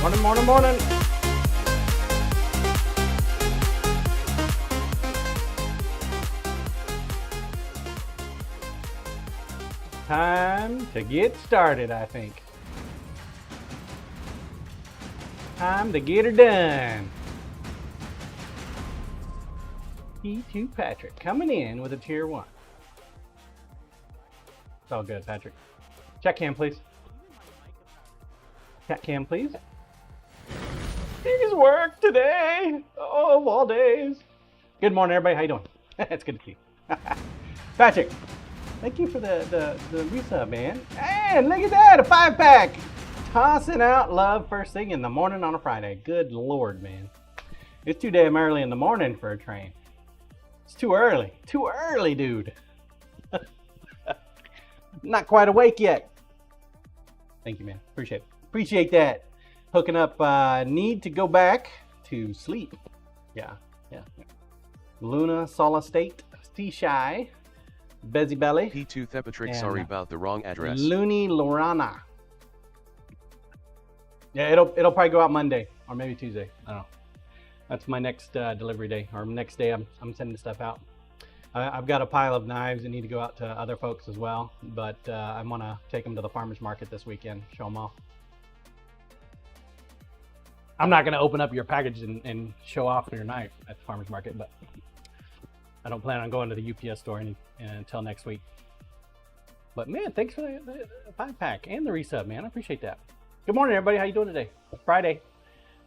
Morning, morning, morning. Time to get started, I think. Time to get her done. P2 Patrick coming in with a tier 1. It's all good, Patrick. Check cam, please. Check cam, please. He's work today. Oh, of all days. Good morning, everybody. How you doing? It's good to see you. Patrick, thank you for the resub, man. And look at that, a 5-pack. Tossing out love first thing in the morning on a Friday. Good Lord, man. It's too damn early in the morning for a train. It's too early. Too early, dude. Not quite awake yet. Thank you, man. Appreciate it. Appreciate that. Hooking up, need to go back to sleep. Yeah. Luna, Sala State, Seashy, Bezzy Belly. P2 Thepatrick, sorry about the wrong address. Looney Lorana. Yeah, it'll probably go out Monday or maybe Tuesday. I don't know. That's my next delivery day, or next day I'm sending stuff out. I've got a pile of knives that need to go out to other folks as well, but I want to take them to the farmer's market this weekend, show them off. I'm not going to open up your package and show off your knife at the farmer's market, but I don't plan on going to the UPS store until next week. But man, thanks for the 5-pack and the resub, man. I appreciate that. Good morning, everybody. How you doing today? Friday.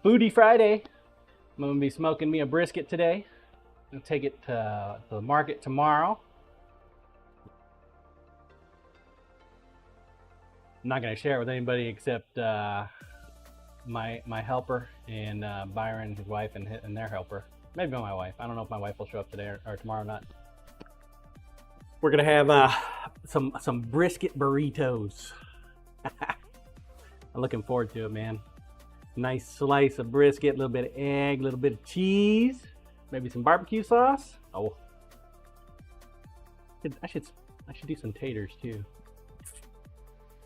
Foodie Friday. I'm going to be smoking me a brisket today. I'll take it to the market tomorrow. I'm not going to share it with anybody except my helper and Byron, his wife, and their helper. Maybe my wife. I don't know if my wife will show up today or tomorrow or not. We're going to have some brisket burritos. I'm looking forward to it, man. Nice slice of brisket, a little bit of egg, a little bit of cheese, maybe some barbecue sauce. Oh, I should do some taters too.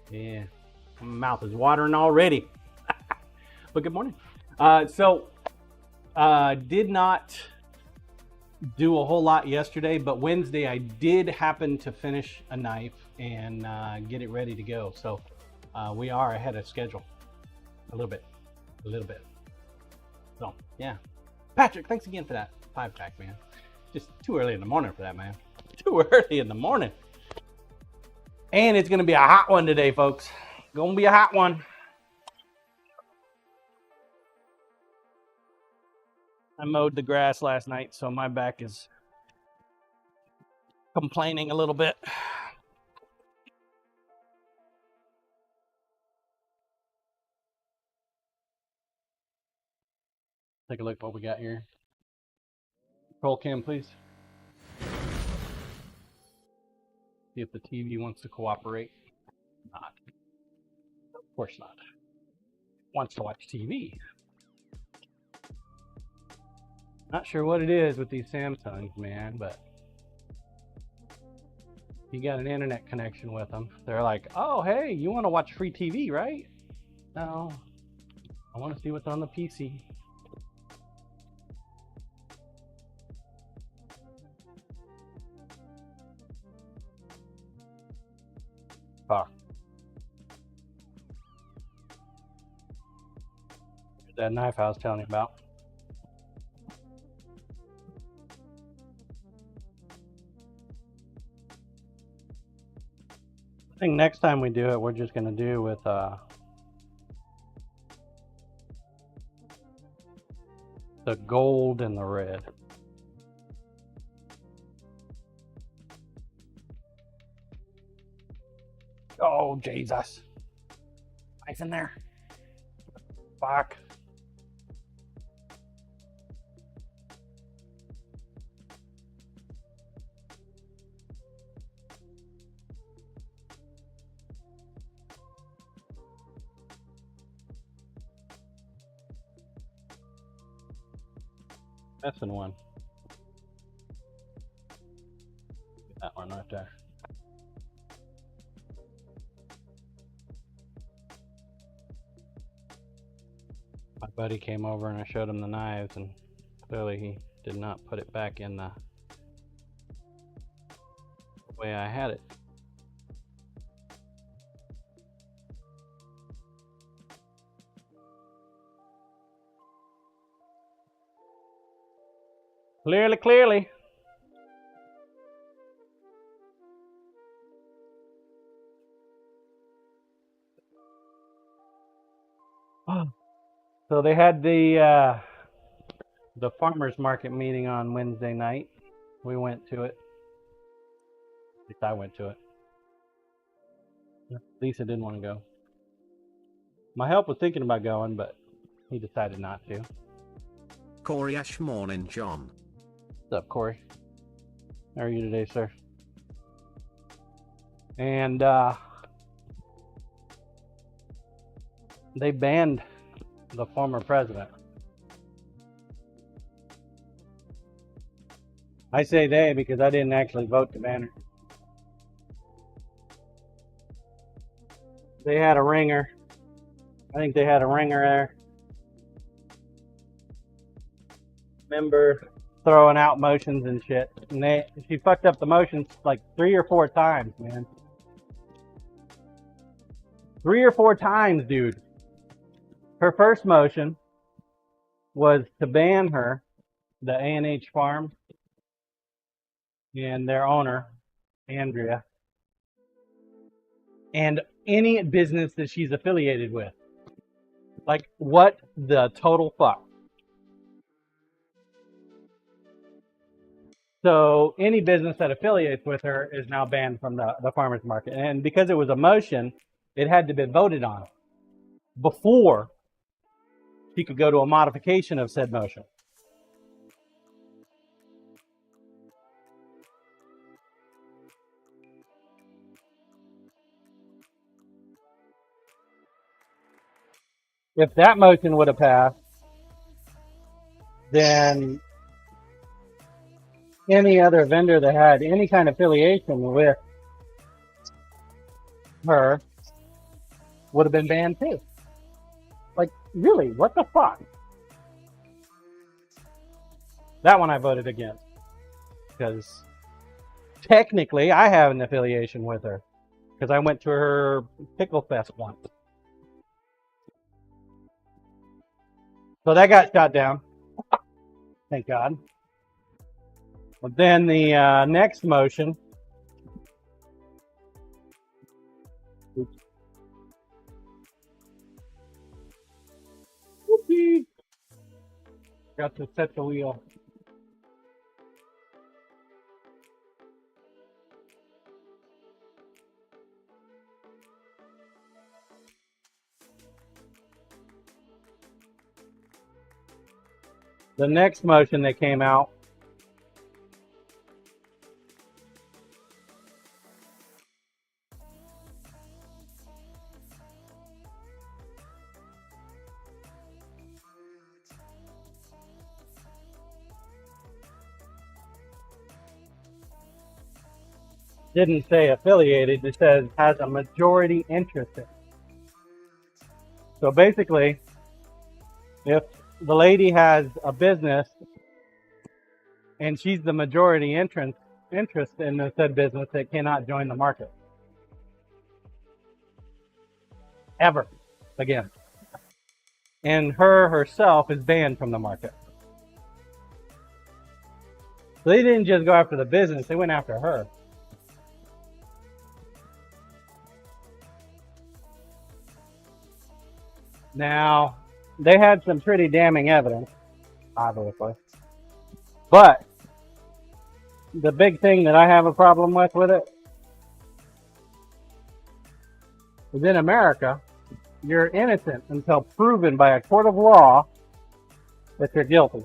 Yeah, my mouth is watering already. But good morning. Did not do a whole lot yesterday, but Wednesday I did happen to finish a knife and get it ready to go. So we are ahead of schedule a little bit. So yeah, Patrick, thanks again for that 5-pack, man. Just too early in the morning for that, man. Too early in the morning. And it's gonna be a hot one today, folks. Gonna be a hot one. I mowed the grass last night, so my back is complaining a little bit. Take a look at what we got here. Roll cam, please. See if the TV wants to cooperate. Not. Of course not. Wants to watch TV. Not sure what it is with these Samsungs, man, but you got an internet connection with them. They're like, oh, hey, you want to watch free TV, right? No, I want to see what's on the PC. Ah, That knife I was telling you about. I think next time we do it, we're just going to do with the gold and the red. Oh, Jesus. Knife in there. Fuck. Missing one. That one right there. My buddy came over and I showed him the knives, and clearly he did not put it back in the way I had it. Clearly. So they had the farmers market meeting on Wednesday night. We went to it. At least I went to it. Lisa didn't want to go. My help was thinking about going, but he decided not to. Corey Ash, morning, John. What's up, Corey? How are you today, sir? And they banned the former president. I say they because I didn't actually vote to ban her. They had a ringer. I think they had a ringer there. Member throwing out motions and shit. And she fucked up the motions like 3 or 4 times, man. 3 or 4 times, dude. Her first motion was to ban her, the A&H farm, and their owner, Andrea, and any business that she's affiliated with. Like, what the total fuck? So any business that affiliates with her is now banned from the farmer's market. And because it was a motion, it had to be voted on before she could go to a modification of said motion. If that motion would have passed, then any other vendor that had any kind of affiliation with her would have been banned too. Like, really, what the fuck? That one I voted against. Because technically I have an affiliation with her. Because I went to her Pickle Fest once. So that got shot down. Thank God. But then the next motion. Oops. Whoopsie. Got to set the wheel. The next motion that came out didn't say affiliated, it says has a majority interest in. So basically, if the lady has a business and she's the majority interest in the said business, it cannot join the market. Ever again. and her herself is banned from the market. So they didn't just go after the business, they went after her. Now, they had some pretty damning evidence, obviously. But the big thing that I have a problem with it is in America, you're innocent until proven by a court of law that you're guilty.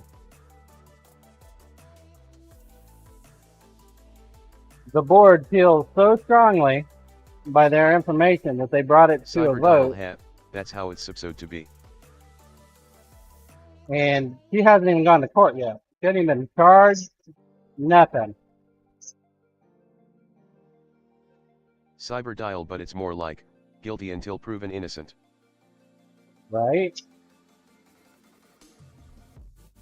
The board feels so strongly by their information that they brought it to a vote. That's how it's supposed to be. And she hasn't even gone to court yet. She hasn't even been charged. Nothing. Cyber dial, but it's more like guilty until proven innocent. Right?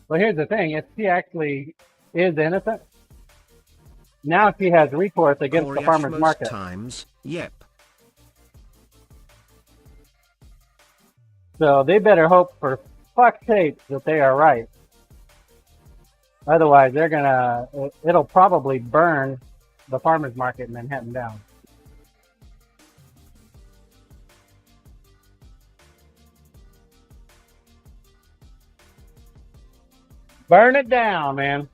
Well, here's the thing. If she actually is innocent, now she has recourse against the farmer's market. Times, yep. So they better hope for fuck's sake that they are right. Otherwise, it'll probably burn the farmer's market in Manhattan down. Burn it down, man.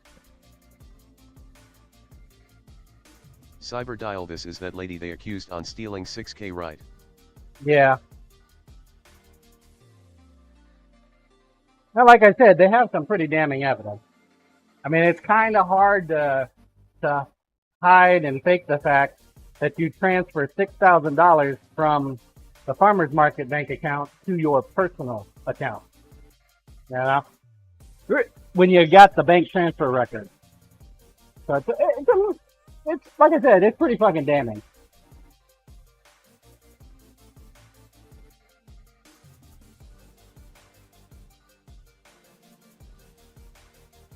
Cyber dial, this is that lady they accused on stealing $6K, right? Yeah. Now, like I said, they have some pretty damning evidence. I mean, it's kind of hard to hide and fake the fact that you transfer $6,000 from the farmer's market bank account to your personal account. You know? When you got the bank transfer record. So it's like I said, it's pretty fucking damning.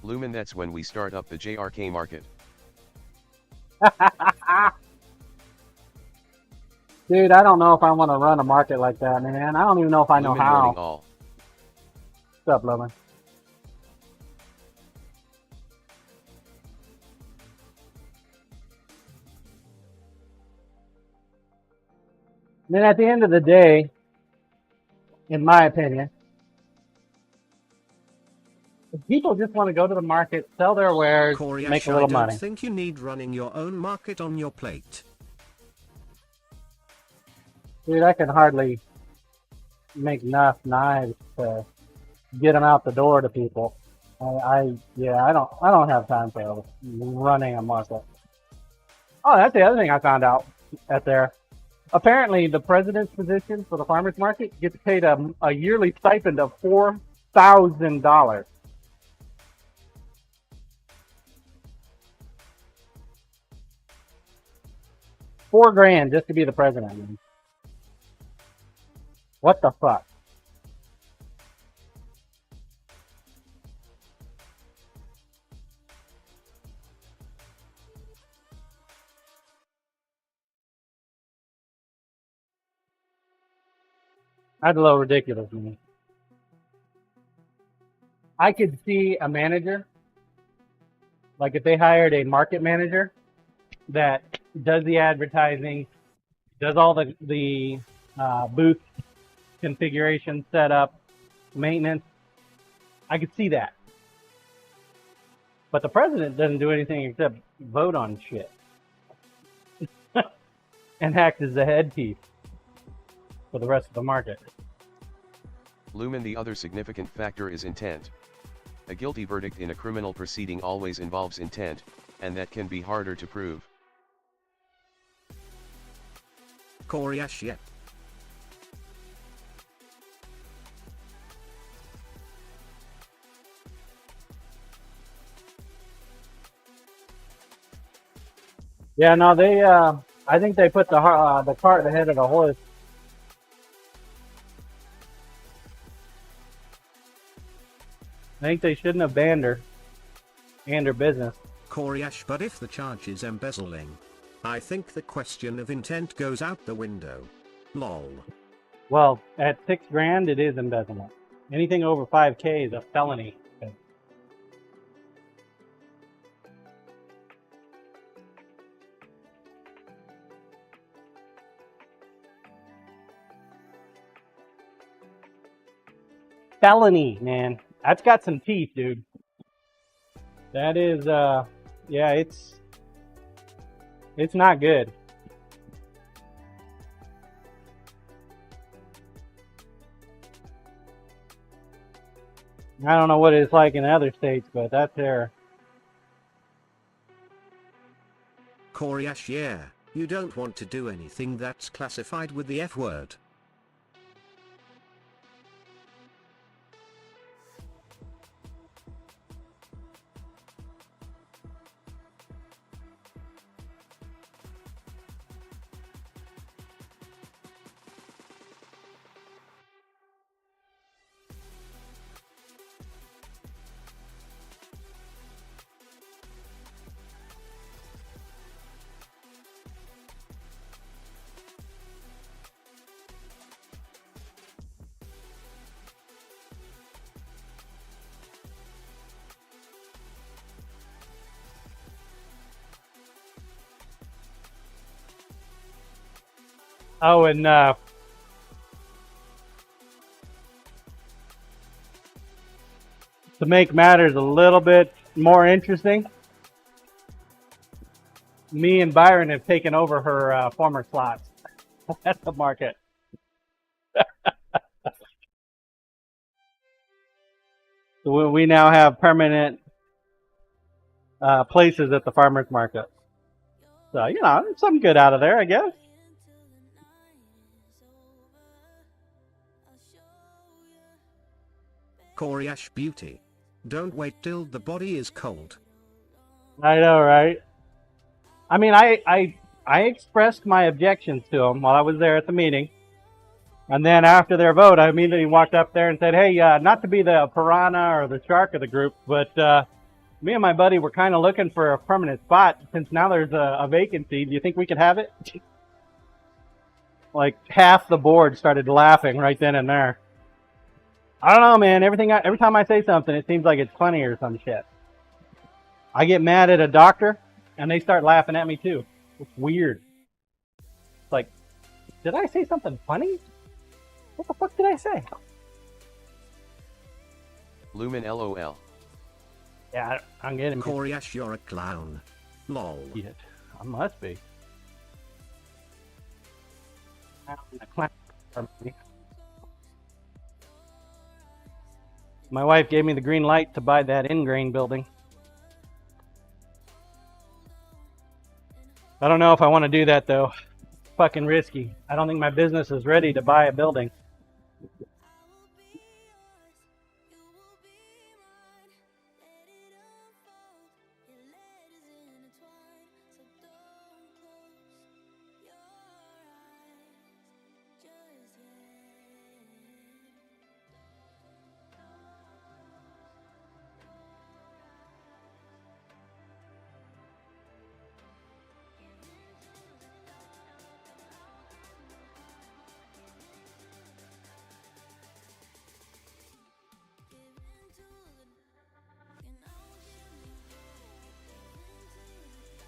Lumen, that's when we start up the JRK market. Dude, I don't know if I want to run a market like that, man. I don't even know if I know Lumen how. all. What's up, Lumen? Then at the end of the day, in my opinion, if people just want to go to the market, sell their wares, make a little money. I don't think you need running your own market on your plate. Dude, I can hardly make enough knives to get them out the door to people. I don't have time for running a market. Oh, that's the other thing I found out at there. Apparently, the president's position for the farmers market gets paid a yearly stipend of $4,000. $4,000 just to be the president. Man. What the fuck? That's a little ridiculous, man. I could see a manager, like if they hired a market manager that does the advertising, does all the booth configuration, setup, maintenance. I could see that. But the president doesn't do anything except vote on shit. And act as the headpiece for the rest of the market. Lumen, the other significant factor is intent. A guilty verdict in a criminal proceeding always involves intent, and that can be harder to prove. Koryash, yep. Yeah, no, they. I think they put the cart ahead of the horse. I think they shouldn't have banned her and her business. Koryash, but if the charge is embezzling, I think the question of intent goes out the window. Lol. Well, at $6,000, it is embezzlement. Anything over 5K is a felony. Felony, man. That's got some teeth, dude. That is, yeah, it's not good. I don't know what it's like in other states, but that's there. Koryash, yeah, you don't want to do anything that's classified with the F word. Oh, and to make matters a little bit more interesting, me and Byron have taken over her former slots at the market. So we now have permanent places at the farmers market. So, you know, there's something good out of there, I guess. Koryash beauty. Don't wait till the body is cold. I know, right? I mean, I expressed my objections to them while I was there at the meeting. And then after their vote, I immediately walked up there and said, hey, not to be the piranha or the shark of the group, but me and my buddy were kind of looking for a permanent spot. Since now there's a vacancy, do you think we could have it? Like half the board started laughing right then and there. I don't know, man. Every time I say something, it seems like it's funny or some shit. I get mad at a doctor, and they start laughing at me too. It's weird. It's like, did I say something funny? What the fuck did I say? Lumen LOL. Yeah, I'm getting Koryash, you're a clown. Lol. Shit. I must be. My wife gave me the green light to buy that in-grain building. I don't know if I want to do that though. Fucking risky. I don't think my business is ready to buy a building.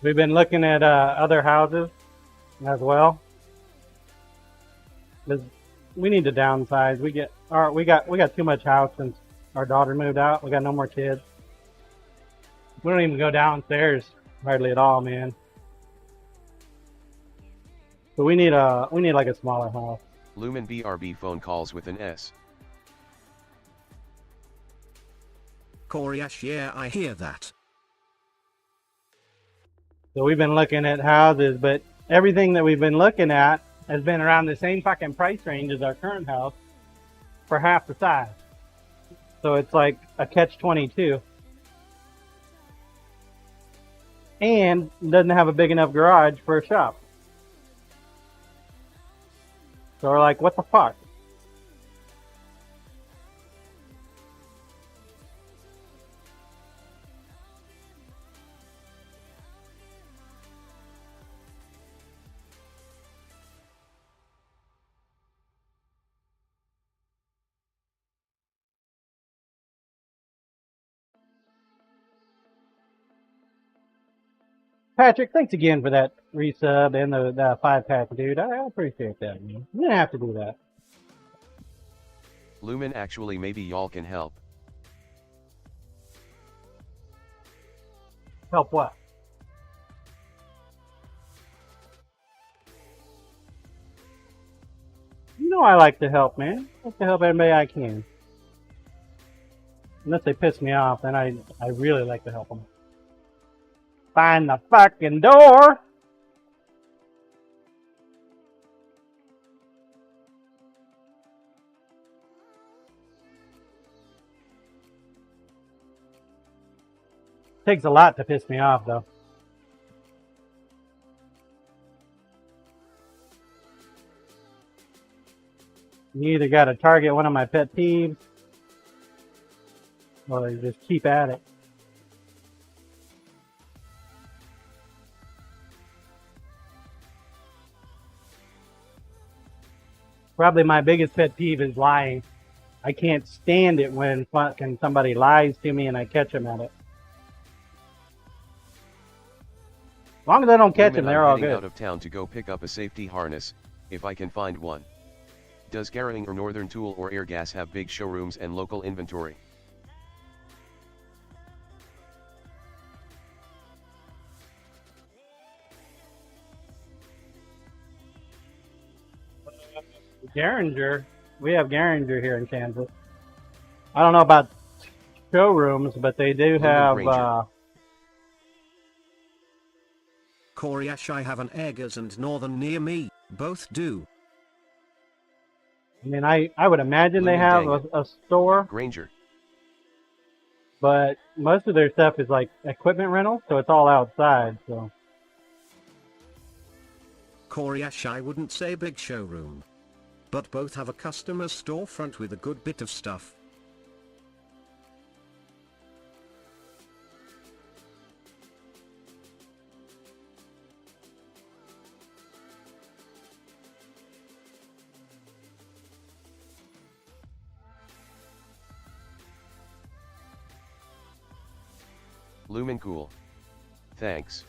We've been looking at other houses as well. We need to downsize. We got too much house since our daughter moved out. We got no more kids. We don't even go downstairs hardly at all, man. So we need like a smaller house. Lumen BRB phone calls with an S. Koryash, yeah, I hear that. So we've been looking at houses, but everything that we've been looking at has been around the same fucking price range as our current house for half the size. So it's like a catch-22. And doesn't have a big enough garage for a shop. So we're like, what the fuck? Patrick, thanks again for that resub and the 5-pack, dude. I appreciate that, man. You didn't have to do that. Lumen, actually maybe y'all can help. Help what? You know I like to help, man. I like to help anybody I can. Unless they piss me off, then I really like to help them. Find the fucking door! Takes a lot to piss me off, though. You either gotta target one of my pet peeves, or you just keep at it. Probably my biggest pet peeve is lying. I can't stand it when fucking somebody lies to me and I catch them at it. As long as I don't catch them, they're all I'm heading good. out of town to go pick up a safety harness, if I can find one. Does Garang or Northern Tool or Airgas have big showrooms and local inventory? Garinger, we have Garinger here in Kansas. I don't know about showrooms, but they do have. Koreash, I have an Eggers and Northern near me, both do. I mean, I would imagine they have a store. Granger. But most of their stuff is like equipment rental, so it's all outside, so. Koreash, I wouldn't say big showroom. But both have a customer storefront with a good bit of stuff. Lumen cool. Thanks.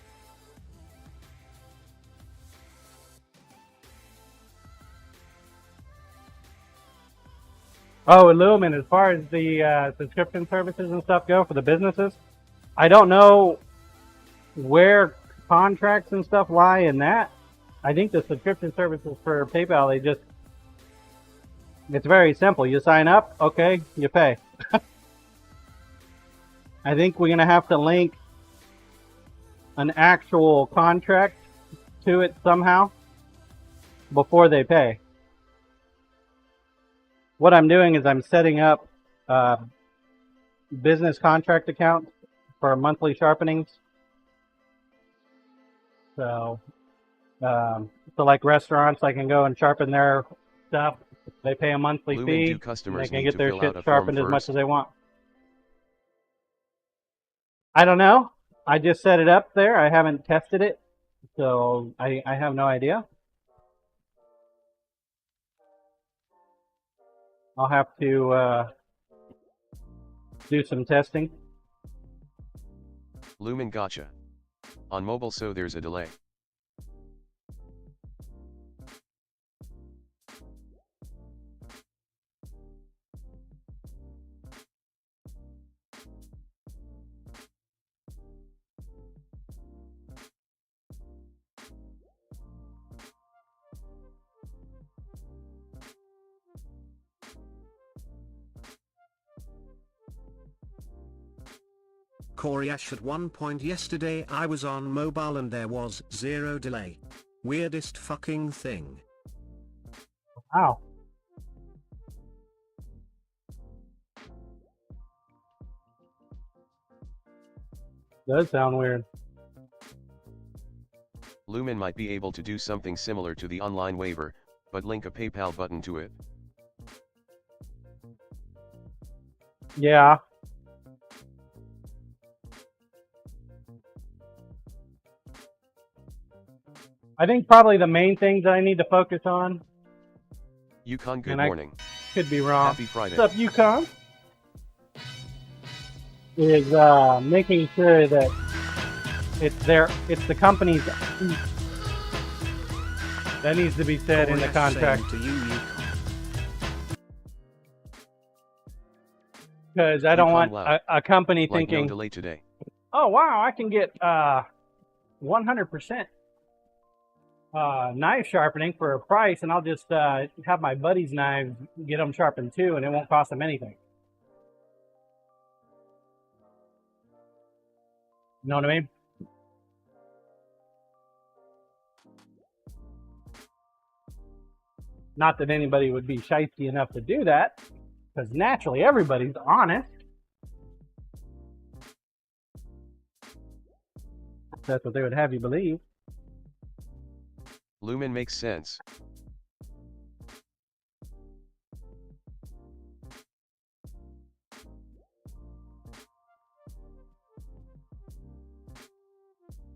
Oh, Lumen, as far as the subscription services and stuff go for the businesses, I don't know where contracts and stuff lie in that. I think the subscription services for PayPal, it's very simple. You sign up, okay, you pay. I think we're going to have to link an actual contract to it somehow before they pay. What I'm doing is I'm setting up business contract accounts for monthly sharpenings. So like restaurants, I can go and sharpen their stuff. They pay a monthly fee. They can get their shit sharpened as much as they want. I don't know. I just set it up there. I haven't tested it, so I have no idea. I'll have to do some testing. Lumen gotcha. On mobile, so there's a delay. Koreash, at one point yesterday I was on mobile and there was 0 delay. Weirdest fucking thing. Wow. Does sound weird. Lumen might be able to do something similar to the online waiver, but link a PayPal button to it. Yeah. I think probably the main things that I need to focus on. Yukon, good morning. Could be wrong. Happy Friday. What's up, Yukon? Is making sure that It's the company's. That needs to be said in the contract. To you, Because I don't want wow. a company Like thinking, no delay today. oh wow, I can get 100% knife sharpening for a price, and I'll just have my buddy's knives, get them sharpened too, and it won't cost them anything. You know what I mean? Not that anybody would be shifty enough to do that, because naturally everybody's honest. That's what they would have you believe. Lumen makes sense.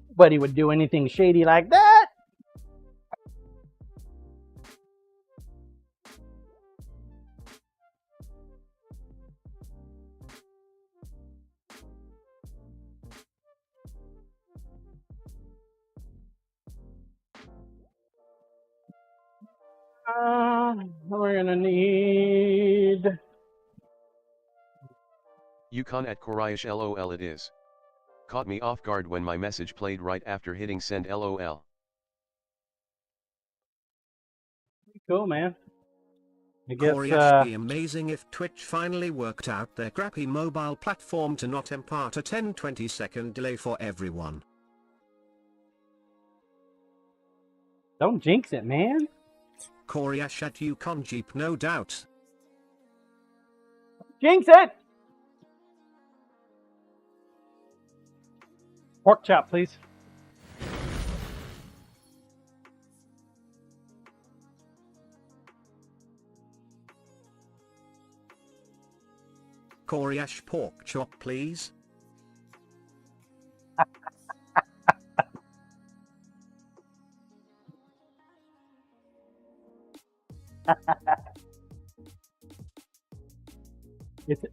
Nobody would do anything shady like that. We're gonna need Yukon at Koraish LOL it is. Caught me off guard when my message played right after hitting send LOL. cool, man. I guess be amazing if Twitch finally worked out their crappy mobile platform to not impart a 10-20 second delay for everyone. don't jinx it, man. Koryash at Yukon Jeep, no doubt. Jinx it. Pork chop, please. Koryash pork chop, please.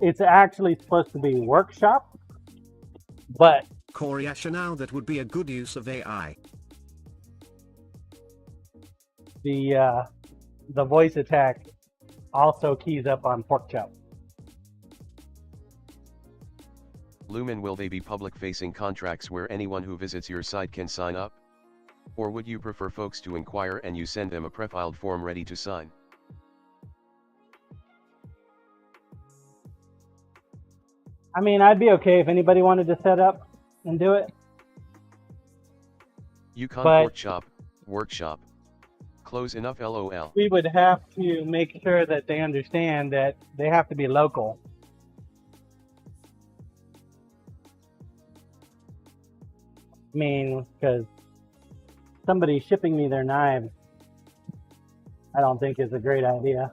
It's actually supposed to be workshop, but Koryash, now that would be a good use of AI. the voice attack also keys up on pork chop. Lumen, will they be public-facing contracts where anyone who visits your site can sign up? Or would you prefer folks to inquire and you send them a pre-filed form ready to sign? I mean, I'd be okay if anybody wanted to set up and do it. Yukon But- pork chop, workshop. Close enough LOL. We would have to make sure that they understand that they have to be local. I mean, because somebody shipping me their knives, I don't think is a great idea.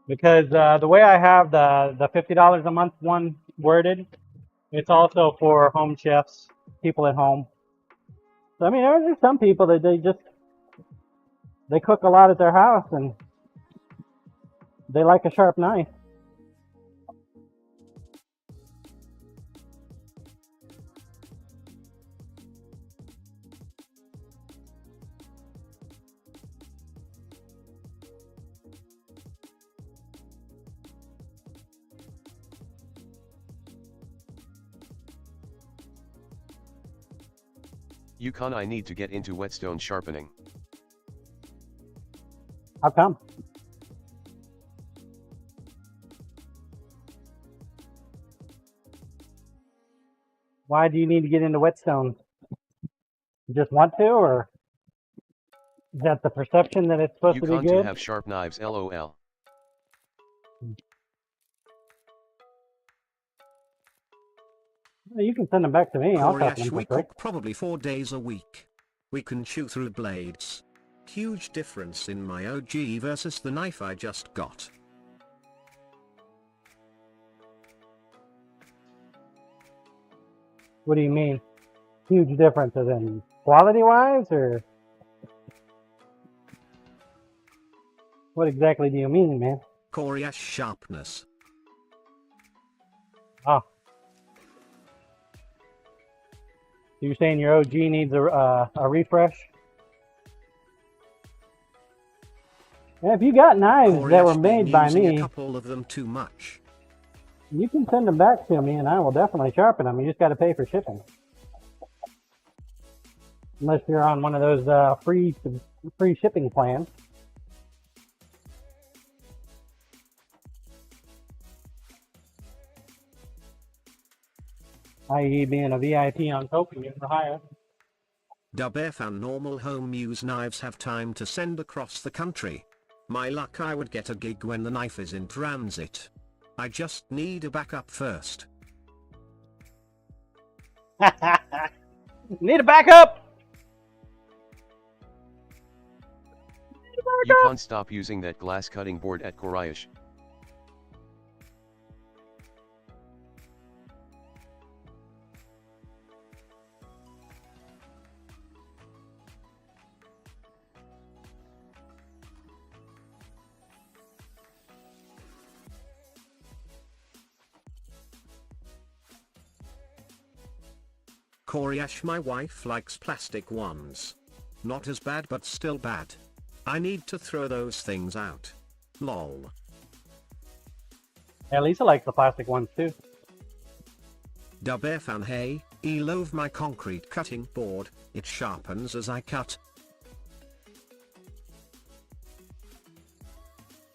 Because the way I have the $50 a month one worded, it's also for home chefs, people at home. So I mean, there's some people that they cook a lot at their house and they like a sharp knife. Yukon, I need to get into whetstone sharpening. How come? Why do you need to get into whetstone? You just want to, or is that the perception that it's supposed to Yukon be to good? have sharp knives LOL. You can send them back to me. I'll chop Koreash, them we for free. cook probably 4 days a week. We can chew through blades. Huge difference in my OG versus the knife I just got. What do you mean? Huge differences in quality-wise, or what exactly do you mean, man? Koreash sharpness. Oh. You're saying your OG needs a refresh? Yeah, if you got knives that were Koreash made been by using me, a couple of them too much. you can send them back to me, and I will definitely sharpen them. You just got to pay for shipping. Unless you're on one of those free shipping plans. I.e. being a VIP on Token for hire. If and normal home use knives have time to send across the country. My luck, I would get a gig when the knife is in transit. I just need a backup first. Need a backup! You can't stop using that glass cutting board at Koreash. Koreash, my wife likes plastic ones. Not as bad but still bad. I need to throw those things out. Lol. Yeah, Lisa likes the plastic ones too. Fan, hey, love my concrete cutting board, it sharpens as I cut.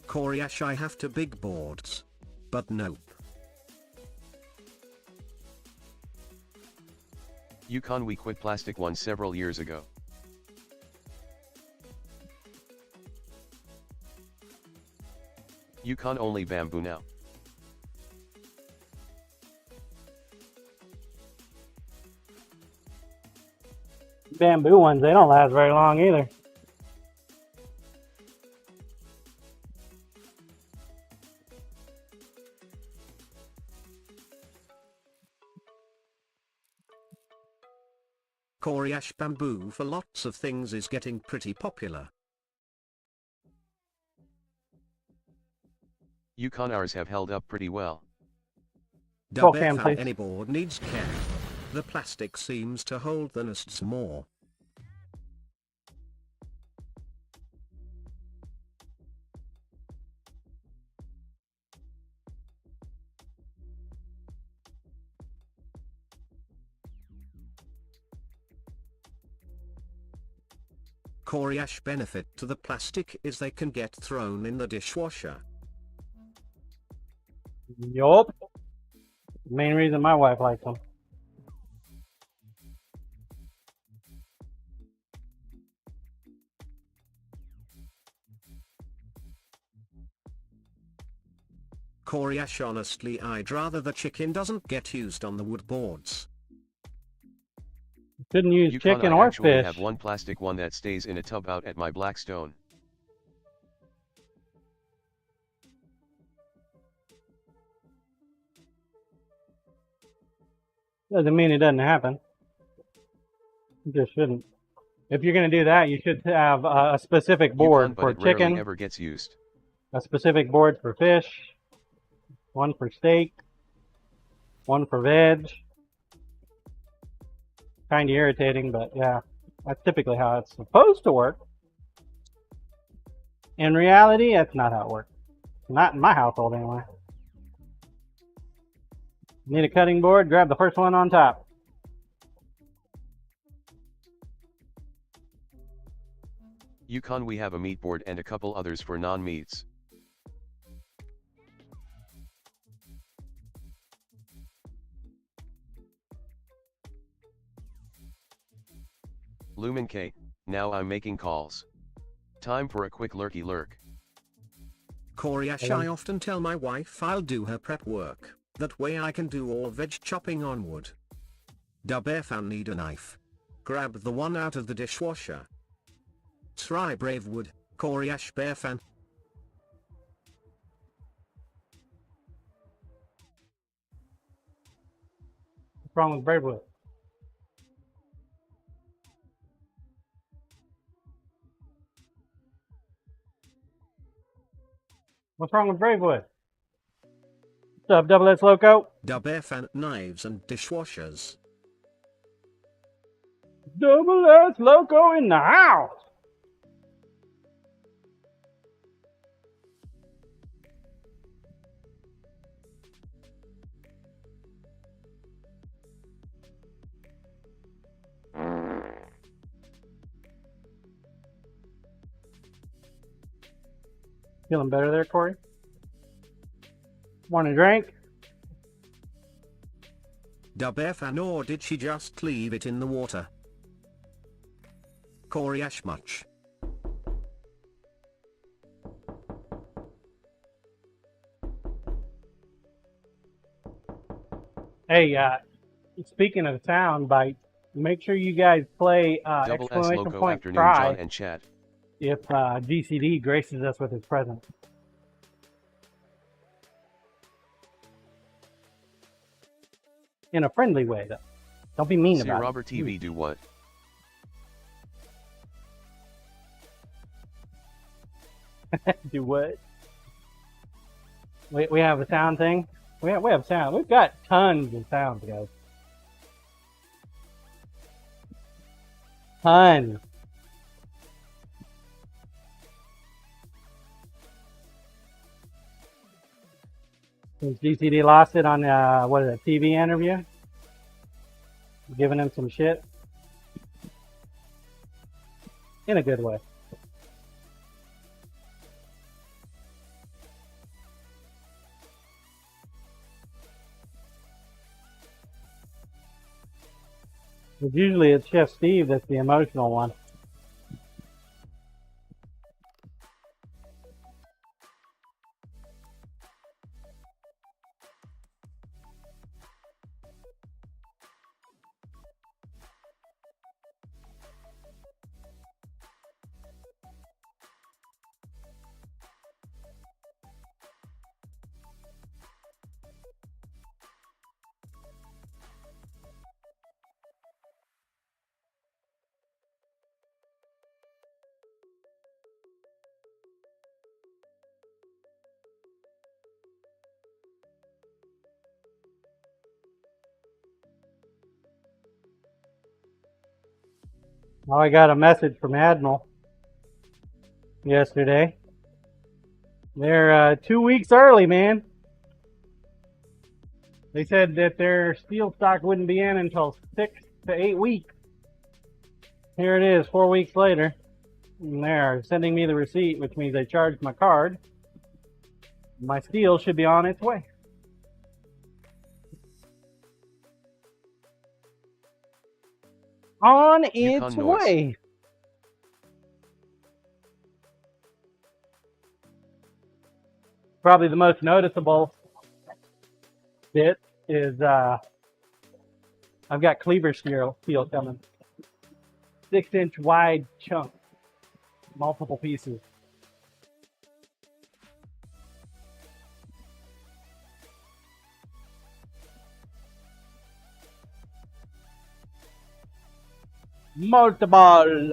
Koreash, I have to big boards. But nope. Yukon, we quit plastic ones several years ago. Yukon only bamboo now. Bamboo ones, they don't last very long either. Koreash, bamboo for lots of things is getting pretty popular. Yukon, ours have held up pretty well. Roll cam, Fan, please. any board needs care. The plastic seems to hold the nests more. Koreash, benefit to the plastic is they can get thrown in the dishwasher. Yup. Main reason my wife likes them. Koreash, honestly I'd rather the chicken doesn't get used on the wood boards. Couldn't use Yukon, chicken I or actually fish. have one plastic one that stays in a tub out at my Blackstone. Doesn't mean it doesn't happen. You just shouldn't. If you're going to do that, you should have a specific board Yukon, but for it rarely chicken, ever gets used. a specific board for fish, one for steak, one for veg. Kind of irritating, but yeah, that's typically how it's supposed to work. In reality, that's not how it works. Not in my household, anyway. Need a cutting board? Grab the first one on top. Yukon, we have a meat board and a couple others for non-meats. Lumen K, now I'm making calls. Time for a quick lurky lurk. Koreash, I often tell my wife I'll do her prep work, that way I can do all veg chopping on wood, Bear fan need a knife. Grab the one out of the dishwasher. Try Bravewood, Coriash Bear fan. What's wrong with Bravewood? What's wrong with Bravewood? What's up, Double S Loco? Bear fan knives and dishwashers. Double S Loco in the house. Feeling better there, Corey? Want a drink? Bear fan, or did she just leave it in the water? Coriash much. Hey, speaking of sound bites, make sure you guys play Double S exclamation Loco point afternoon try John and chat. if GCD graces us with his presence. In a friendly way, though. Don't be mean See about Robert it. TV do what? Do what? We have a sound thing? We have sound. We've got tons of sounds, guys. Tons. Since GCD lost it on, what is it, TV interview? Giving him some shit. In a good way. But usually it's Chef Steve that's the emotional one. Well, I got a message from Admiral yesterday. They're 2 weeks early, man. They said that their steel stock wouldn't be in until 6 to 8 weeks. Here it is, 4 weeks later. And they're sending me the receipt, which means they charged my card. My steel should be on its way. On its way. Probably the most noticeable bit is I've got cleaver steel coming. 6-inch wide chunk. Multiple pieces. Multiple.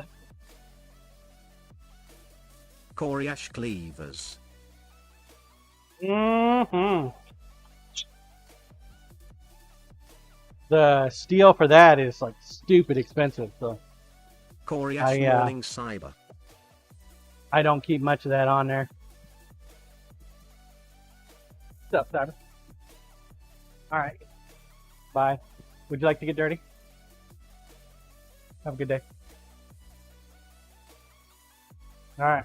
Coriash cleavers. Mm-hmm. The steel for that is like stupid expensive, so Coriash morning cyber. I don't keep much of that on there. What's up, Cyber? Alright. Bye. Would you like to get dirty? Have a good day. Alright.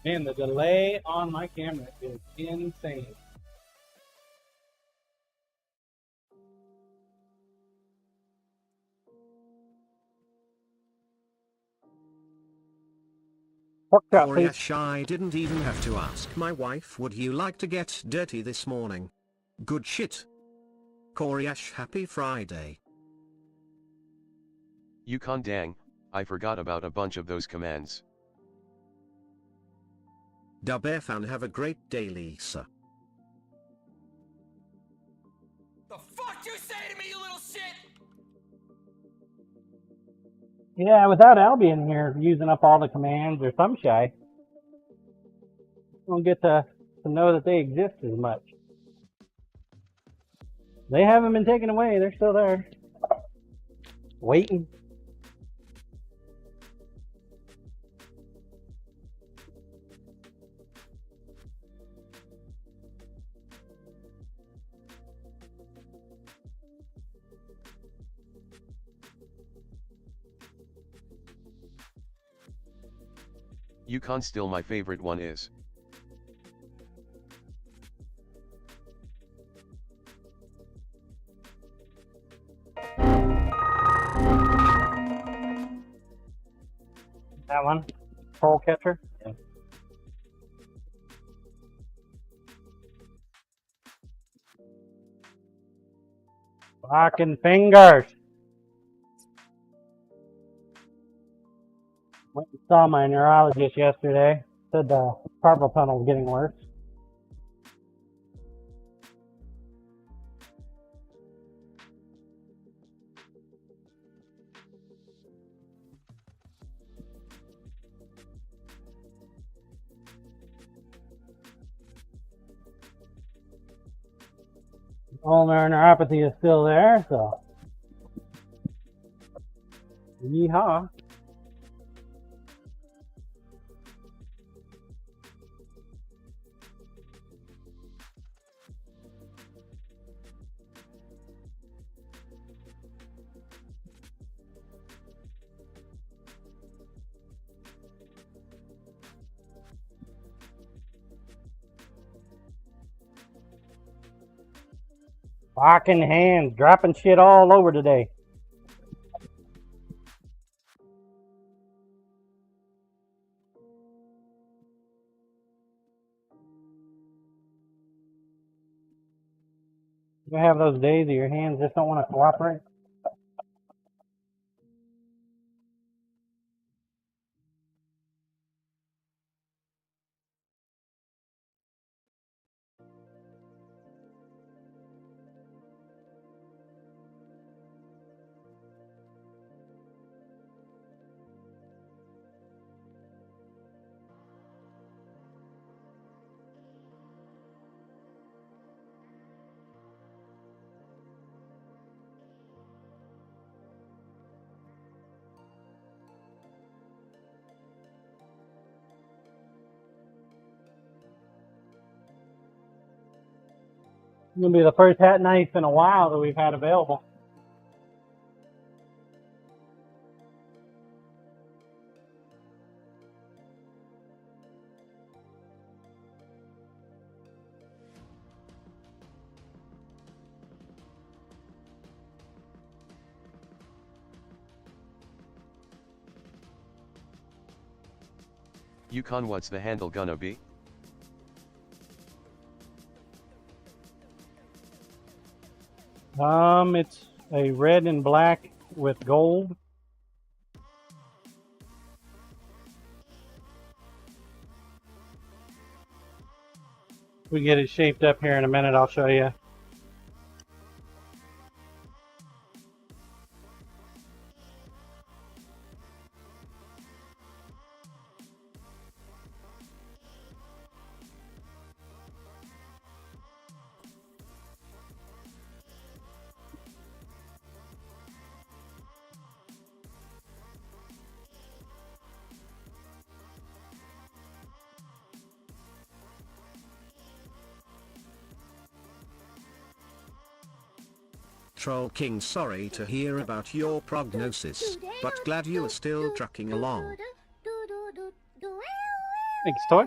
Man, the delay on my camera is insane. Pork chop, please. Coriash, I didn't even have to ask my wife, would you like to get dirty this morning? Good shit. Koryash, happy Friday. Yukon dang, I forgot about a bunch of those commands. Dubfan, have a great day, Lisa. The fuck you say to me, you little shit? Yeah, without Albie in here using up all the commands or some shy, we don't get to know that they exist as much. They haven't been taken away. They're still there. Waiting. Yukon still my favorite one is. That one? Troll catcher? Yeah. Fucking fingers! Went and saw my neurologist yesterday. Said the carpal tunnel's getting worse. Ulnar neuropathy is still there, so yeehaw. Fucking hands, dropping shit all over today. You have those days that your hands just don't want to cooperate? It's going to be the first hat knife in a while that we've had available. Yukon, what's the handle gonna be? It's a red and black with gold. We get it shaped up here in a minute, I'll show you. Troll King, sorry to hear about your prognosis, but glad you are still trucking along. Thanks, Toy.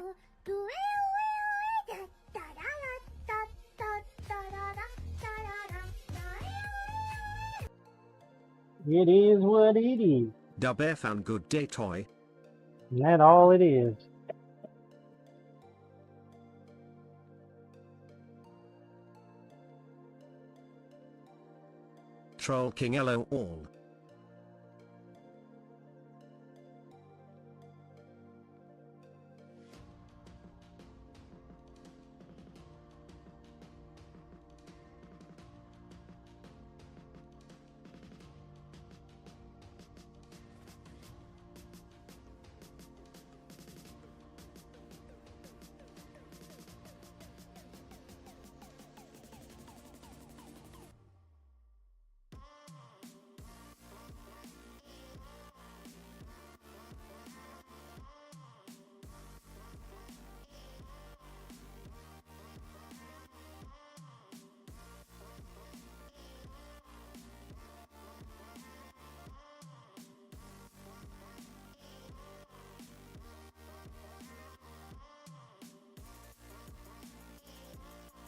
It is what it is. Dubfan, good day, Toy. And that's all it is. Troll King hello all.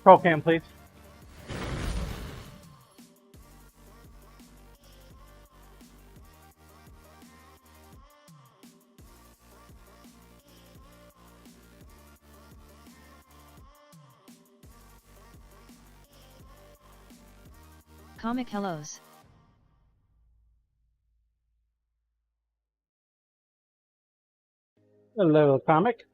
Pro cam, please. Comic hellos. Hello, comic.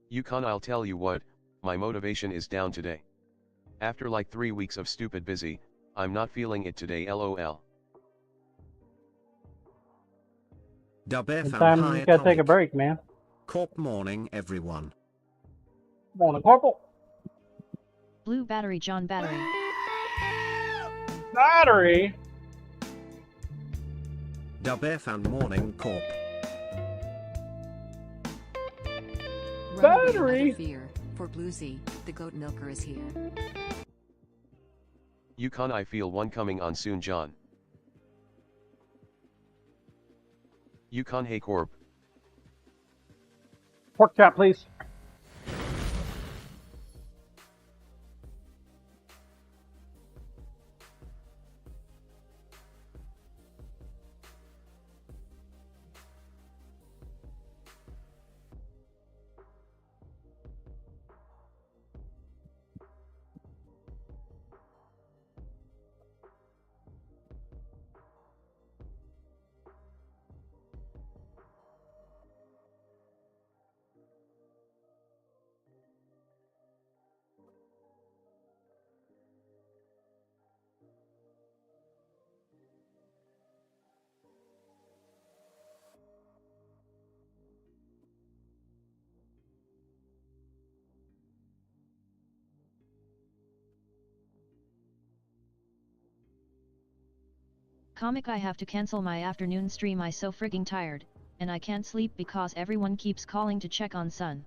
Yukon, I'll tell you what, my motivation is down today. After like 3 weeks of stupid busy, I'm not feeling it today, lol. Dubf Sometimes you just gotta take a break, man. Corp morning everyone. Morning, Corporal. Blue battery John battery. Battery. Dubf and morning corp. Battery. Fear, for Bluesy, the goat milker is here. Yukon, I feel one coming on soon, John. Yukon, hey Corp. Pork chop, please. Comic, I have to cancel my afternoon stream. I so frigging tired, and I can't sleep because everyone keeps calling to check on son.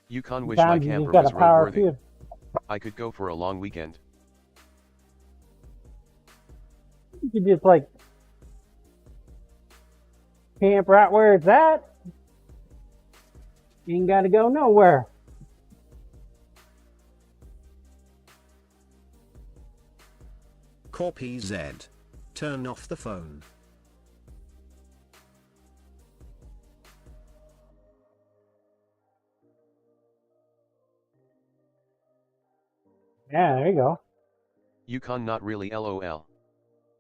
Yukon, wish my camper was roadworthy. I could go for a long weekend. You could just like camp right where it's at. You ain't gotta go nowhere. Corp EZ. Turn off the phone. Yeah, there you go. Yukon, not really, lol.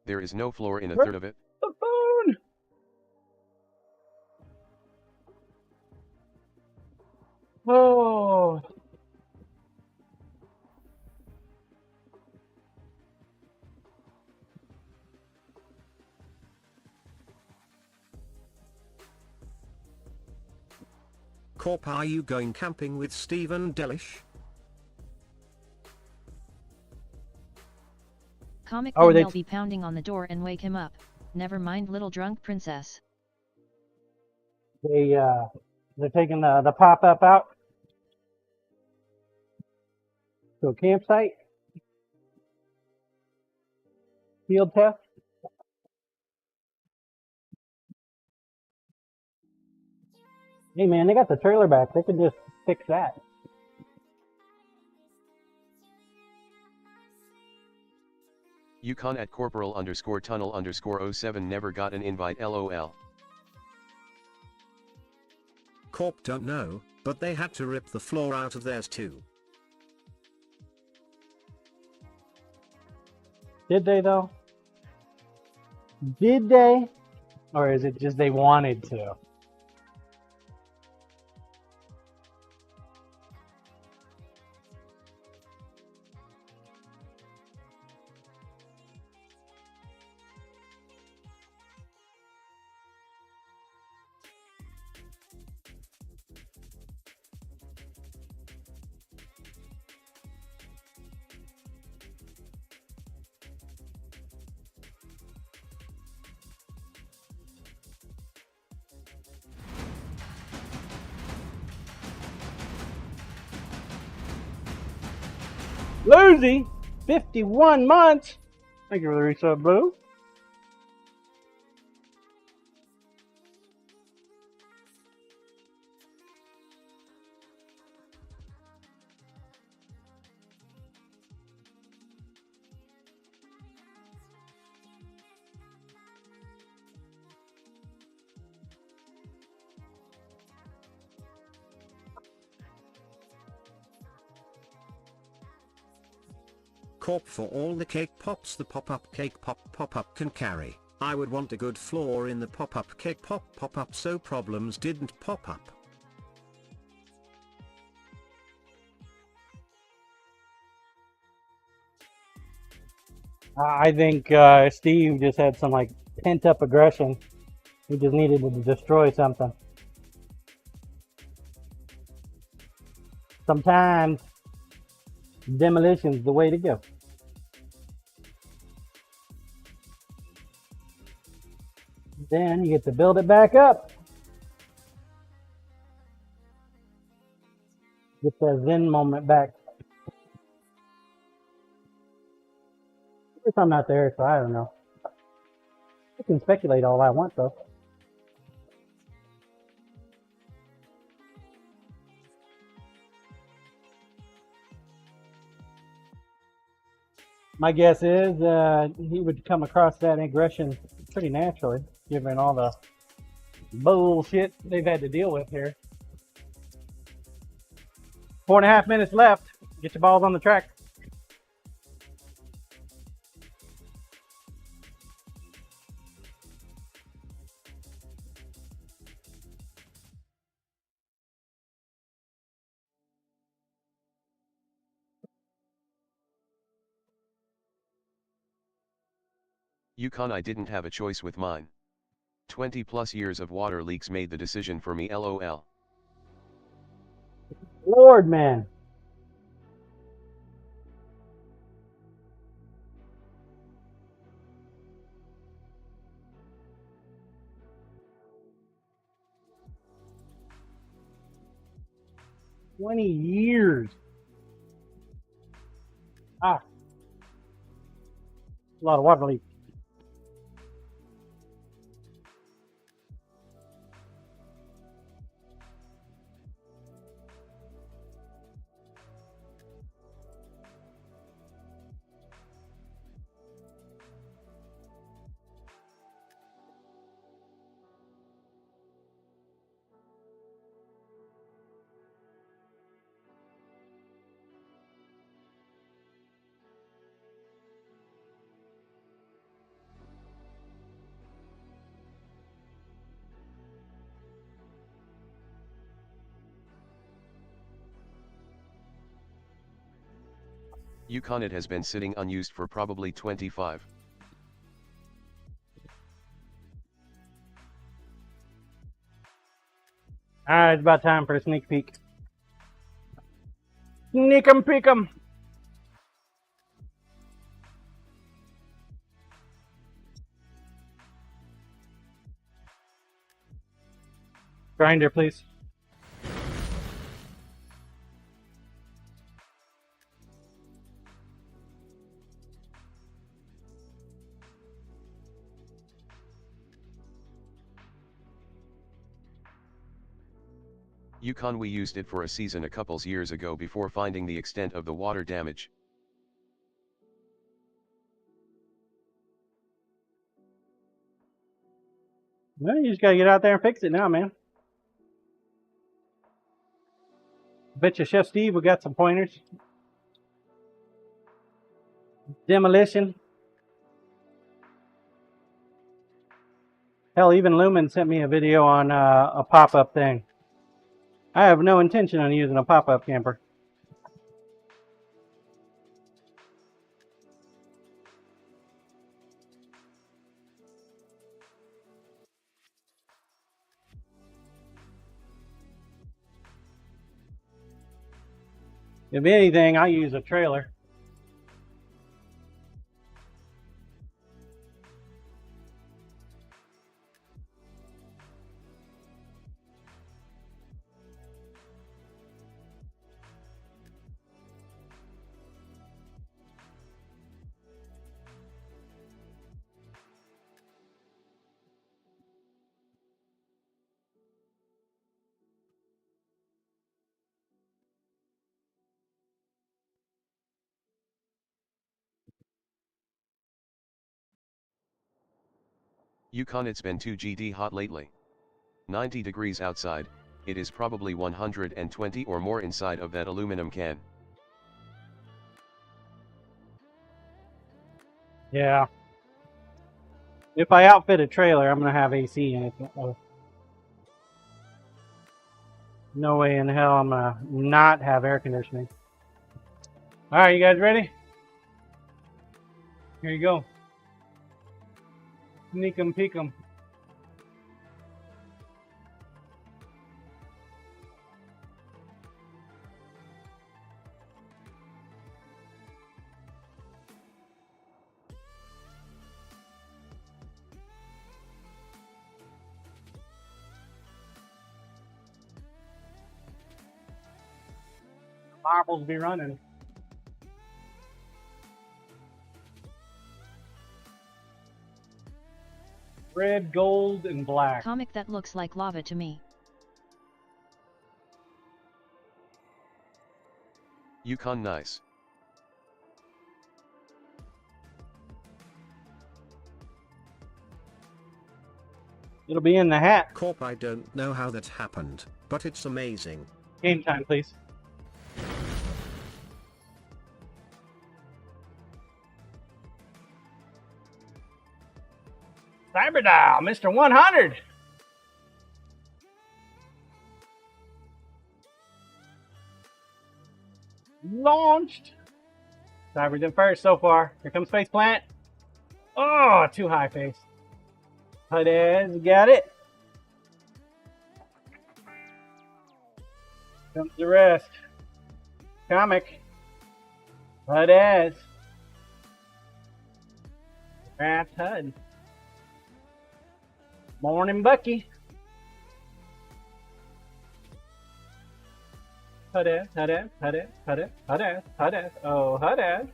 There is no floor in a third of it. The phone! Oh. Corp, are you going camping with Stephen Delish? Comic, Oh, then they'll be pounding on the door and wake him up. Never mind, little drunk princess. They're taking the pop-up out to a campsite. Field test. Hey man, they got the trailer back. They can just fix that. Yukon at corporal_tunnel_07 never got an invite lol. Corp don't know, but they had to rip the floor out of theirs too. Did they though? Did they? Or is it just they wanted to? Lucy, 51 months. Thank you for the resub, boo. Corp for all the cake pops the pop-up cake pop-up can carry. I would want a good floor in the pop-up cake pop-up so problems didn't pop up. I think Steve just had some like pent-up aggression. He just needed to destroy something. Sometimes demolition's the way to go. Then you get to build it back up. Get that Zen moment back. If I'm not there, so I don't know. I can speculate all I want, though. My guess is he would come across that aggression pretty naturally, given all the bullshit they've had to deal with here. 4.5 minutes left. Get your balls on the track. Yukon, I didn't have a choice with mine. 20 plus years of water leaks made the decision for me lol. Lord, man. $20 years. Ah. A lot of water leaks. Yukon, it has been sitting unused for probably 25. Alright, it's about time for a sneak peek. Sneak 'em, peek 'em. Grinder, please. Yukon, we used it for a season a couples years ago before finding the extent of the water damage. Well, you just gotta get out there and fix it now, man. Bet you Chef Steve we got some pointers. Demolition. Hell, even Lumen sent me a video on a pop-up thing. I have no intention on using a pop-up camper. If anything, I use a trailer. Yukon, it's been 2 GD hot lately. 90 degrees outside, it is probably 120 or more inside of that aluminum can. Yeah. If I outfit a trailer, I'm gonna have AC in it. No way in hell I'm gonna not have air conditioning. All right, you guys ready? Here you go. Sneak 'em, peek 'em. Marbles be running. Red, gold, and black. Comic, that looks like lava to me. Yukon, nice. It'll be in the hat. Corp, I don't know how that happened, but it's amazing. Game time, please. Cyberdial, Mr. 100. Launched. Cyber's in first so far. Here comes Face Plant. Oh, too high, Face. Hudez, got it. Comes the rest. Comic. Hudez. That's Hud. Morning, Bucky. Hudez, Hudez, Hudez, Hudez, Hudez, Hudez. Oh, Hudez.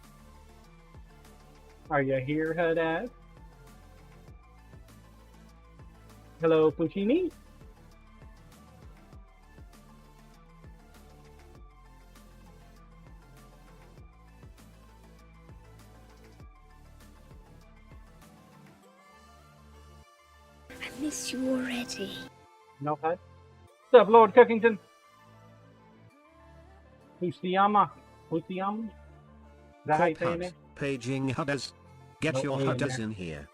Are you here, Hudez? Hello, Puccini. I miss you already. No, Hud. What's up, Lord Cookington? Husiyama. Husiyama? Is that how you Corp say it? Hud, paging Hudders. Get No your way in Hudders there. in here.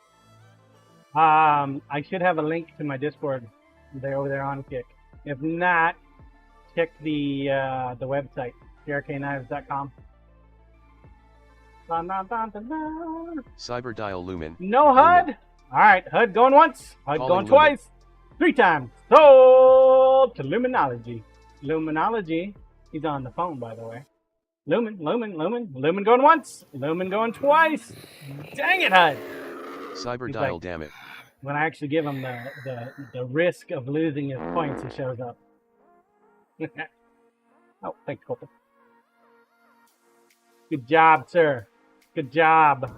I should have a link to my Discord. They're over there on Kick. If not, check the website, crknives.com. Cyberdial Lumen. No HUD. Lumen. All right, HUD going once, HUD Calling going Lumen. twice, 3 times. Sold to Luminology. Luminology. He's on the phone, by the way. Lumen going once, Lumen going twice. Dang it, HUD. Cyberdial, like- damn it. When I actually give him the risk of losing his points, he shows up. Oh, thanks, Colton. Good job, sir. Good job.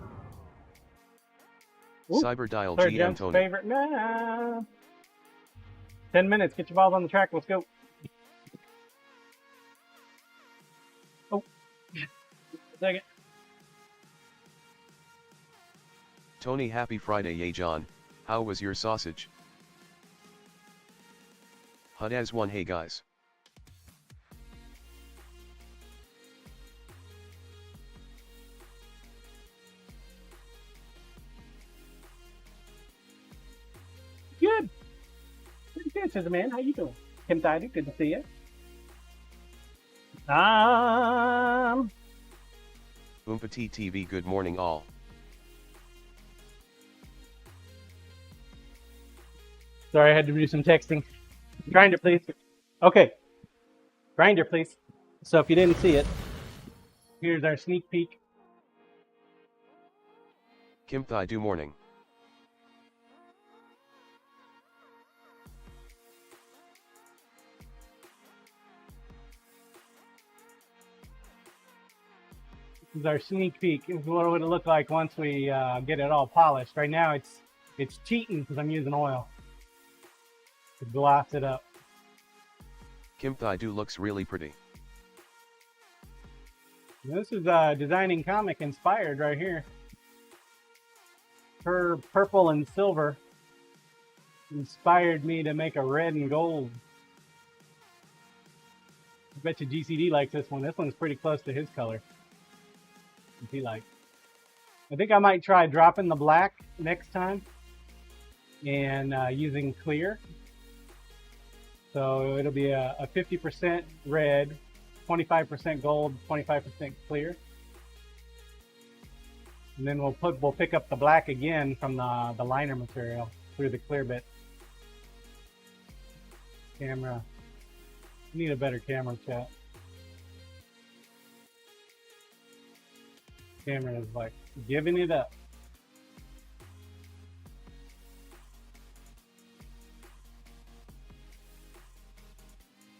Ooh, Cyberdial Sir GM Jim's Tony. favorite. Nah. 10 minutes. Get your balls on the track. Let's go. Oh. Second. Tony, happy Friday, yay John. How was your sausage? HUD as one. Hey guys. Good. Pretty good, Scissor Man. How you doing? Kim Tidy, good to see you. Oompatee TV. Good morning all. Sorry, I had to do some texting. Grinder, please. Okay. Grinder, please. So if you didn't see it, here's our sneak peek. Kim Thai do morning. This is our sneak peek. This is what it would look like once we get it all polished. Right now it's cheating because I'm using oil to gloss it up. Kim Thai do looks really pretty. This is designing comic inspired right here. Her purple and silver inspired me to make a red and gold. I bet you GCD likes this one. This one's pretty close to his color. He like. I think I might try dropping the black next time and using clear. So it'll be a 50% red, 25% gold, 25% clear. And then we'll pick up the black again from the liner material through the clear bit. Camera. Need a better camera, chat. Camera is like giving it up.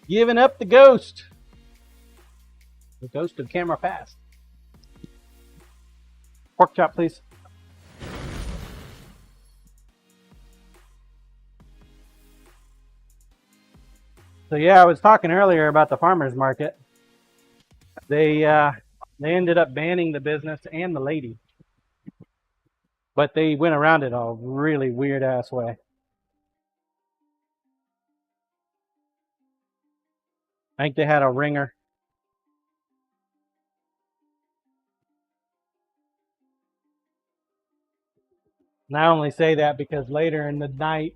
Giving up the ghost. The ghost of camera past. Pork chop, please. So yeah, I was talking earlier about the farmers market. They ended up banning the business and the lady, but they went around it a really weird ass way. I think they had a ringer. And I only say that because later in the night,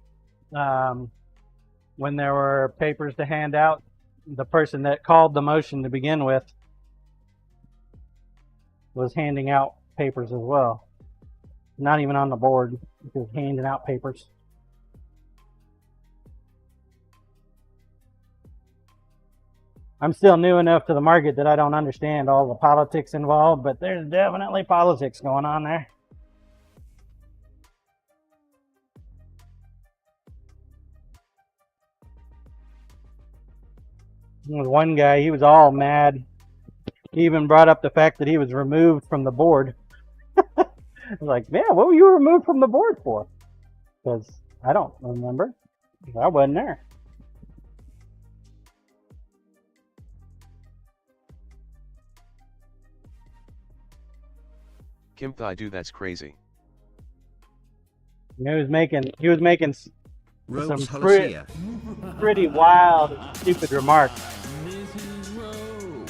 when there were papers to hand out, the person that called the motion to begin with was handing out papers as well. Not even on the board, just handing out papers. I'm still new enough to the market that I don't understand all the politics involved, but there's definitely politics going on there. There was one guy, he was all mad. He even brought up the fact that he was removed from the board. I was like, man, what were you removed from the board for? Because I don't remember. I wasn't there. Kim Thai do that's crazy. He was making some Rose pretty wild, stupid remarks.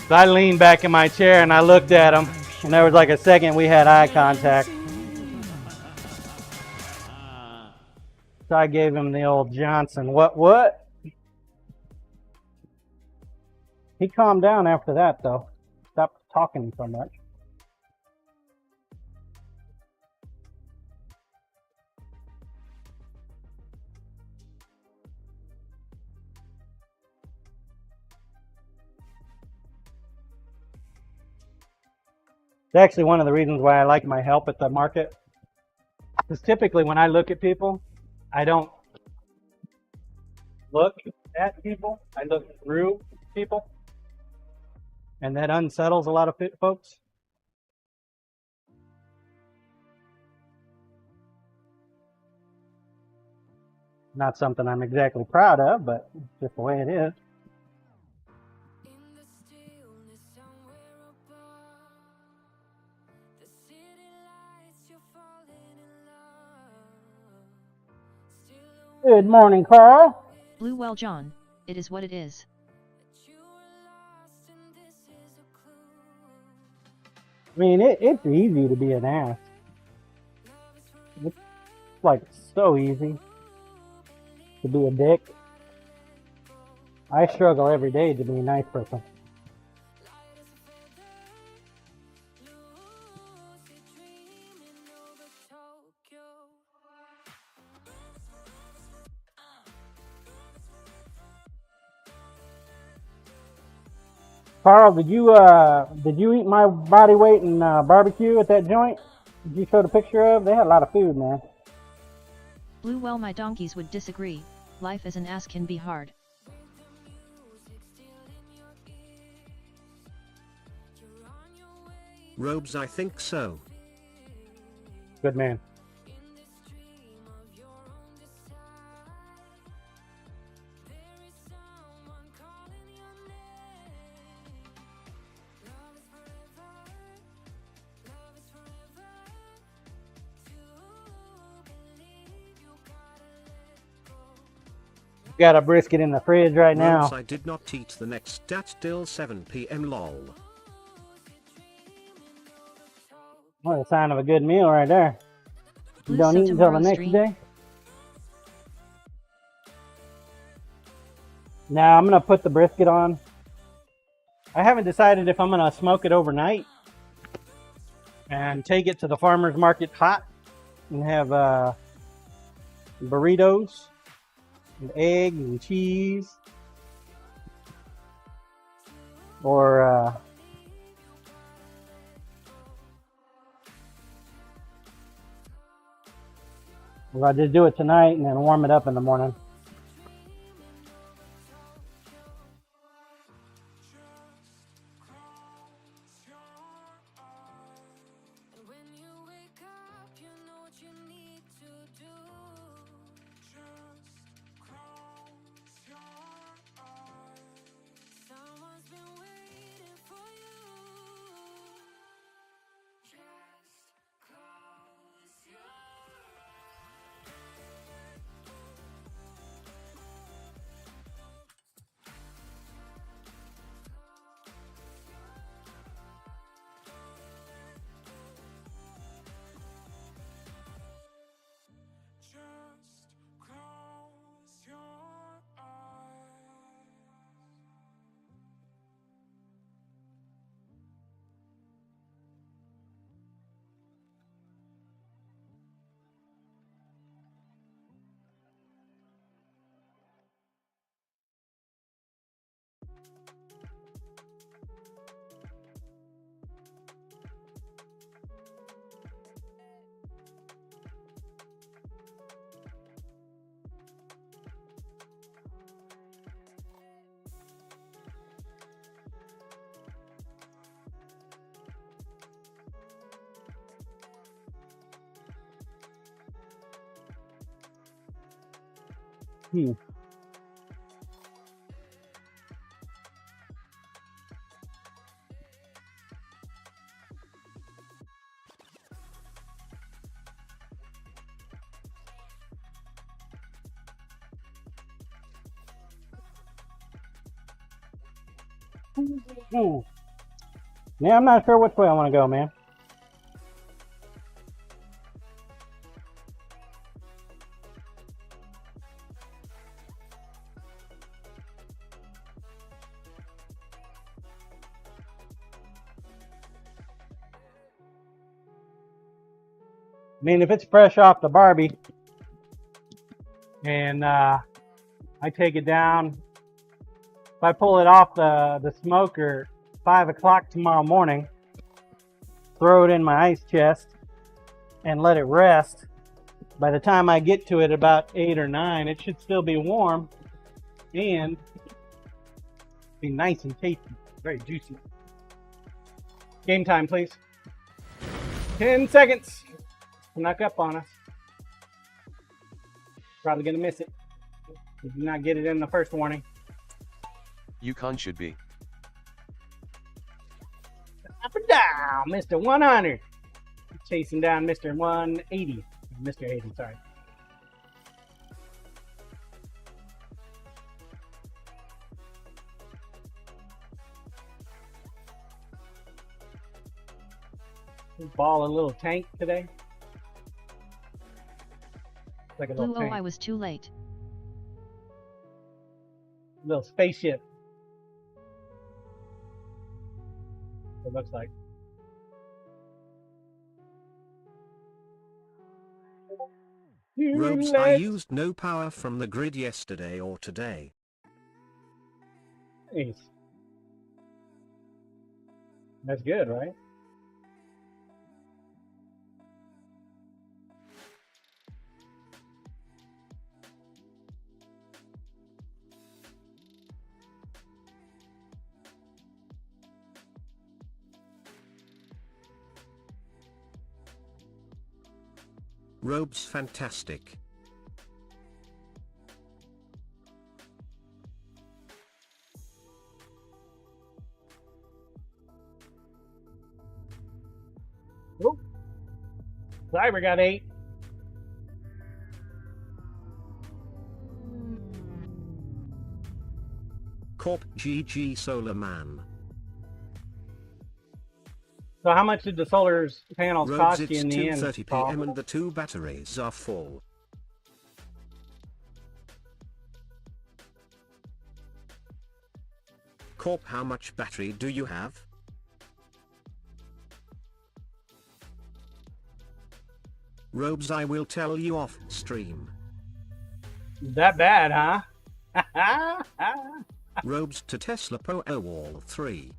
So I leaned back in my chair and I looked at him, and there was like a second we had eye contact. So I gave him the old Johnson. What? He calmed down after that, though. Stopped talking so much. It's actually one of the reasons why I like my help at the market. Because typically when I look at people, I don't look at people. I look through people. And that unsettles a lot of folks. Not something I'm exactly proud of, but it's just the way it is. Good morning, Carl. Blue Well John. it is what it is. I mean, it's easy to be an ass. It's like so easy to be a dick. I struggle every day to be a nice person. Carl, did you eat my body weight in barbecue at that joint? Did you show the picture of? They had a lot of food, man. Blue, well, my donkeys would disagree. Life as an ass can be hard. Robes, I think so. Good man. Got a brisket in the fridge right now. Robes, I did not eat the next stat till 7 p.m. lol. What a sign of a good meal right there. You Blues, don't so eat until the tomorrow's next stream? day? Now I'm going to put the brisket on. I haven't decided if I'm going to smoke it overnight and take it to the farmer's market hot and have burritos and eggs and cheese, or I'll just do it tonight and then warm it up in the morning. Yeah, I'm not sure which way I want to go, man. I mean, if it's fresh off the Barbie and I take it down, if I pull it off the smoker 5 o'clock tomorrow morning, throw it in my ice chest and let it rest, by the time I get to it about 8 or 9, it should still be warm and be nice and tasty, very juicy. Game time, please. 10 seconds. Snuck up on us. Probably gonna miss it. If you not get it in the first warning. Yukon should be. Up and down, Mr. 100. Chasing down Mr. 180. Mr. 80, sorry. Ball a little tank today. Like a Blue, little oh, tank. I was too late. Little spaceship. It looks like. Robes, I used no power from the grid yesterday or today. Nice. That's good, right? Robes fantastic. Oh. Cyber got 8. Corp GG Solar Man. So how much did the solar panels Robes, cost it's you in the end? 2:30 Paul? PM and the 2 batteries are full. Corp, how much battery do you have? Robes, I will tell you off stream. That bad, huh? Robes to Tesla Pro Wall 3.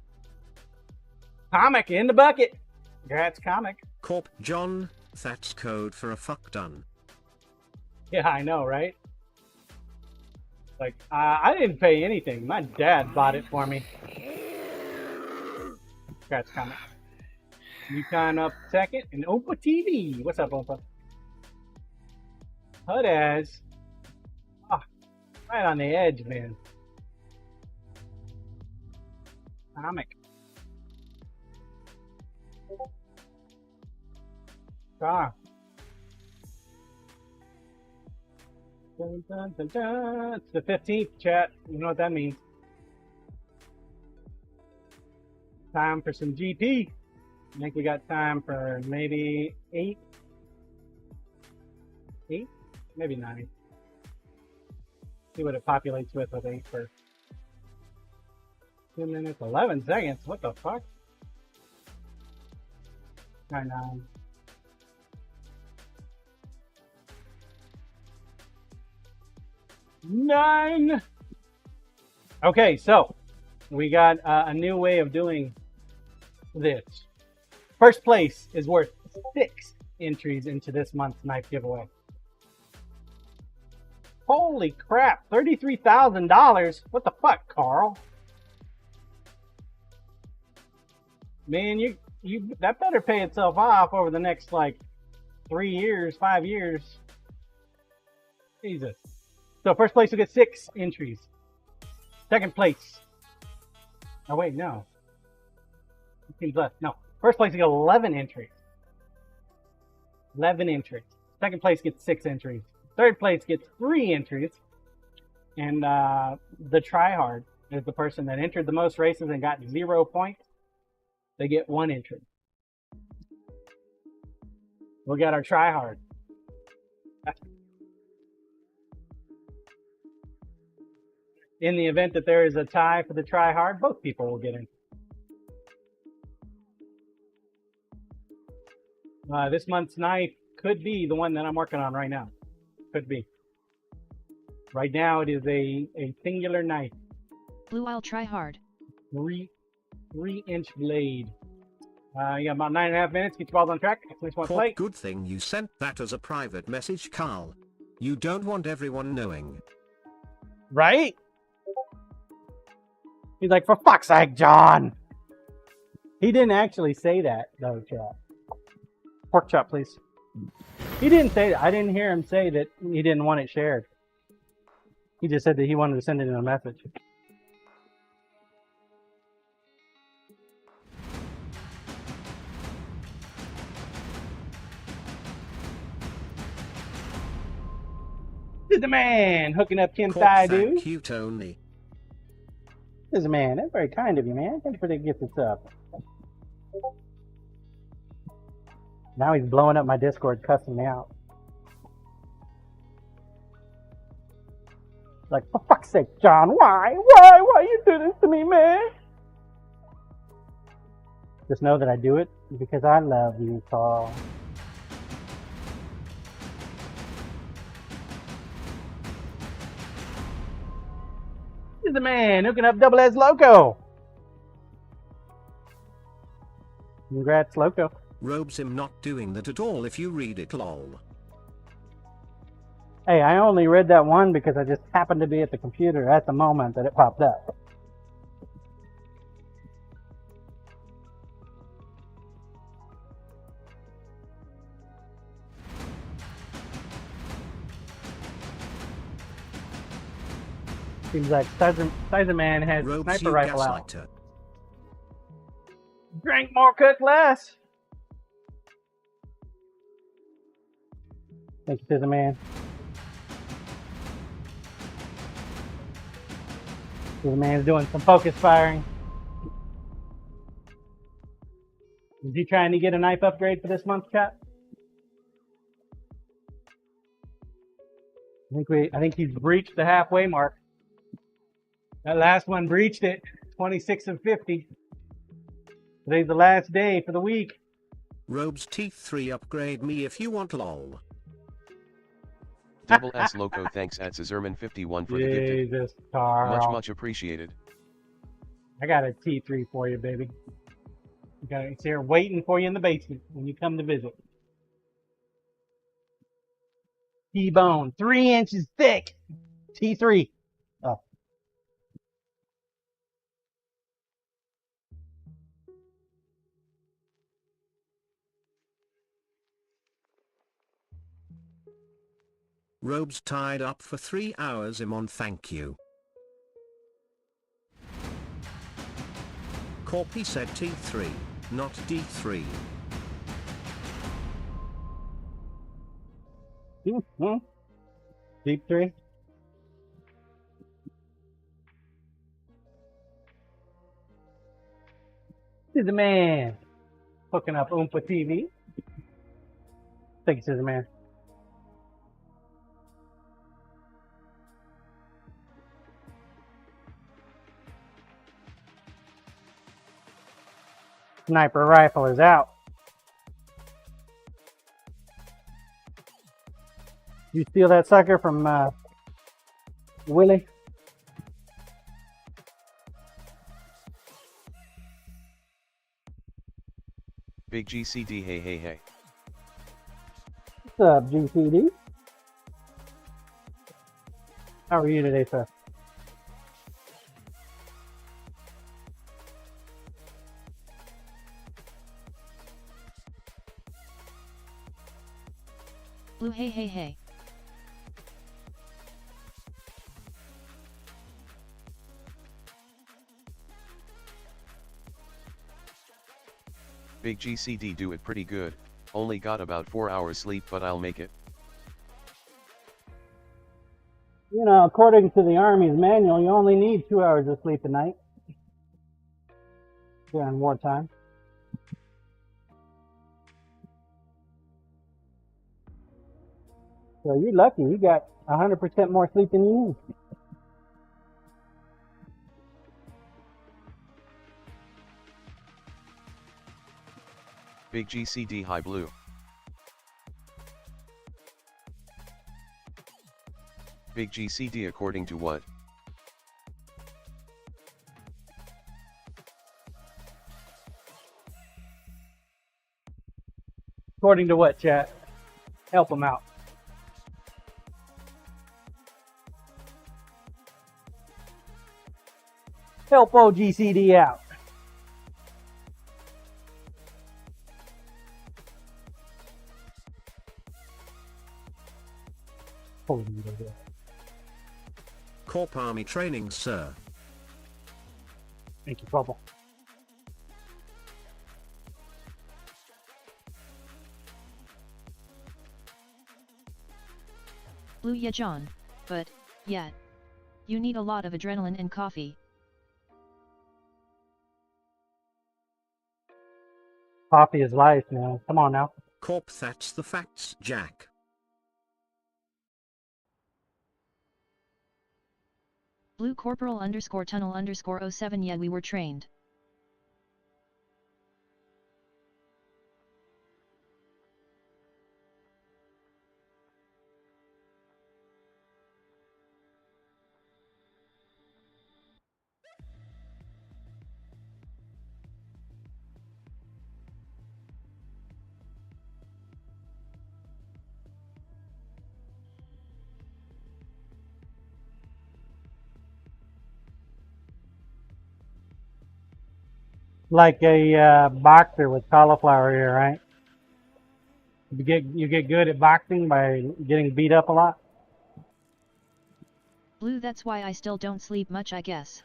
Comic in the bucket. Congrats, comic. Corp John, that's code for a fuck done. Yeah, I know, right? Like, I didn't pay anything. My dad bought it for me. Congrats, comic. Yukon up second, and Opa TV. What's up, Opa? Hudaz. Ah, right on the edge, man. Comic. Ah. Dun, dun, dun, dun. It's the 15th, chat. You know what that means. Time for some GP. I think we got time for maybe 8? 8? Maybe 9. See what it populates with 8 for 2 minutes, 11 seconds. What the fuck? 9. 9. Okay, so we got a new way of doing this. First place is worth 6 entries into this month's knife giveaway. Holy crap, $33,000. What the fuck, Carl? Man, you that better pay itself off over the next like 3 years, 5 years. Jesus. So first place will get 6 entries. Second place. Oh wait, no. It seems less. No. First place will get 11 entries. 11 entries. Second place gets 6 entries. Third place gets 3 entries. And the tryhard is the person that entered the most races and got 0 points. They get 1 entry. We'll get our tryhard. In the event that there is a tie for the tryhard, both people will get in. This month's knife could be the one that I'm working on right now. Could be. Right now it is a singular knife. Blue, I'll try hard. 3-inch blade. You got about 9.5 minutes. Get your balls on track. Next one, play. Good thing you sent that as a private message, Carl. You don't want everyone knowing. Right? He's like, for fuck's sake, John. He didn't actually say that, though, chat. Pork chop, please. He didn't say that. I didn't hear him say that he didn't want it shared. He just said that he wanted to send it in a message. This is the man hooking up Kim Thai, dude. Cute only. This is the man. That's very kind of you, man. Thank you for the gift and stuff. Now he's blowing up my Discord, cussing me out. Like, for fuck's sake, John, why you do this to me, man? Just know that I do it because I love you, Paul. He's the man hooking up Double S Loco. Congrats, Loco. Robes him not doing that at all if you read it, lol. Hey, I only read that one because I just happened to be at the computer at the moment that it popped up. Seems like Sizer Man has a Robes sniper you rifle out. gaslighter. Drink more, cook less. Thank you to the man. The man's doing some focus firing. Is he trying to get a knife upgrade for this month, chat? I think he's breached the halfway mark. That last one breached it. 26 of 50. Today's the last day for the week. Robes Teeth 3 upgrade me if you want, lol. Double S Loco thanks at Cesarman51 for the gifted. Jesus, Carl. Much appreciated. I got a T3 for you, baby. Okay, it's here waiting for you in the basement when you come to visit. T-bone, 3 inches thick. T3. Oh. Robes tied up for 3 hours Imon, thank you. Corpy said T3, not D3. Mm-hmm. Deep 3. This is the man. Hooking up Oompa TV. Thank you, Scissor Man. Sniper rifle is out. You steal that sucker from Willie? Big GCD hey. What's up, GCD? How are you today, sir? Blue hey. Big GCD do it pretty good, only got about 4 hours sleep but I'll make it. You know, according to the Army's manual, you only need 2 hours of sleep a night during wartime. So you're lucky. You got 100% more sleep than you need. Big GCD high blue. Big GCD according to what? According to what, chat? Help them out. Help OGCD out. Corp Army training, sir. Thank you, Bubble. Blue ya John, but, yeah. You need a lot of adrenaline and coffee. Coffee is life, man. Come on now. Corp, that's the facts, Jack. Blue Corporal _tunnel _07. Yeah, we were trained. Like a boxer with cauliflower ear, right? You get good at boxing by getting beat up a lot. Blue, that's why I still don't sleep much, I guess.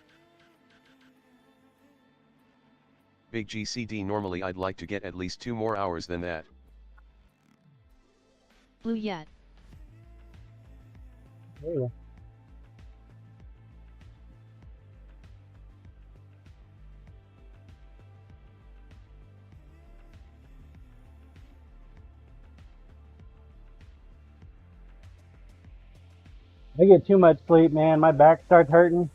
Big GCD, normally I'd like to get at least 2 more hours than that. Blue, yet. Ooh. I get too much sleep, man. My back starts hurting.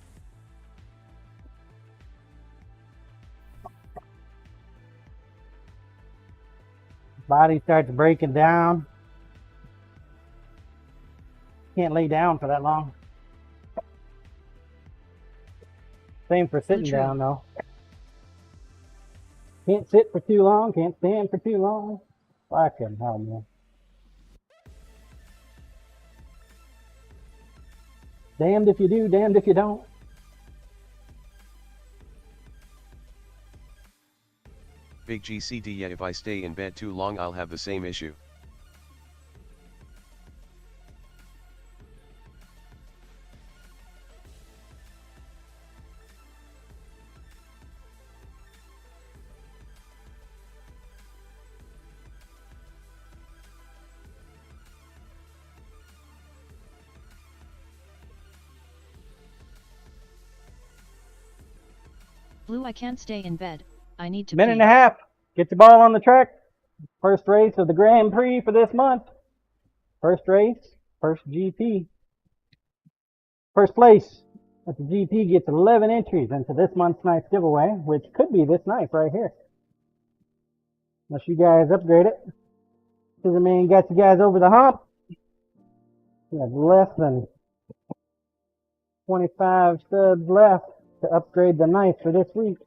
Body starts breaking down. Can't lay down for that long. Same for sitting True. down, though. Can't sit for too long. Can't stand for too long. Fucking hell, man. Damned if you do, damned if you don't. Big GCD, yeah, if I stay in bed too long I'll have the same issue. Blue, I can't stay in bed. I need to Minute pee. and a half. Get your ball on the track. First race of the Grand Prix for this month. First race, first GP. First place at the GP gets 11 entries into this month's knife giveaway, which could be this knife right here. Unless you guys upgrade it. Scissor Man got you guys over the hump. You have less than 25 studs left to upgrade the knife for this week.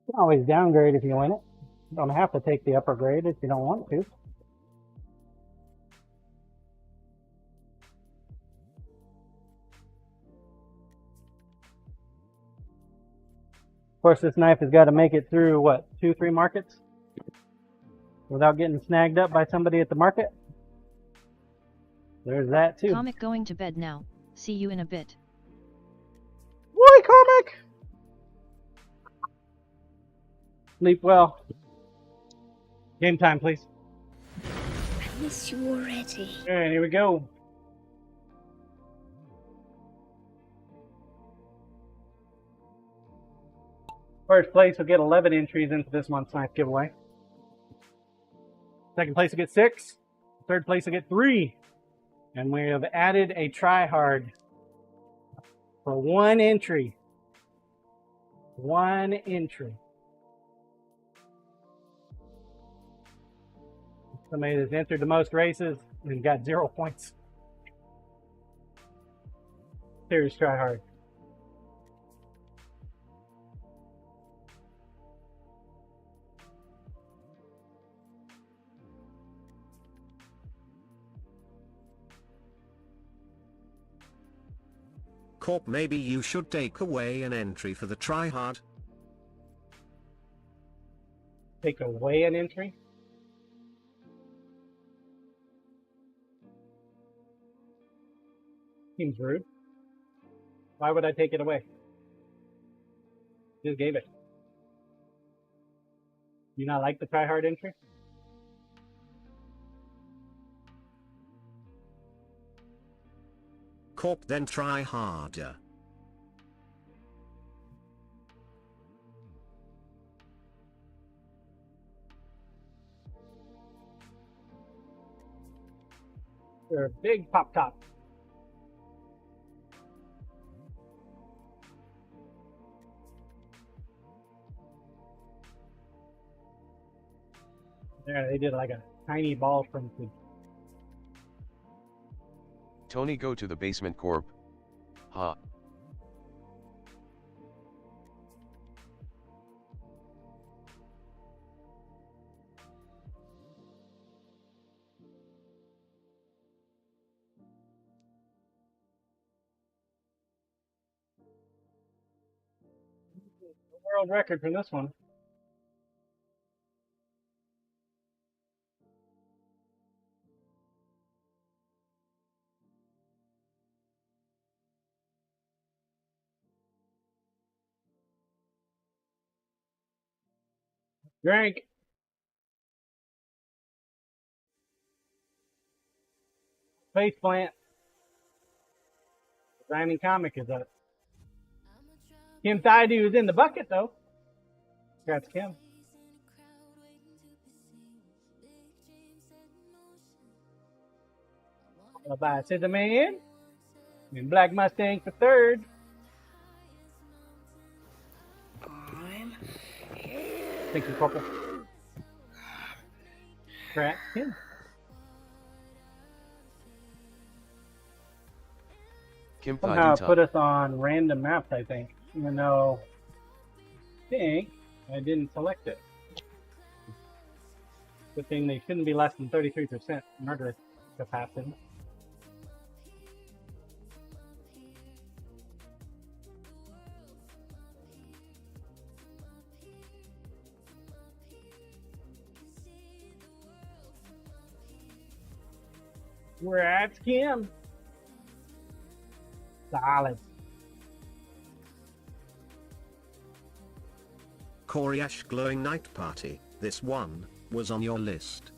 You can always downgrade if you win it. You don't have to take the upper grade if you don't want to. Of course, this knife has got to make it through, what, 2-3 markets? Without getting snagged up by somebody at the market? There's that, too. Comic going to bed now. See you in a bit. Boy, Comic! Sleep well. Game time, please. I miss you already. Alright, here we go. First place will get 11 entries into this month's knife giveaway. Second place will get 6. Third place will get 3. And we have added a try-hard for 1 entry. 1 entry. Somebody that's entered the most races and got 0 points. Serious try-hard. Corp, maybe you should take away an entry for the tryhard. Take away an entry? Seems rude. Why would I take it away? Just gave it. You not like the try-hard entry? corp, then try harder. They're a big pop top. There, they did like a tiny ball from the. Tony, go to the basement corp. Ha. World record from this one. Drink. Face plant. Rhyming comic is up. Kim Thaidu is in the bucket though. Congrats, Kim. Bye, said the man. And Black Mustang for third. Thank you, Corporal. Congrats, Kim. Kim Somehow Thaidu put us on random maps, I think. Even though I think I didn't select it. Good thing they shouldn't be less than 33% murder capacity. We're at Kim. Solid. Coriash glowing night party, this one was on your list.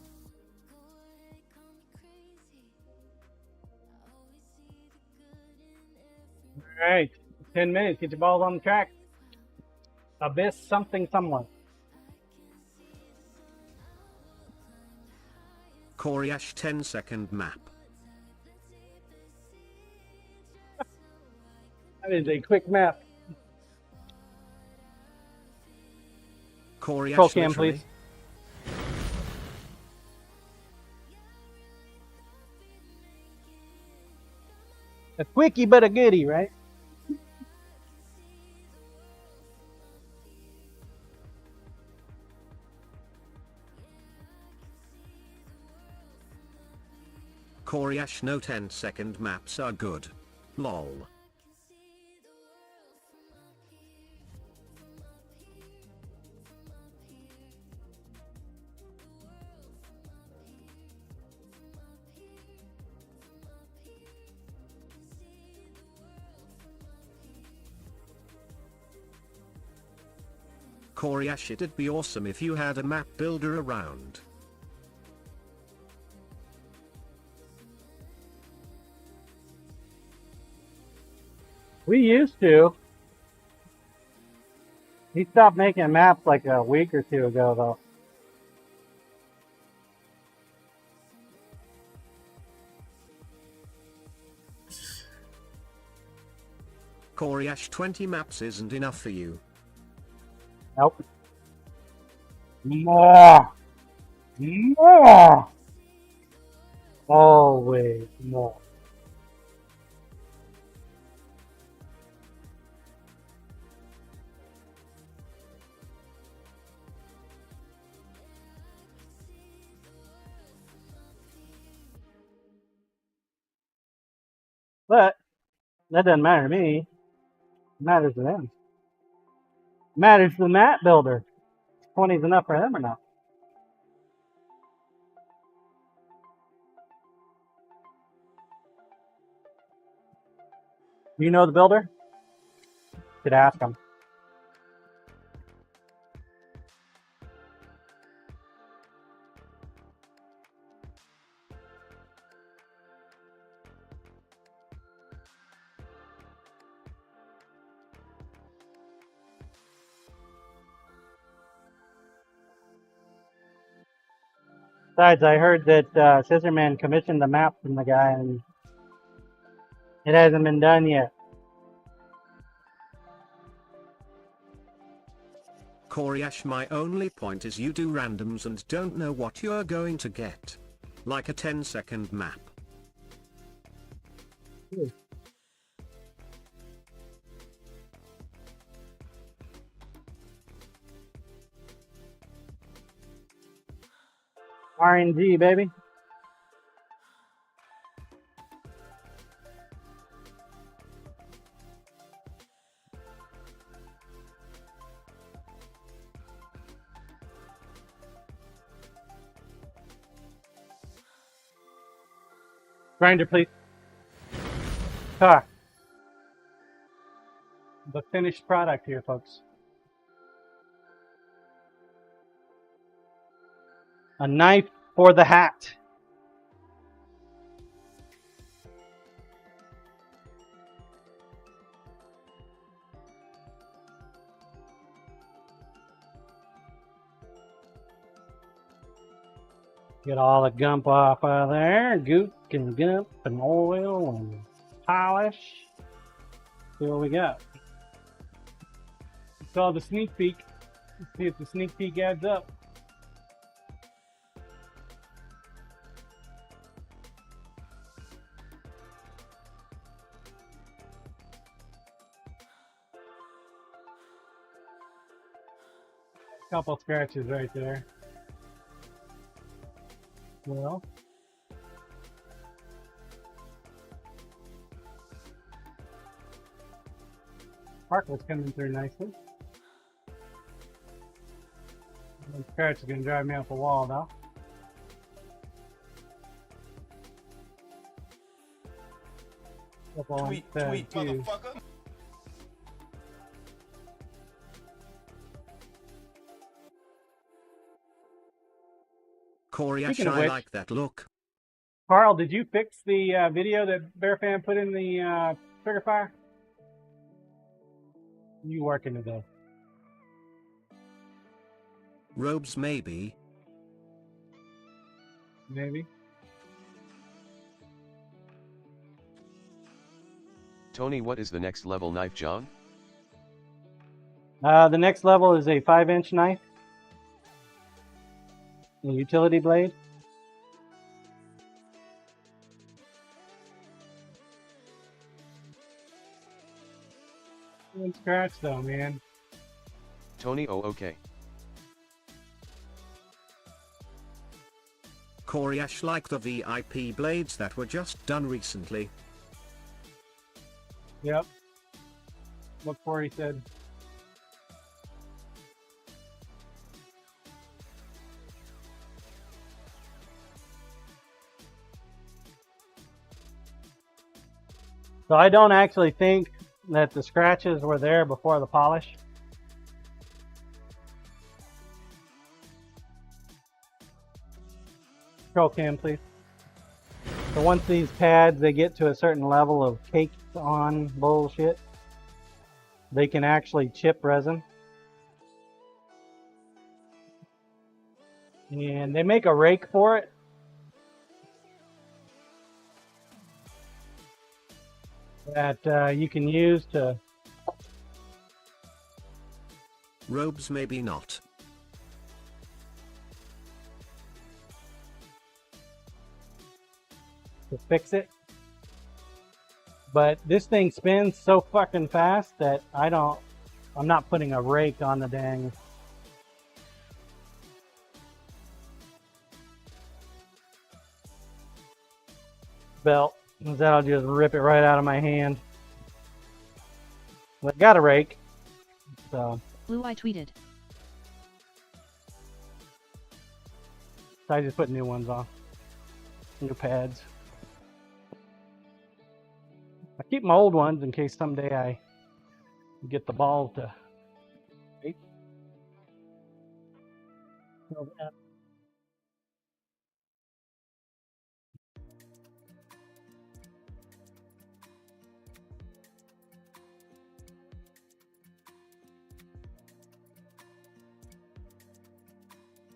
Alright, 10 minutes, get your balls on the track. Abyss something someone. Coriash 10-second map. That is a quick map. Coriash Control cam, literally. please. A quickie but a goodie, right? Coriash no 10-second maps are good. Lol. Coriash, it'd be awesome if you had a map builder around. We used to. He stopped making maps like a week or two ago, though. Coriash 20 maps isn't enough for you. Nope. More. More. Always more. But that doesn't matter to me. It matters to them. It matters to the map builder. 20 is enough for them or not? Do you know the builder? Should ask him. Besides, I heard that Scissorman commissioned the map from the guy, and it hasn't been done yet. Koryash, my only point is you do randoms and don't know what you're going to get. Like a 10-second map. RNG, baby. Grinder, please. Ah. The finished product here, folks. A knife for the hat. Get all the gump off of there. Goop and gump and oil and polish. See what we got. Saw the sneak peek. Let's see if the sneak peek adds up. Couple scratches right there. Well, sparkle's coming through nicely. One scratch is going to drive me up a wall though. Tweet, motherfucker. Koryash, Speaking of I which- like that look. Carl, did you fix the video that Bearfan put in the trigger fire? You working today? Robes maybe. Maybe. Tony, what is the next level knife, John? The next level is a 5-inch knife. A utility blade. One scratch though, man. Tony, oh okay. Koryash, like the VIP blades that were just done recently. Yep. What Corey said. So I don't actually think that the scratches were there before the polish. Control cam, please. So once these pads, they get to a certain level of caked on bullshit, they can actually chip resin. And they make a rake for it. That you can use to... Robes maybe not. to fix it. But this thing spins so fucking fast that I'm not putting a rake on the dang belt. Instead I'll just rip it right out of my hand. But got a rake. So Blue I tweeted. I just put new ones on. New pads. I keep my old ones in case someday I get the balls to.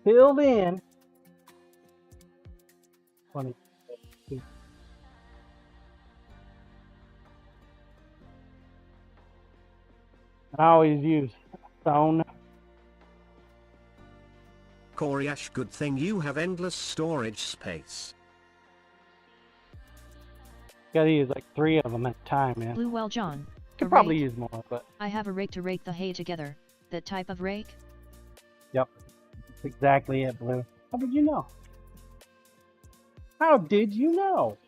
Filled in. 20. I always use stone. Koryash, good thing you have endless storage space. Gotta use like 3 of them at a time, man. Blue well John. Could A probably rake? use more, but I have a rake to rake the hay together. That type of rake? yep. That's exactly it, Blue. How did you know? How did you know?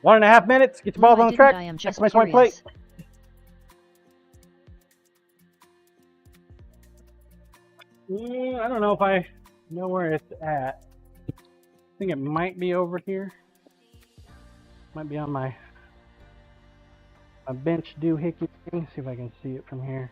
One and a half minutes. Get your Blue, balls I on the didn't, track. I am just Exclamation point curious. plate. I don't know if I know where it's at. I think it might be over here. Might be on my bench doohickey thing. See if I can see it from here.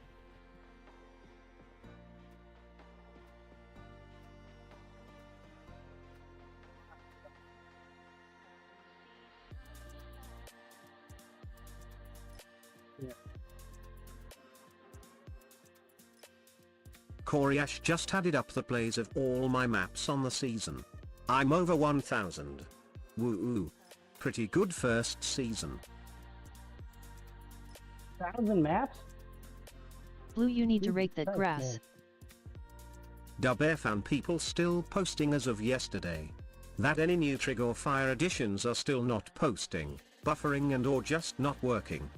Koryash just added up the plays of all my maps on the season. I'm over 1,000. Woo-oo. Pretty good first season. 1,000 maps? Blue, you need to rake that That's grass. good. Dubfan people still posting as of yesterday. That any new Trig or Fire editions are still not posting, buffering and or just not working.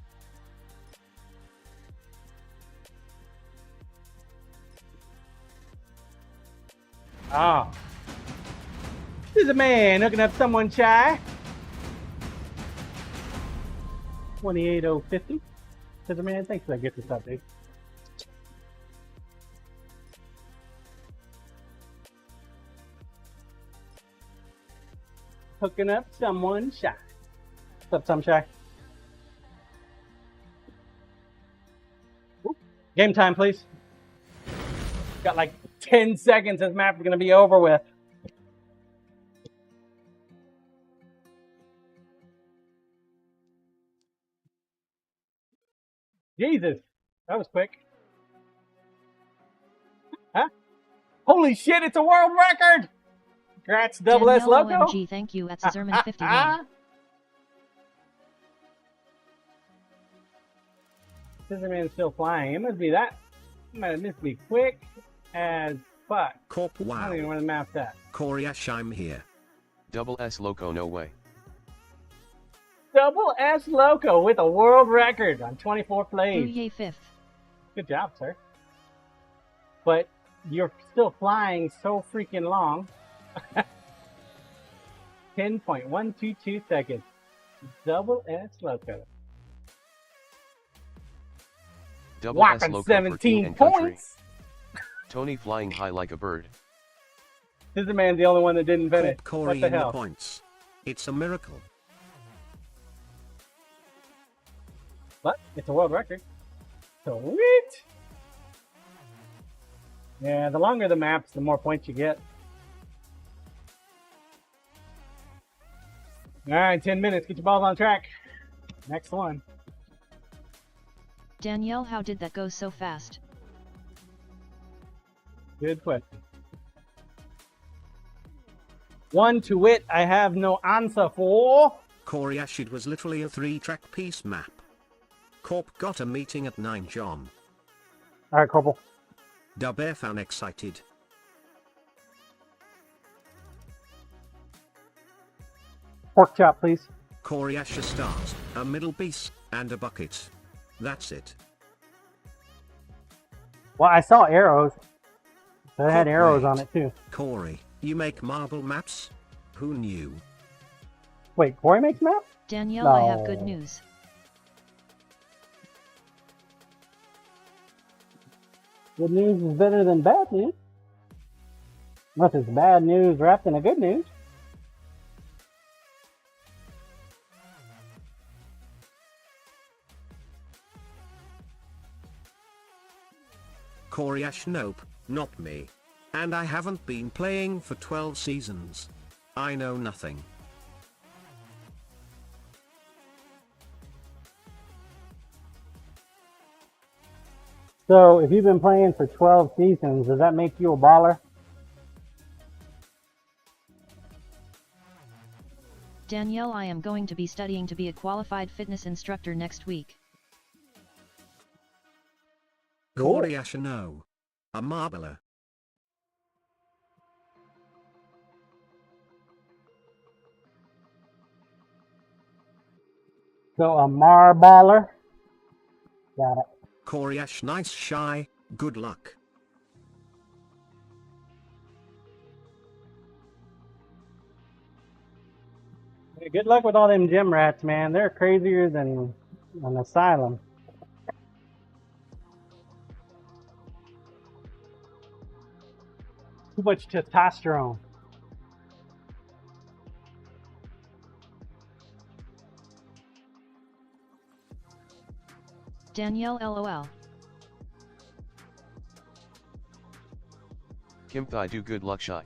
Ah. There's a man hooking up someone shy. 28050. Says a man, thanks for that gift this update. Hooking up someone shy. What's up, some shy? Oop. Game time, please. Got like 10 seconds. This map is going to be over with. Jesus, that was quick. Huh? Holy shit, it's a world record! Congrats, Double S Danielle Loco. OMG, thank you at Zerman 51. Scissorman's still flying. It must be that. It must be quick as fuck. Corp, I don't wow. even know where the map's at. Koryash, I'm here. Double S Loco, no way. Double S Loco with a world record on 24 Blue plays. yay 5th. Good job, sir. But you're still flying so freaking long. 10.122 seconds. Double S Loco. Double S Whopping Loco for king 17 and country. points. Tony flying high like a bird. Scissorman's the only one that didn't finish. Corp Corey What the in the hell? points. It's a miracle. But it's a world record. Sweet. Yeah, the longer the maps, the more points you get. All right, 10 minutes. Get your balls on track. Next one. Danielle, how did that go so fast? Good question. One to wit, I have no answer for. Koryash, it was literally a 3-track piece map. Corp got a meeting at 9 John. All right, Corporal. Dubfan excited. Pork chop, please. Koryash, a stars, a middle piece, and a bucket. That's it. Well, I saw arrows. That had Corp, arrows wait. on it too. Corey, you make marble maps? Who knew? Wait, Corey makes maps? Danielle, I have good No. news. Good news is better than bad news. Unless it's bad news wrapped in a good news. Koryash, nope, not me. And I haven't been playing for 12 seasons. I know nothing. So, if you've been playing for 12 seasons, does that make you a baller? Danielle, I am going to be studying to be a qualified fitness instructor next week. Coriash, no. A marbler. So, a marballer? Got it. Coriash, nice shy, good luck. Hey, good luck with all them gym rats, man. They're crazier than an asylum. Too much testosterone. Danielle, lol. Kim Thai do good luck shy.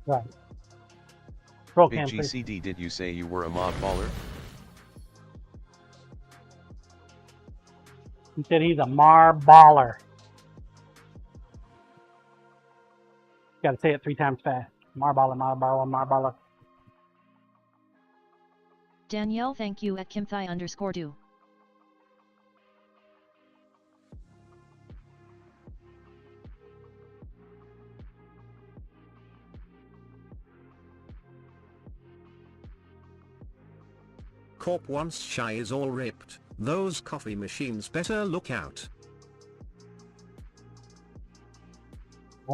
Right. Roll Big cam, please. GCD, did you say you were a mob baller? He said he's a marballer. Got to say it 3 times fast. Marballer, marballer, marballer. Danielle, thank you at kimthai_do. Corp once shy is all ripped. Those coffee machines better look out.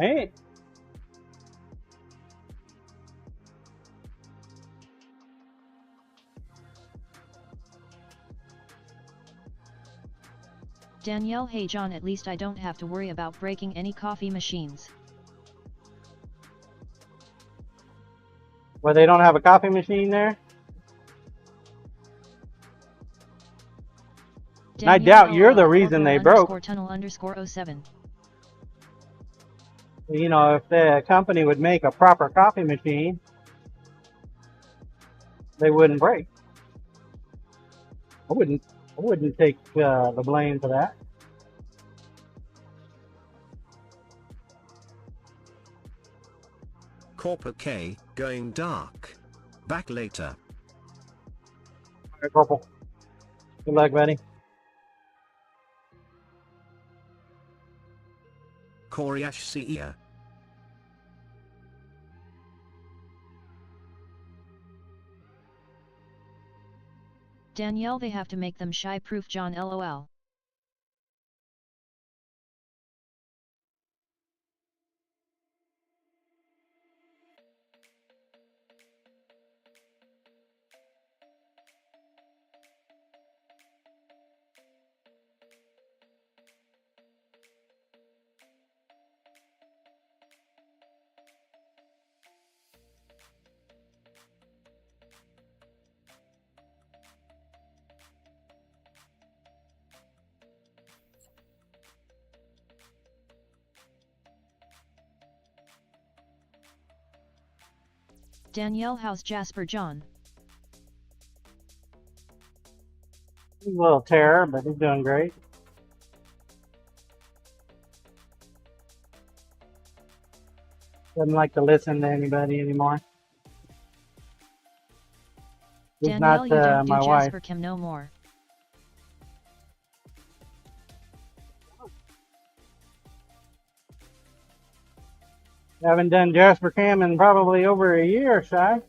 Hey. Danielle, hey John, at least I don't have to worry about breaking any coffee machines. Well, they don't have a coffee machine there? Danielle, I doubt you're the lol, reason they broke. _tunnel_07. You know, if the company would make a proper coffee machine, they wouldn't break. I wouldn't take the blame for that. Corp K, going dark. Back later. All right, Corporal. Good luck, buddy. Coriash, see ya. Danielle, they have to make them shy-proof, John, lol. Danielle, how's Jasper John? He's a little terror, but he's doing great. Doesn't like to listen to anybody anymore. He's Danielle, not you don't do my wife. Jasper Kim no more. Haven't done Jasper Cam in probably over a year, Shy.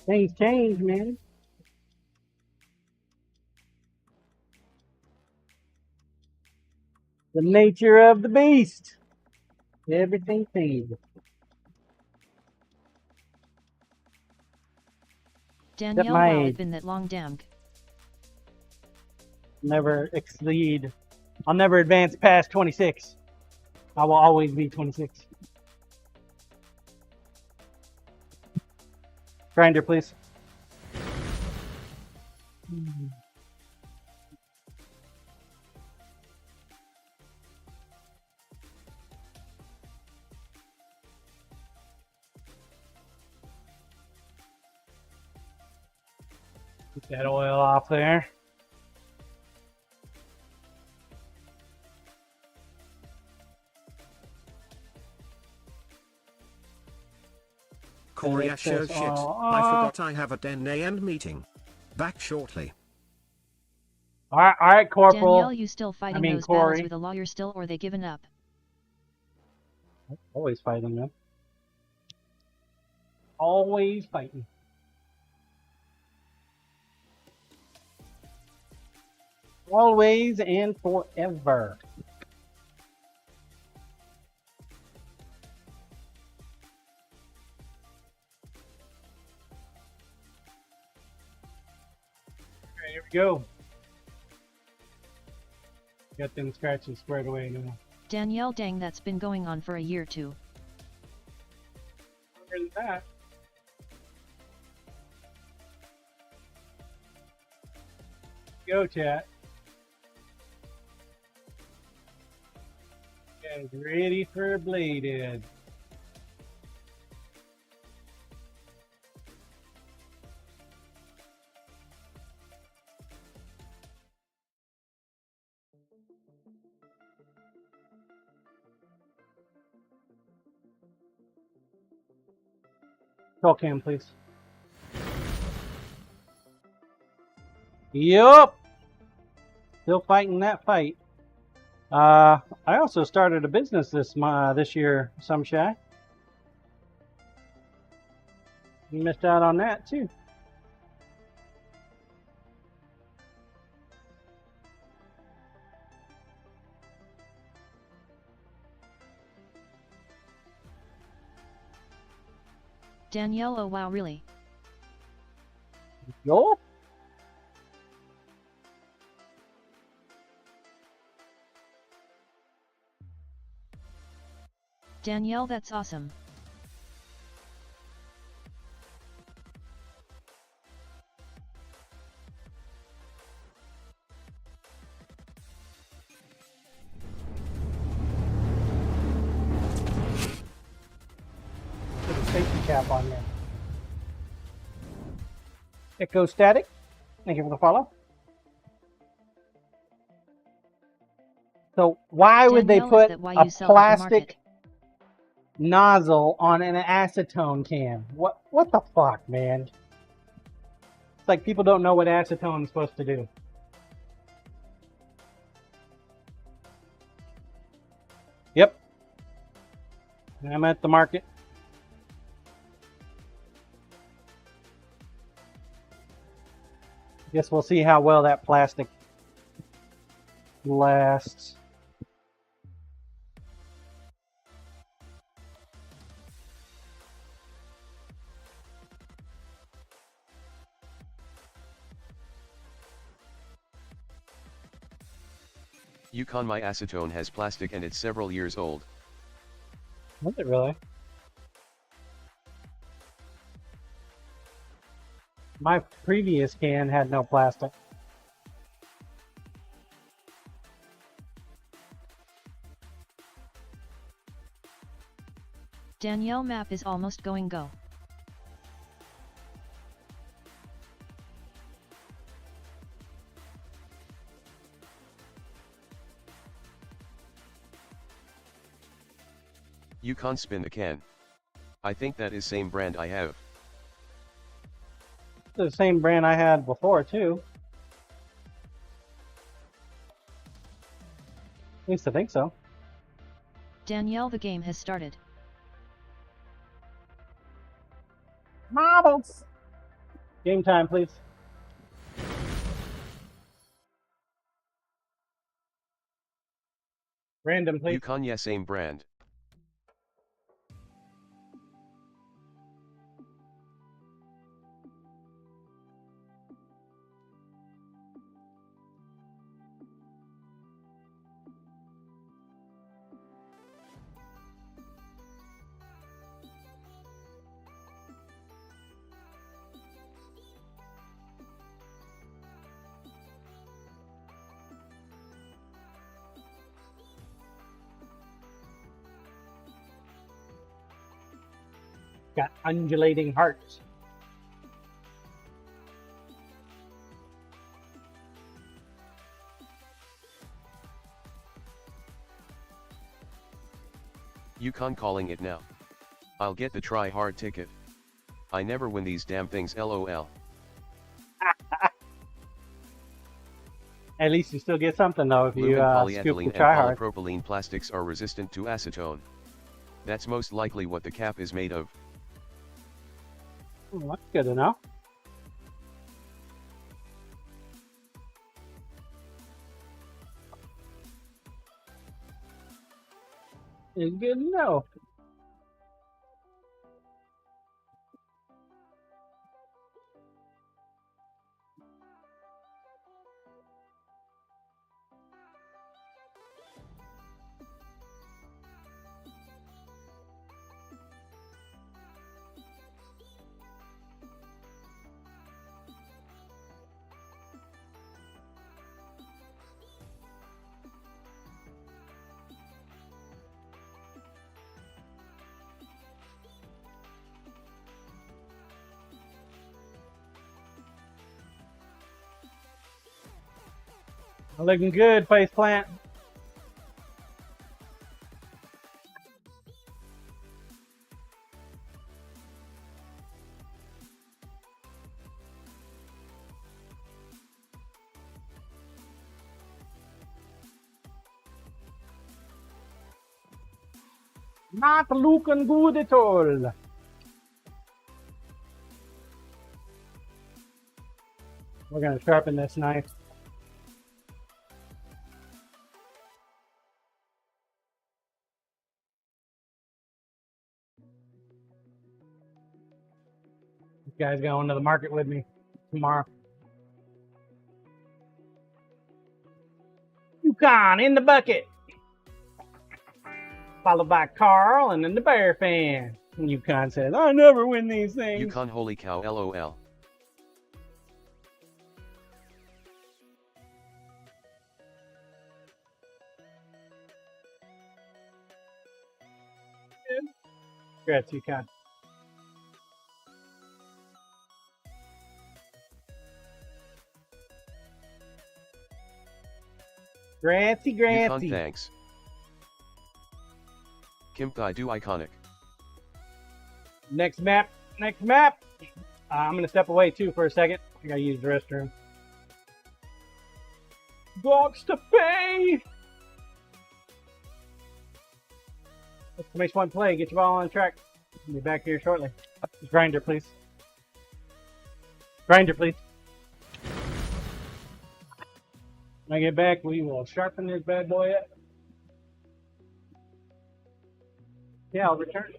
Things change, man. The nature of the beast. Everything changes. Danielle, my wow, age. it's been that long, damn. I'll never advance past 26. I will always be 26. Grinder, please. Get that oil off there. Corey, Take sure this shit. all I off. forgot I have a 10 a.m. meeting. Back shortly. All right, Corporal. Danielle, you still fighting those Corey. battles with a lawyer still, or they given up? Always fighting them. Always fighting. Always and forever. Okay, here we go. Got them scratches squared away now. Danielle, dang, that's been going on for a year too. Longer than that. Go, chat. Guys, ready for bladed. Roll cam, please. Yup. Still fighting that fight. I also started a business this year, some shy. You missed out on that too. Danielle, oh wow, really? Yup. Danielle, that's awesome. Put a safety cap on there. Echo Static, thank you for the follow. So why would they Danielle, is put that why a you sell at the plastic market? nozzle on an acetone can? What the fuck, man? It's like people don't know what acetone is supposed to do. Yep. I'm at the market. Guess we'll see how well that plastic lasts. Yukon, my acetone has plastic and it's several years old. Was it really? My previous can had no plastic. Danielle, map is almost going go. Yukon, spin the can. I think that is same brand I have. It's the same brand I had before too. At least I think so. Danielle, the game has started. Marbles. Game time, please. Random, please. Yukon, yeah, same brand. Got undulating hearts. Yukon calling it now. I'll get the try hard ticket. I never win these damn things, lol. At least you still get something though if you Lumen scoop the polyethylene and try hard. polypropylene plastics are resistant to acetone. That's most likely what the cap is made of. Well, that's good to know. It's good to know. Looking good, face plant. Not looking good at all. We're gonna sharpen this knife. This guy's going to the market with me tomorrow. Yukon in the bucket. Followed by Carl and then the bear fan. And Yukon says, I never win these things. Yukon holy cow, lol. Congrats, Yukon. Grancy, Yukon Grancy. thanks. Kim Kai do iconic. Next map. Next map. I'm going to step away too for a second. I got to use the restroom. Dogs to pay. Exclamation point play. Get your ball on track. I'll be back here shortly. Grinder, please. Grinder, please. When I get back, we will sharpen this bad boy up. Yeah, I'll return.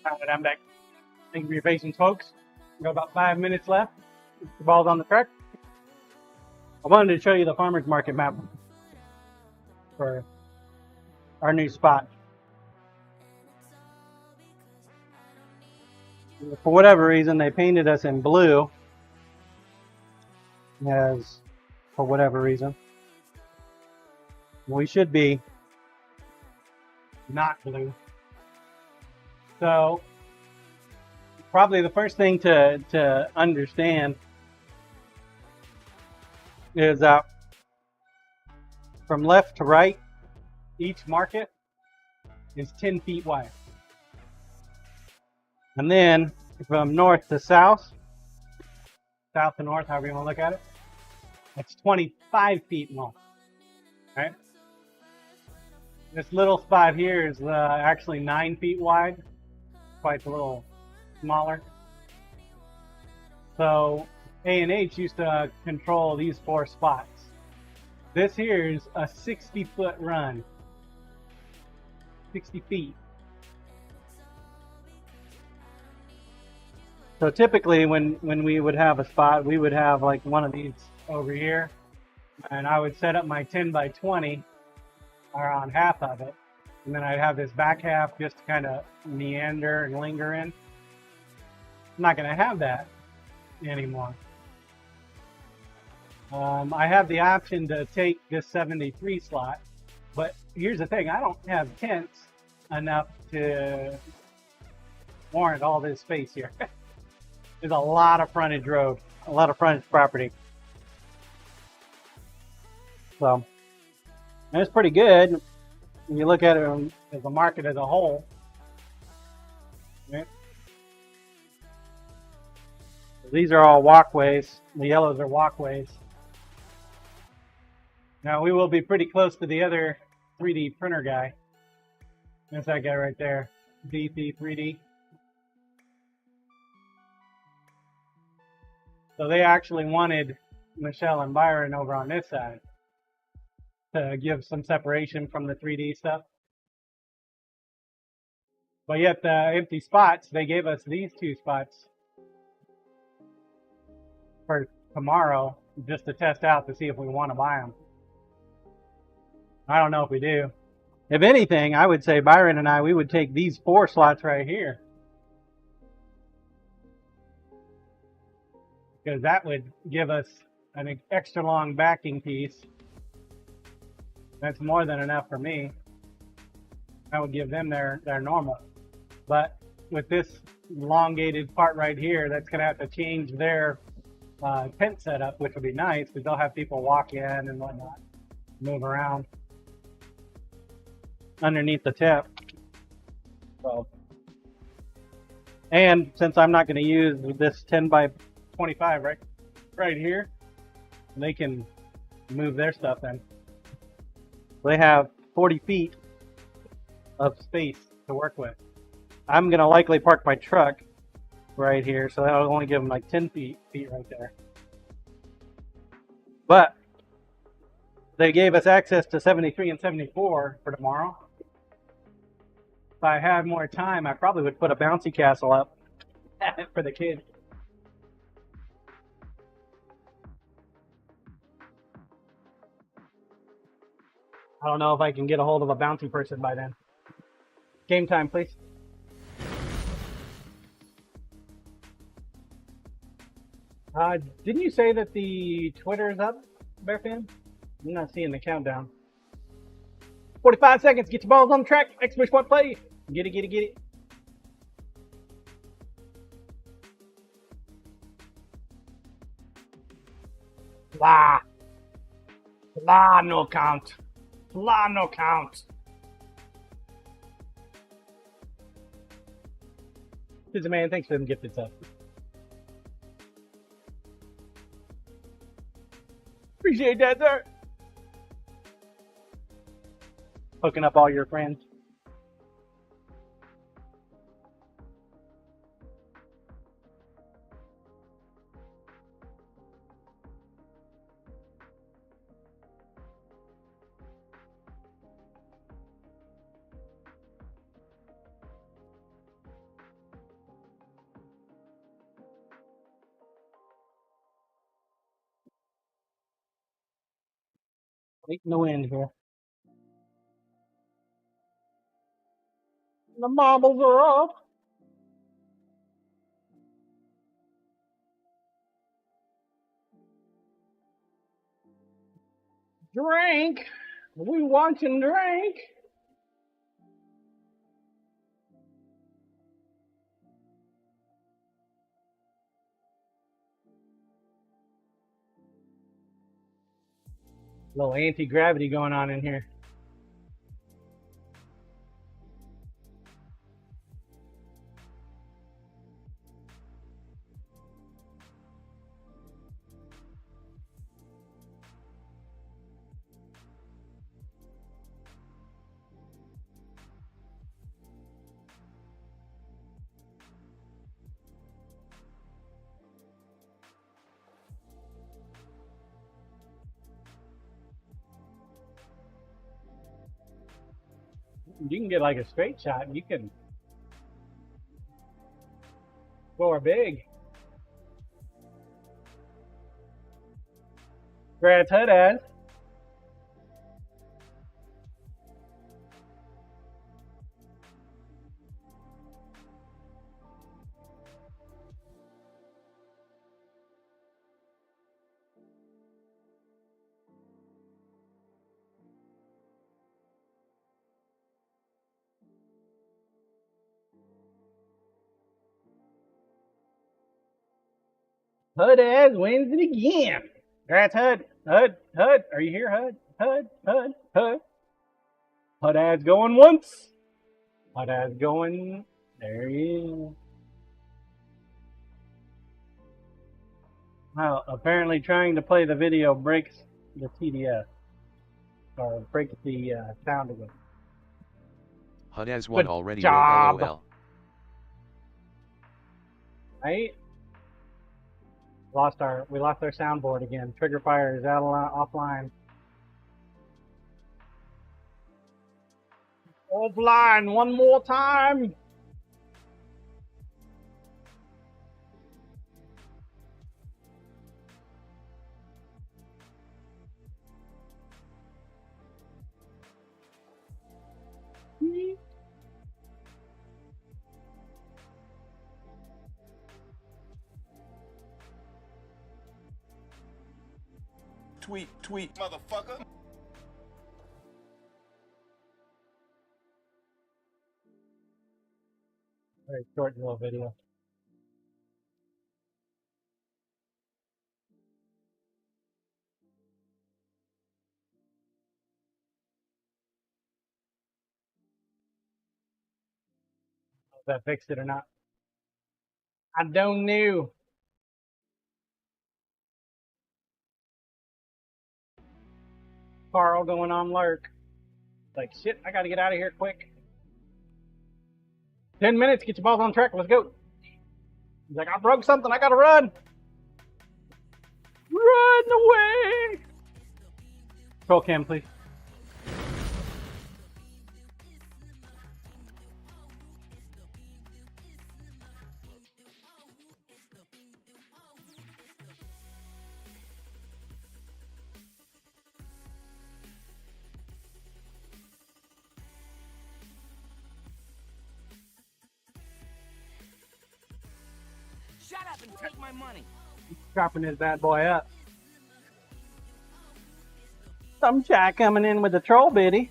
Alright, I'm back. Thank you for your patience, folks. We got about 5 minutes left. The ball's on the track. I wanted to show you the farmer's market map for our new spot. For whatever reason, they painted us in blue. As for whatever reason, we should be not blue. So probably the first thing to understand is that from left to right, each market is 10 feet wide. And then from north to south, south to north, however you want to look at it, it's 25 feet long. Right? This little spot here is actually 9 feet wide, quite a little smaller. So A&H used to control these 4 spots. This here is a 60-foot run. 60 feet. So typically when we would have a spot, we would have like one of these over here. And I would set up my 10 by 20 around half of it. And then I'd have this back half just to kind of meander and linger in. I'm not going to have that anymore. I have the option to take this 73 slot, but here's the thing, I don't have tents enough to warrant all this space here. There's a lot of frontage road, a lot of frontage property. So, and it's pretty good when you look at it as a market as a whole. Right? These are all walkways. The yellows are walkways. Now we will be pretty close to the other 3D printer guy. That's that guy right there, DC3D. So they actually wanted Michelle and Byron over on this side to give some separation from the 3D stuff. But yet the empty spots, they gave us these 2 spots for tomorrow just to test out to see if we want to buy them. I don't know if we do. If anything, I would say Byron and I, we would take these 4 slots right here. Because that would give us an extra long backing piece. That's more than enough for me. That would give them their normal. But with this elongated part right here, that's going to have to change their tent setup, which would be nice because they'll have people walk in and whatnot, move around underneath the tent. So, and since I'm not going to use this 10 by 25 right here, they can move their stuff in. They have 40 feet of space to work with. I'm going to likely park my truck right here, so that'll only give them like 10 feet right there. But they gave us access to 73 and 74 for tomorrow. If I had more time, I probably would put a bouncy castle up for the kids. I don't know if I can get a hold of a bouncy person by then. Game time, please. Didn't you say that the Twitter is up, Bearfan? I'm not seeing the countdown. 45 seconds. Get your balls on the track. Expedition 1 play. Get it, get it, get it. Blah. Blah, no count. Blah, no count. Pizza Man, thanks for them gifted stuff. Appreciate that, sir. Hooking up all your friends. Waiting the wind here. The marbles are up. Drink. We want and drink. Little anti-gravity going on in here. You can get like a straight shot and you can score big. Grad's HUD as. HUD as wins it again. Grad's HUD. HUD. HUD. Are you here, HUD? HUD. HUD. HUD. HUD as going once. HUD as going. There he is. Well, apparently trying to play the video breaks the TDS. Or breaks the sound again. HUD has one Good already. job. LOL. Right? We lost our soundboard again. Trigger fire is out offline. Offline one more time. Tweet, motherfucker. Very short little video. If that fixed it or not. I don't know. Carl going on lurk. Like, shit, I gotta get out of here quick. 10 minutes, get your balls on track, let's go. He's like, I broke something, I gotta run. Run away. Control cam, please. Shut up and take my money. Dropping his bad boy up. Some chat coming in with the troll biddy.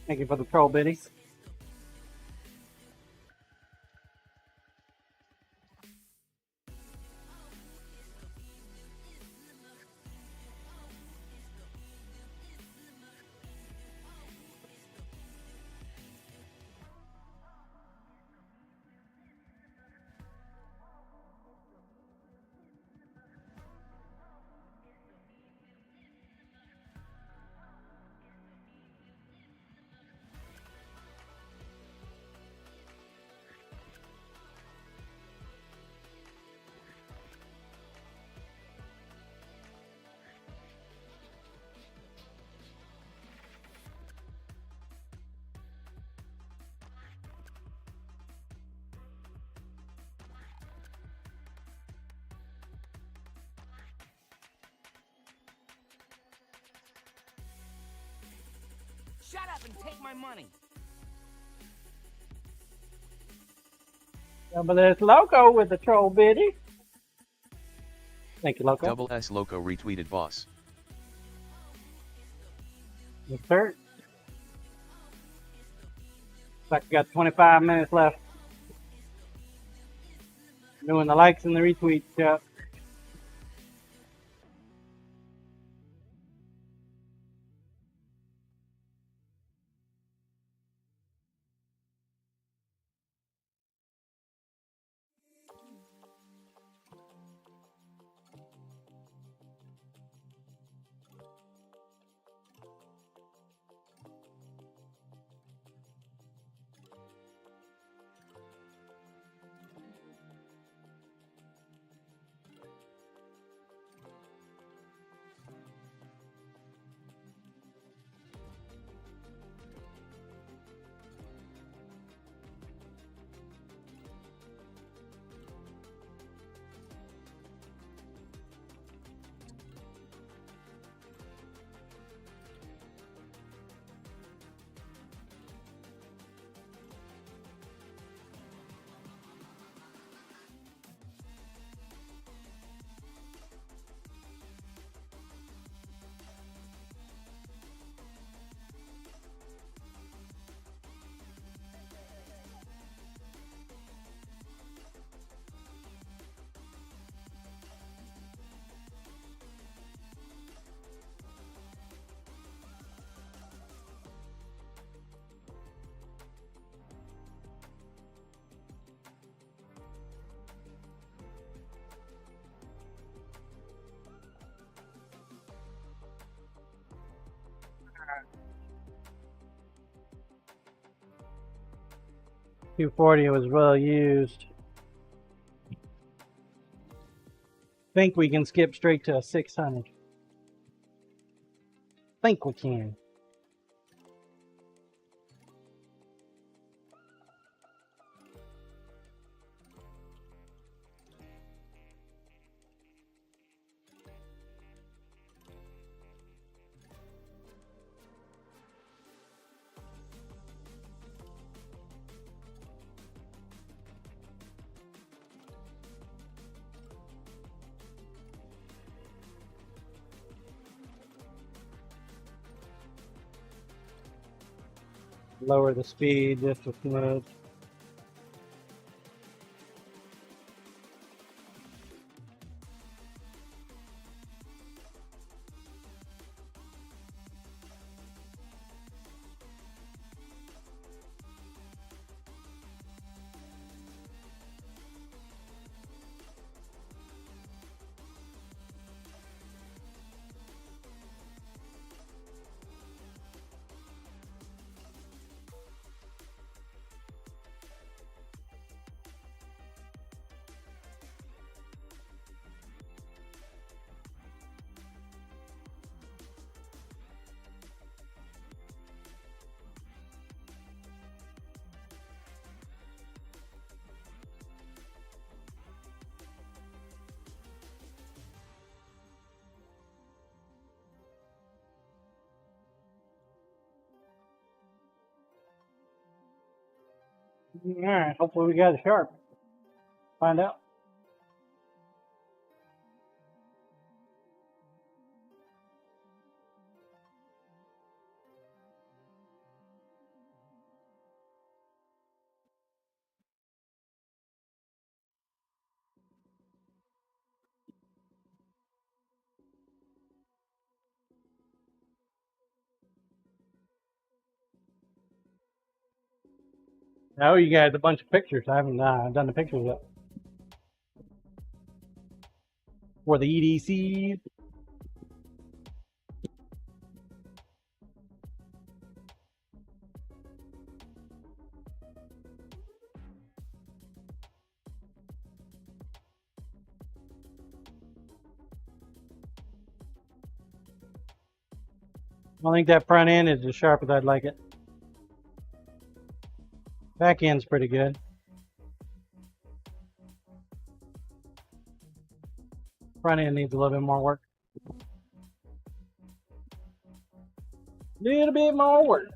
Thank you for the troll biddy. Shut up and take my money. Double S Loco with the troll biddy. Thank you, Loco. Double S Loco retweeted boss. Yes, sir. Looks like we got 25 minutes left. Doing the likes and the retweets, Chuck. $240 was well used. Think we can skip straight to a 600. Think we can. Lower the speed just a smidge. Alright, hopefully we got it sharp. Find out. I owe you guys a bunch of pictures. I haven't done the pictures yet. For the EDCs. I think that front end is as sharp as I'd like it. Back end's pretty good. Front end needs a little bit more work. Little bit more work.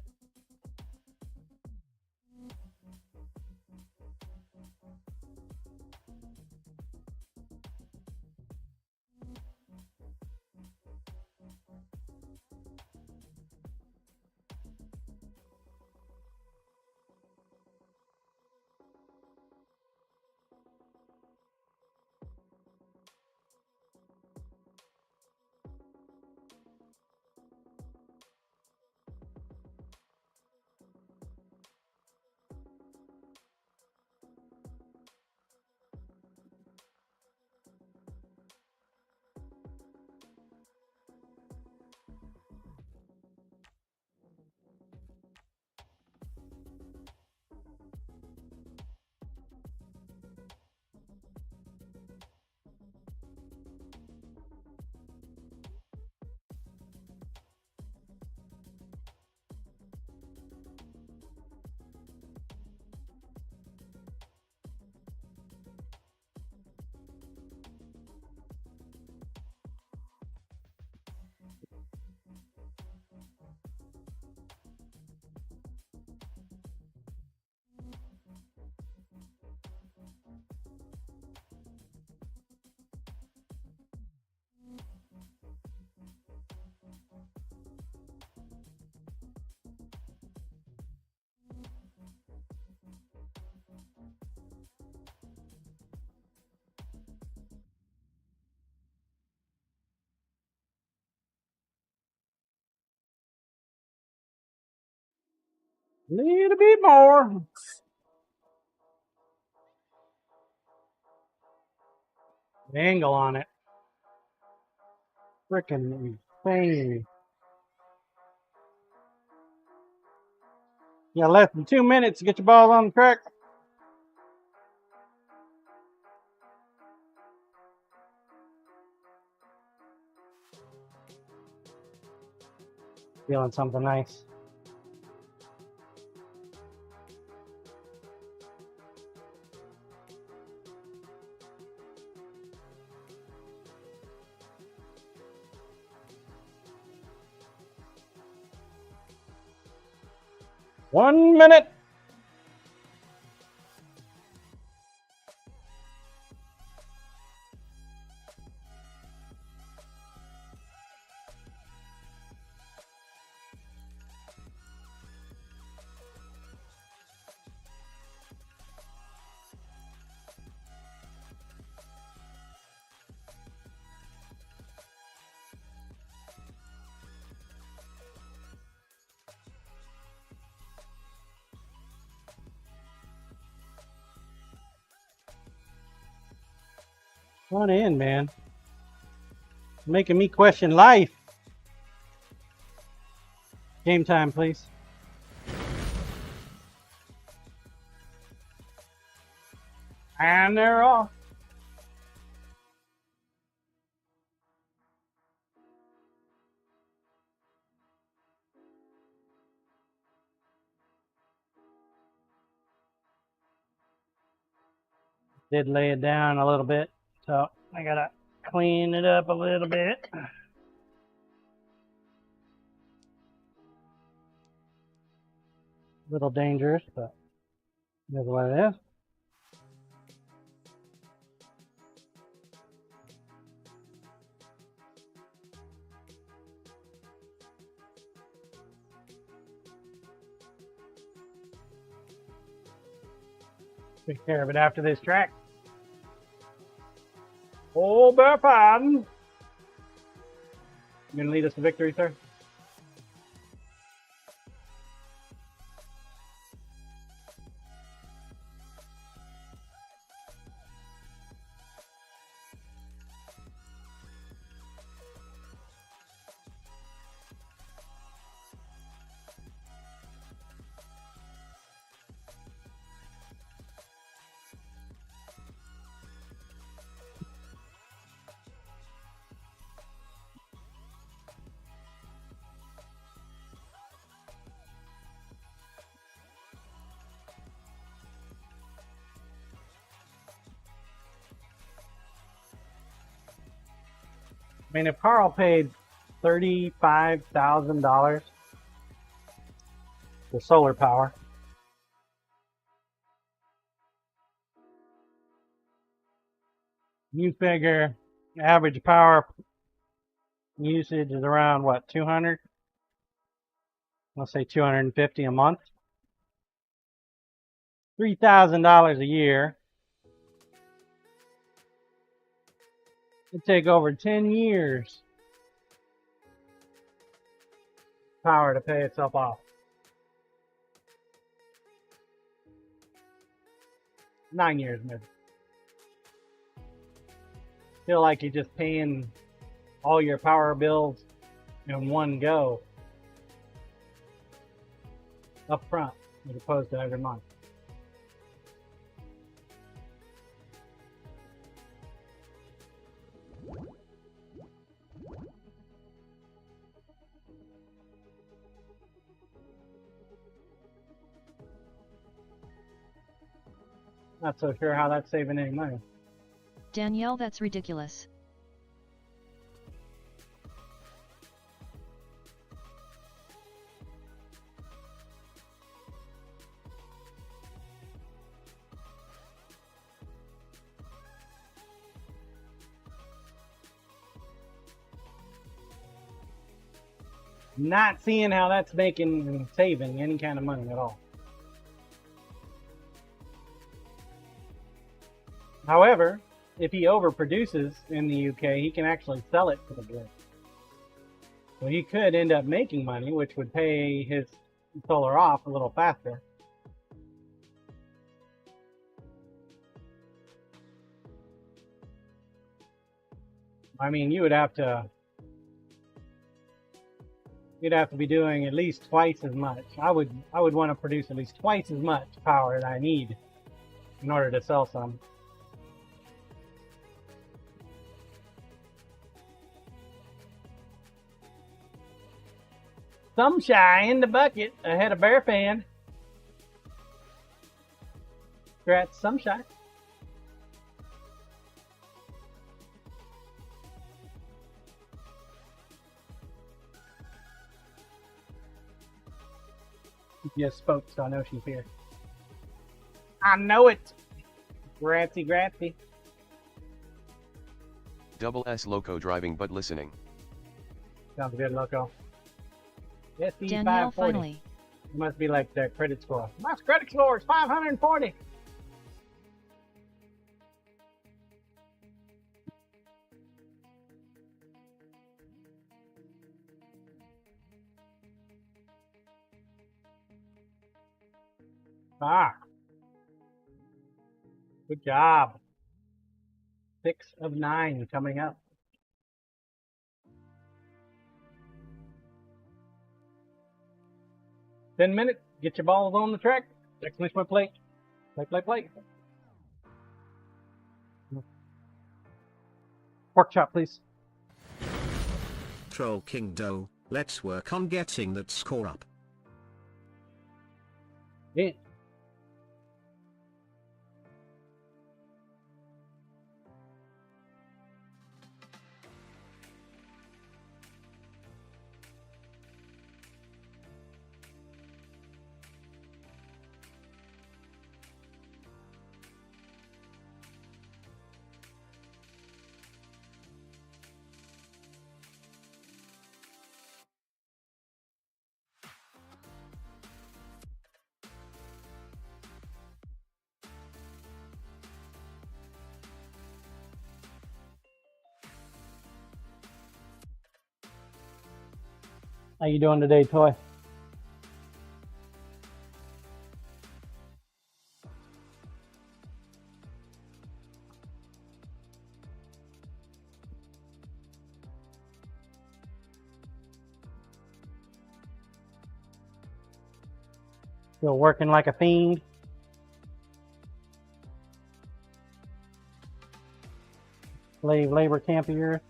Little bit more. The angle on it. Freaking insane. You got less than 2 minutes to get your balls on the track. Feeling something nice. One minute. Run in, man. Making me question life. Game time, please. And they're off. Did lay it down a little bit, so I gotta clean it up a little bit. A little dangerous, but that's what it is. Take care of it after this track. Oh, bear pardon. You gonna lead us to victory, sir? I mean, if Carl paid $35,000 for solar power, you figure average power usage is around what, 200? Let's say 250 a month. $3,000 a year. It'd take over 10 years power to pay itself off. 9 years maybe. Feel like you're just paying all your power bills in one go up front as opposed to every month. Not so sure how that's saving any money. Danielle, that's ridiculous. Not seeing how that's making and saving any kind of money at all. However, if he overproduces in the UK, he can actually sell it to the grid. So he could end up making money, which would pay his solar off a little faster. I mean, you'd have to be doing at least twice as much. I would want to produce at least twice as much power that I need in order to sell some. Sunshine in the bucket ahead of Bear Fan. Congrats, Sunshine. She just spoke, so I know she's here. I know it. Gratsy, gratsy. Double S Loco driving but listening. Sounds good, Loco. SE Danielle 540. finally. It must be like the credit score. My credit score is 540. Ah. Good job. 6 of 9 coming up. Ten minutes. Get your balls on the track. Exclamation plate. Plate. Workshop, please. Troll King Doe, let's work on getting that score up. Yeah. How you doing today, Toy? Still working like a fiend? Slave labor camp of yours?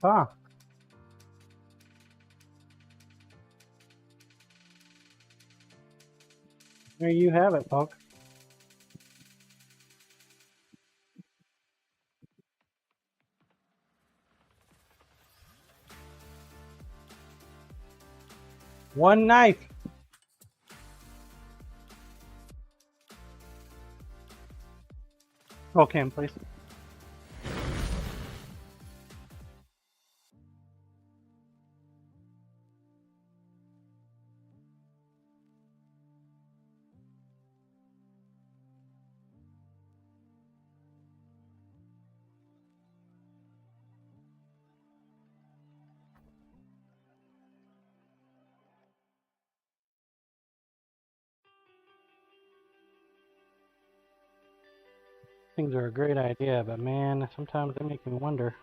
Ah. There you have it, folks. One knife. Okay, please. Things are a great idea, but man, sometimes they make me wonder.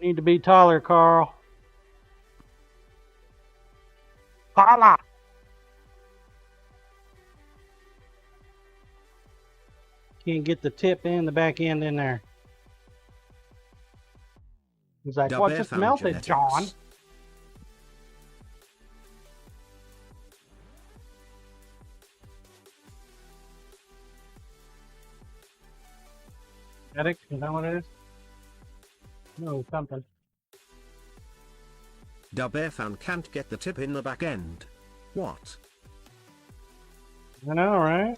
Need to be taller, Carl. Holla! Can't get the tip and the back end in there. He's like, well, Daber just found melt it, genetics. John. Genetics? Is that what it is? No, something. Daber found can't get the tip in the back end. What? I know, right?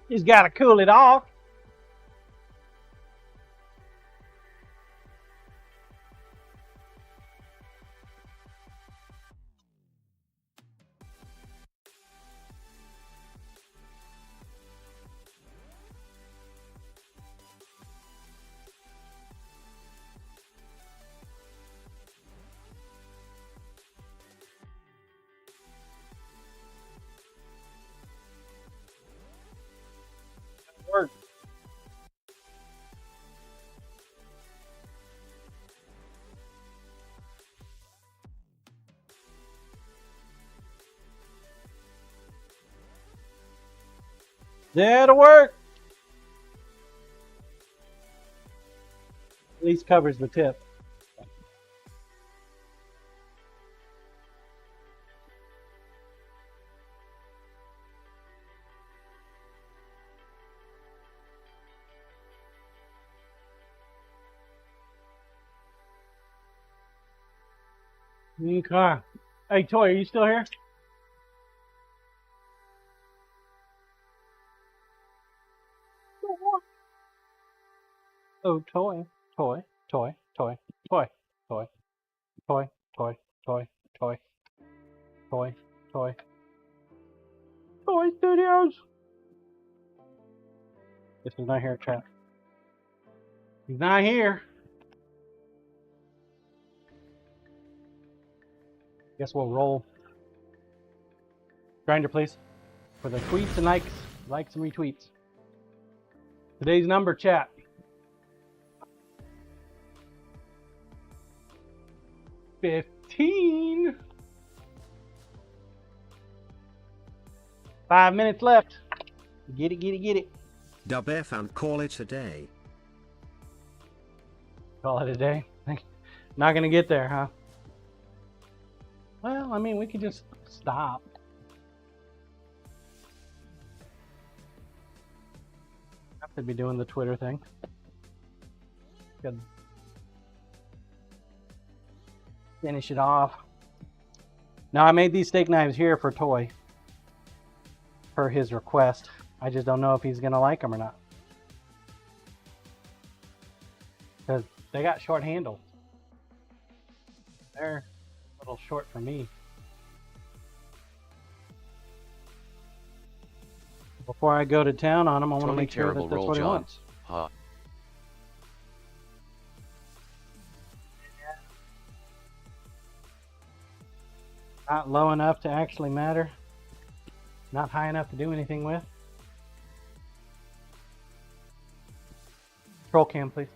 He's got to cool it off. Work. That'll work. At least covers the tip. Okay. Hey, Toy, are you still here? Oh, toy, toy, toy, toy, toy, toy, toy, toy, toy, toy, toy, toy, toy studios. This is not here, chat. He's not here. Guess we'll roll. Grinder, please. For the tweets and likes and retweets. Today's number, chat. 15. 5 minutes left. Get it, get it, get it. Daber found call it a day. Call it a day. Not gonna get there, huh? Well, I mean, we could just stop. I have to be doing the Twitter thing. Good. Finish it off. Now, I made these steak knives here for Toy, per his request. I just don't know if he's gonna like them or not, because they got short handles. They're a little short for me. Before I go to town on him, I want to Tony, make sure that terrible that's roll, what he John. wants. Ha. Not low enough to actually matter. Not high enough to do anything with. Control cam, please.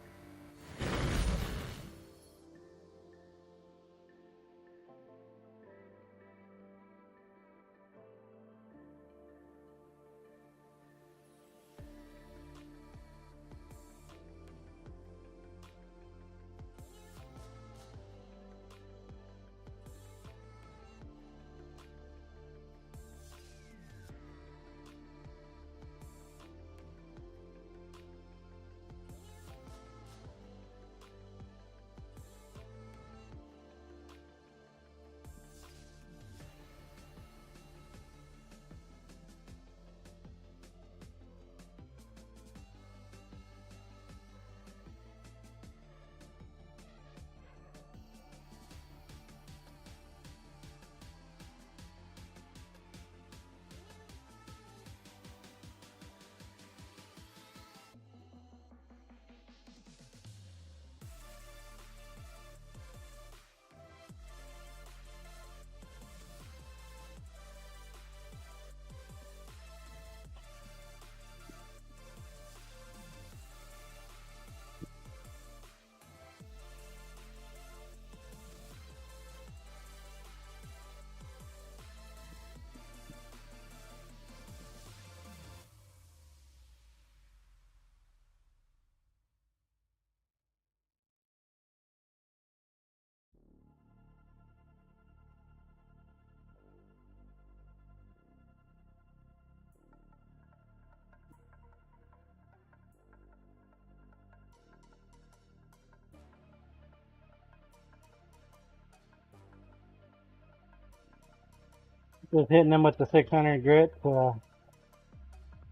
Just hitting them with the 600 grit to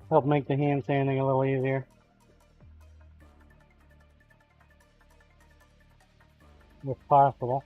help make the hand sanding a little easier. If possible.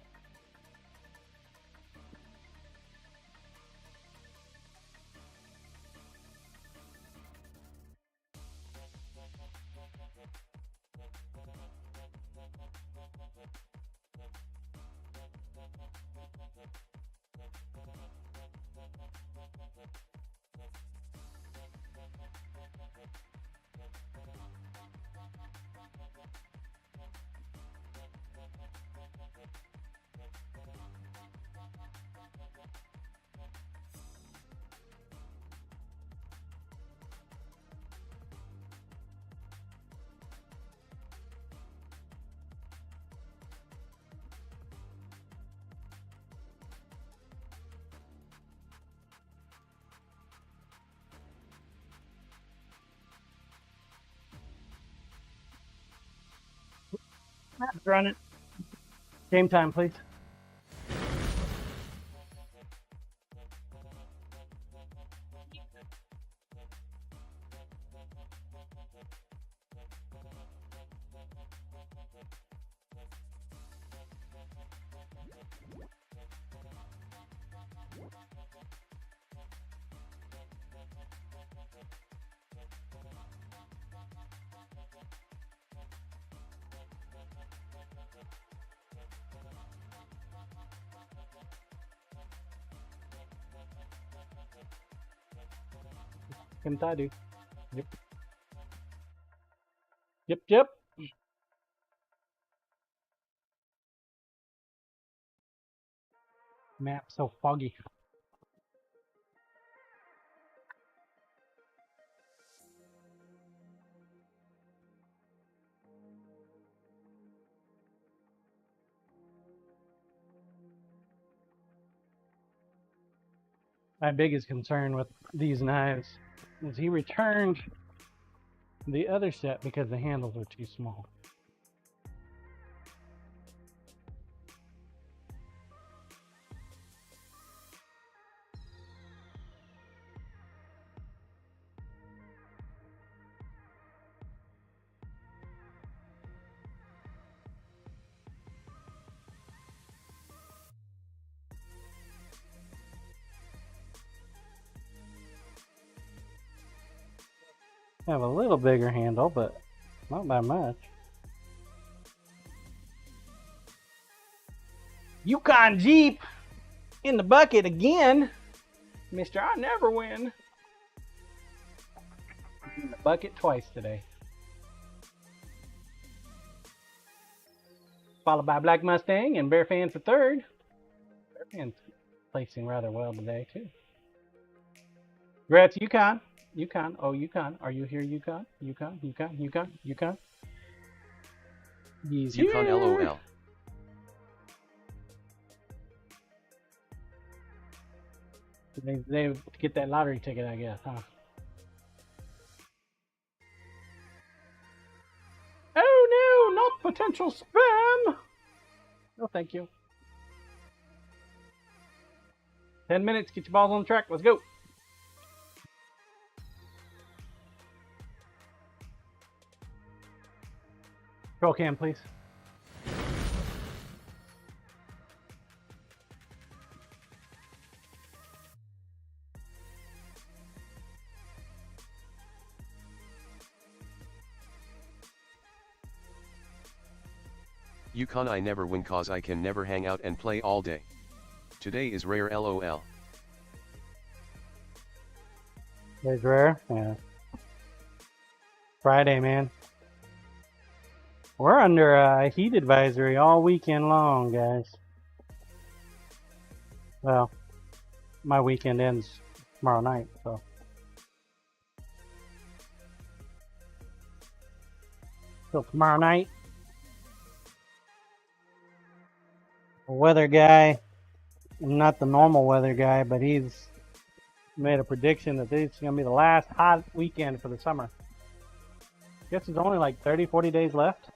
Run it. Game time, please. Kentadu. Yep. Yep, yep. Map so foggy. My biggest concern with these knives is he returned the other set because the handles are too small. Have a little bigger handle, but not by much. Yukon Jeep in the bucket again. Mr. I never win. In the bucket twice today. Followed by Black Mustang and Bear Fan for third. Bear Fan's placing rather well today, too. Congrats, Yukon. Yukon. Oh, Yukon. Are you here, Yukon? Yukon. He's Yukon here. LOL. They get that lottery ticket, I guess, huh? Oh no, not potential spam! No, thank you. 10 minutes, get your balls on the track, let's go. Roll cam, please. Yukon I never win cause I can never hang out and play all day. Today is rare LOL. Today's rare? Yeah. Friday, man. We're under a heat advisory all weekend long, guys. Well, my weekend ends tomorrow night, so. So tomorrow night, a weather guy, not the normal weather guy, but he's made a prediction that this is going to be the last hot weekend for the summer. Guess there's only like 30, 40 days left.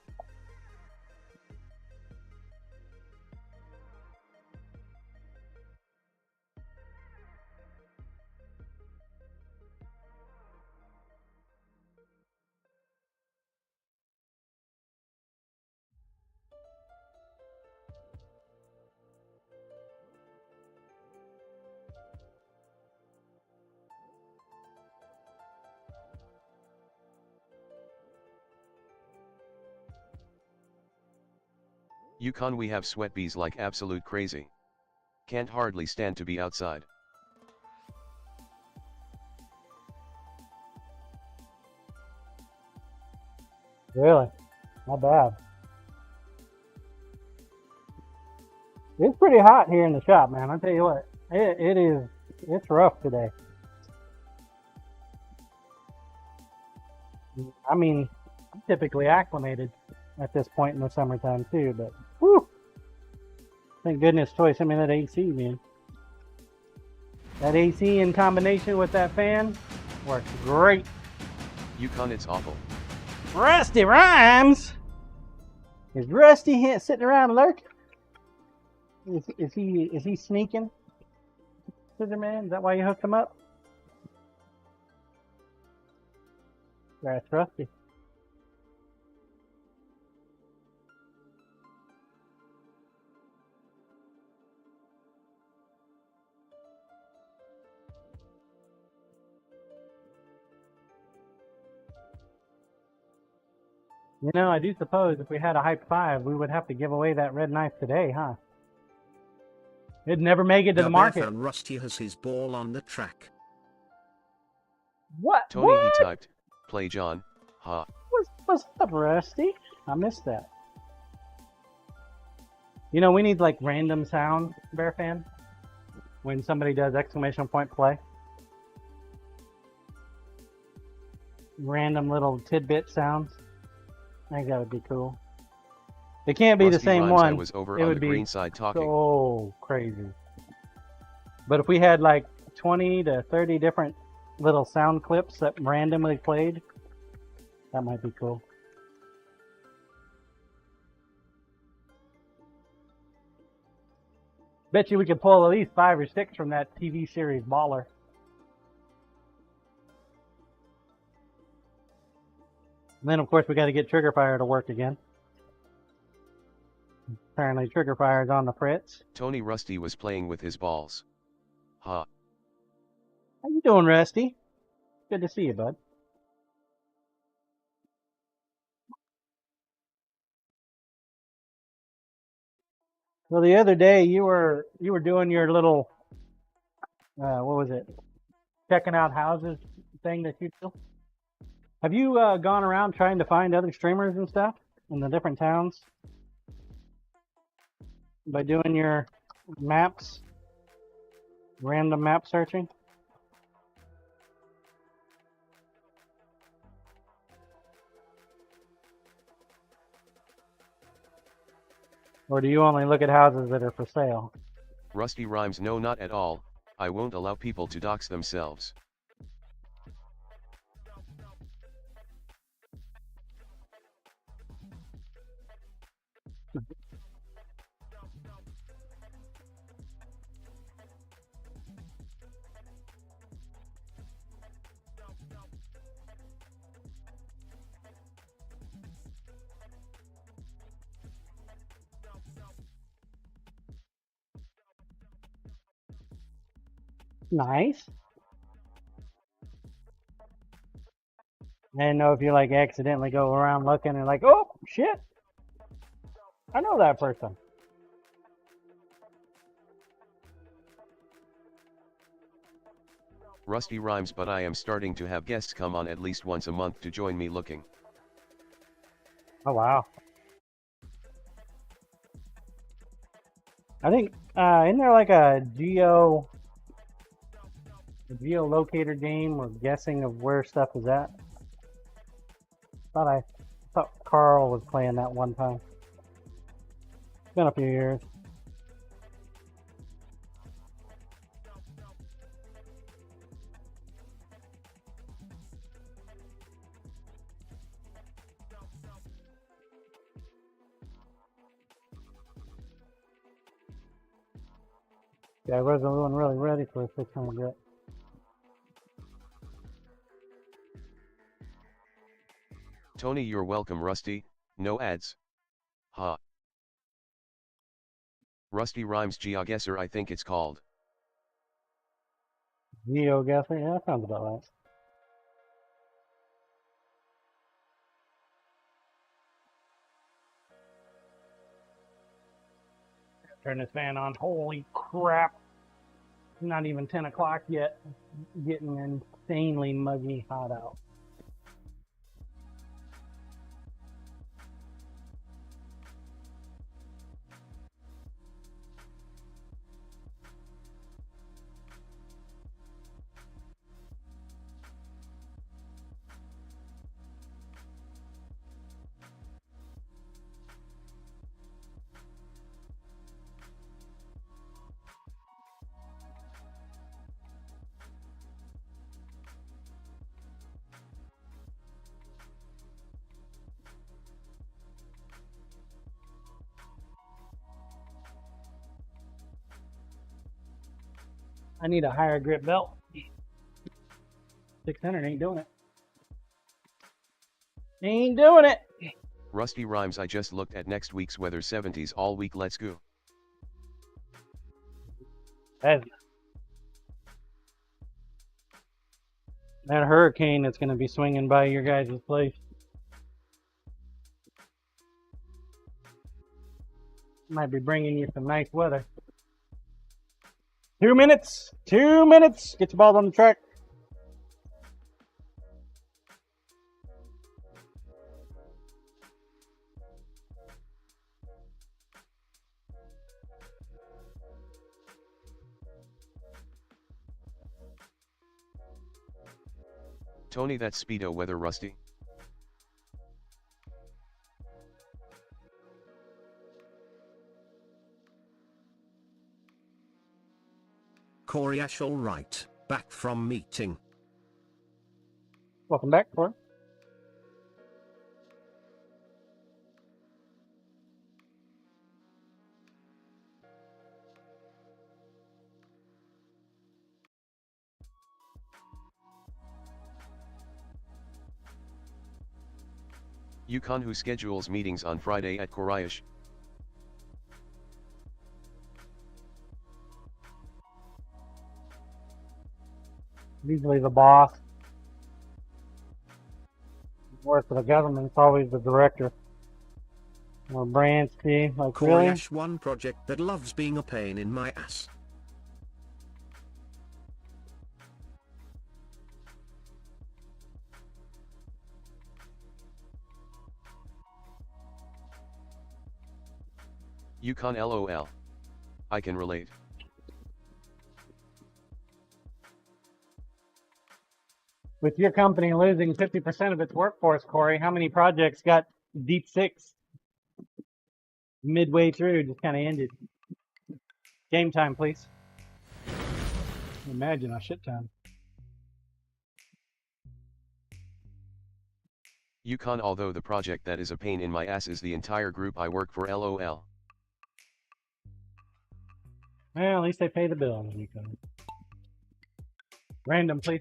Yukon, we have sweat bees like absolute crazy. Can't hardly stand to be outside. Really? Not bad. It's pretty hot here in the shop, man. I tell you what, it's rough today. I mean, I'm typically acclimated at this point in the summertime too, but whew, thank goodness Toy sent me that AC, man. That AC in combination with that fan works great. Yukon, it's awful. Rusty Rhymes? Is Rusty sitting around lurking? Is he sneaking? Scissor Man, is that why you hooked him up? That's Rusty. You know, I do suppose if we had a Hype 5, we would have to give away that red knife today, huh? It'd never make it to the market. And Rusty has his ball on the track. What? Tony, What? he typed, play John, ha. What's up, Rusty? I missed that. You know, we need like random sound, Bear Fan, when somebody does exclamation point play. Random little tidbit sounds. I think that would be cool. It can't be Rusty the same Rhymes, one. I was over It on would the be green side talking. so crazy. But if we had like 20 to 30 different little sound clips that randomly played, that might be cool. Bet you we could pull at least 5 or 6 from that TV series Baller. And then, of course, we got to get Trigger Fire to work again. Apparently, Trigger Fire is on the fritz. Tony, Rusty was playing with his balls. Ha. How you doing, Rusty? Good to see you, bud. Well, the other day you were doing your little what was it? Checking out houses thing that you do. Have you gone around trying to find other streamers and stuff in the different towns by doing your maps, random map searching? Or do you only look at houses that are for sale? Rusty Rhymes, no, not at all. I won't allow people to dox themselves. Nice. I didn't know if you like accidentally go around looking and like, oh shit, I know that person. Rusty Rhymes, but I am starting to have guests come on at least once a month to join me looking. Oh wow. I think isn't there like a geolocator game or guessing of where stuff is at? I thought Carl was playing that one time. It's been a few years. Yeah, I wasn't really ready for a 600 grit. Tony, you're welcome, Rusty. No ads. Ha. Rusty Rhymes GeoGuessr, I think it's called. GeoGuessr? Yeah, that sounds about right. Turn this fan on. Holy crap. Not even 10 o'clock yet. It's getting insanely muggy hot out. I need a higher grip belt. 600 ain't doing it. Ain't doing it. Rusty Rhymes, I just looked at next week's weather, 70s all week, let's go. That hurricane that's going to be swinging by your guys' place. Might be bringing you some nice weather. 2 minutes. 2 minutes. Get your balls on the track. Tony, that's Speedo weather, Rusty. Corey Ash, all right, back from meeting. Welcome back, Corey. Yukon, who schedules meetings on Friday at Koreash. Usually the boss. Work for the government, it's always the director. Or Bransky, like Corey really? Ash, one project that loves being a pain in my ass. Yukon, LOL. I can relate. With your company losing 50% of its workforce, Corey, how many projects got deep six? Midway through, just kind of ended. Game time, please. Imagine a shit ton. Yukon, although the project that is a pain in my ass is the entire group I work for, LOL. Well, at least they pay the bill. Random, please.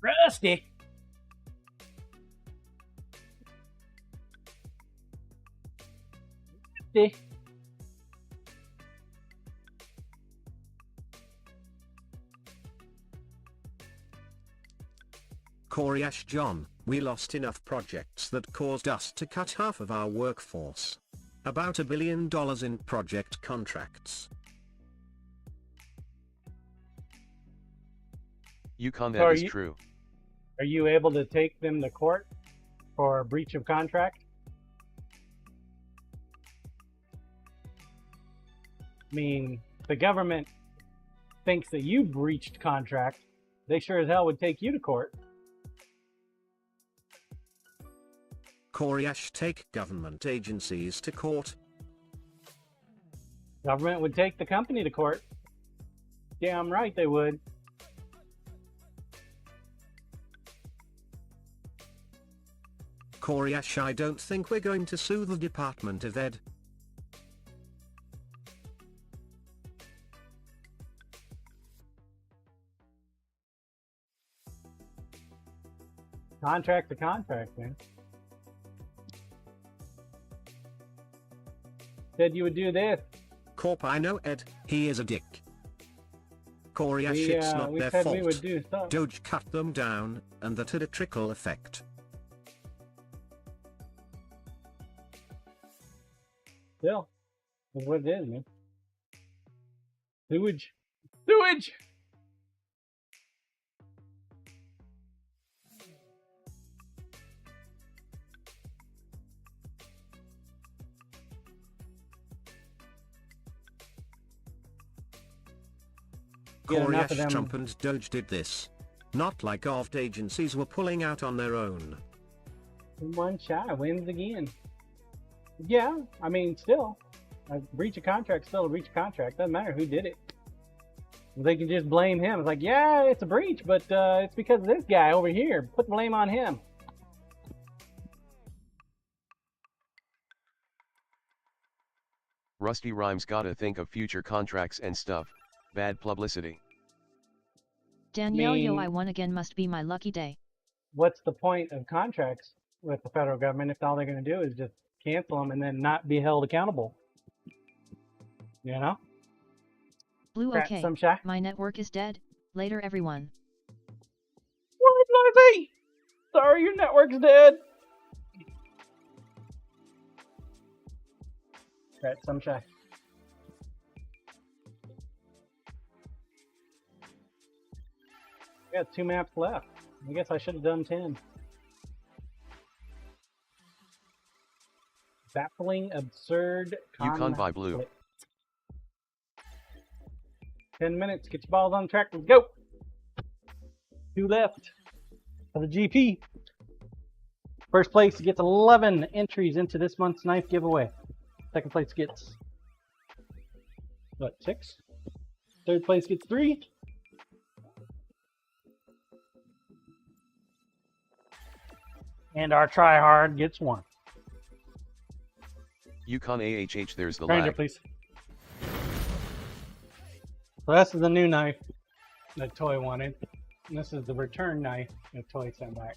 Rusty. Rusty. Corey Ash, John, we lost enough projects that caused us to cut half of our workforce. About $1 billion in project contracts. Yukon, So that is true. Are you able to take them to court for breach of contract? I mean, the government thinks that you breached contract. They sure as hell would take you to court. Corey Ash, take government agencies to court. Government would take the company to court. Damn right they would. Corey Ash, I don't think we're going to sue the Department of Ed. Contract to contract, man. Said you would do this. Corp, I know Ed, he is a dick. Corey Ash, it's not we their said fault. we would do stuff. Doge cut them down, and that had a trickle effect. Still, that's what it is, man. Sewage. Sewage! Get enough of them. Trump and Doge did this. Not like oft agencies were pulling out on their own. One shy wins again. Yeah, I mean, still, a breach of contract, still a breach of contract. Doesn't matter who did it. They can just blame him. It's like, yeah, it's a breach, but it's because of this guy over here. Put the blame on him. Rusty Rhymes gotta think of future contracts and stuff. Bad publicity. Danielle, yo, I won again, must be my lucky day. What's the point of contracts with the federal government if all they're going to do is just cancel them and then not be held accountable? You know? Blue, Rat okay. some shy. My network is dead. Later, everyone. What, Lizzie? Sorry, your network's dead. Rat some shy. We got 2 maps left. I guess I should have done 10. Baffling, absurd. Yukon by Blue. 10 minutes. Get your balls on track. Let's go. 2 left for the GP. First place gets 11 entries into this month's knife giveaway. Second place gets, what, 6? Third place gets 3. And our tryhard gets 1. Yukon AHH, there's the Stranger, lag. please. So this is the new knife that Toy wanted. And this is the return knife that Toy sent back.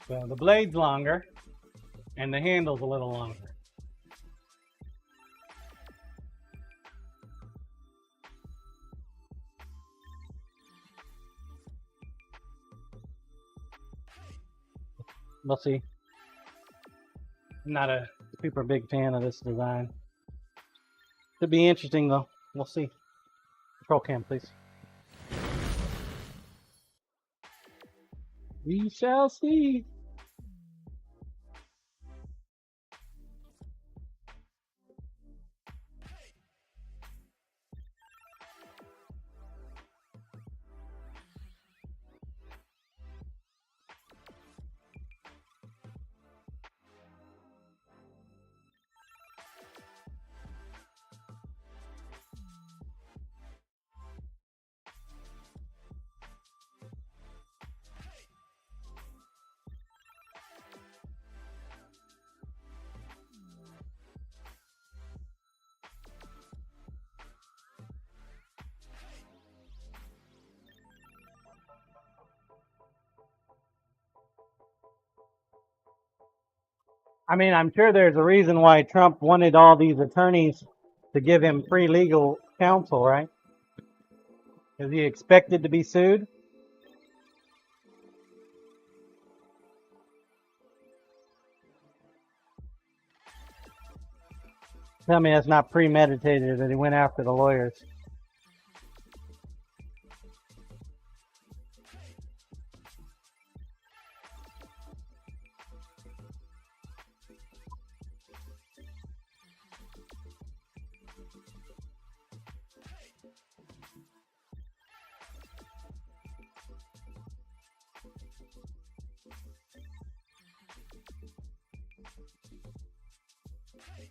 So the blade's longer, and the handle's a little longer. We'll see. I'm not a super big fan of this design. Could be interesting though. We'll see. Control cam, please. We shall see. I mean, I'm sure there's a reason why Trump wanted all these attorneys to give him free legal counsel, right? Is he expected to be sued? Tell me that's not premeditated that he went after the lawyers.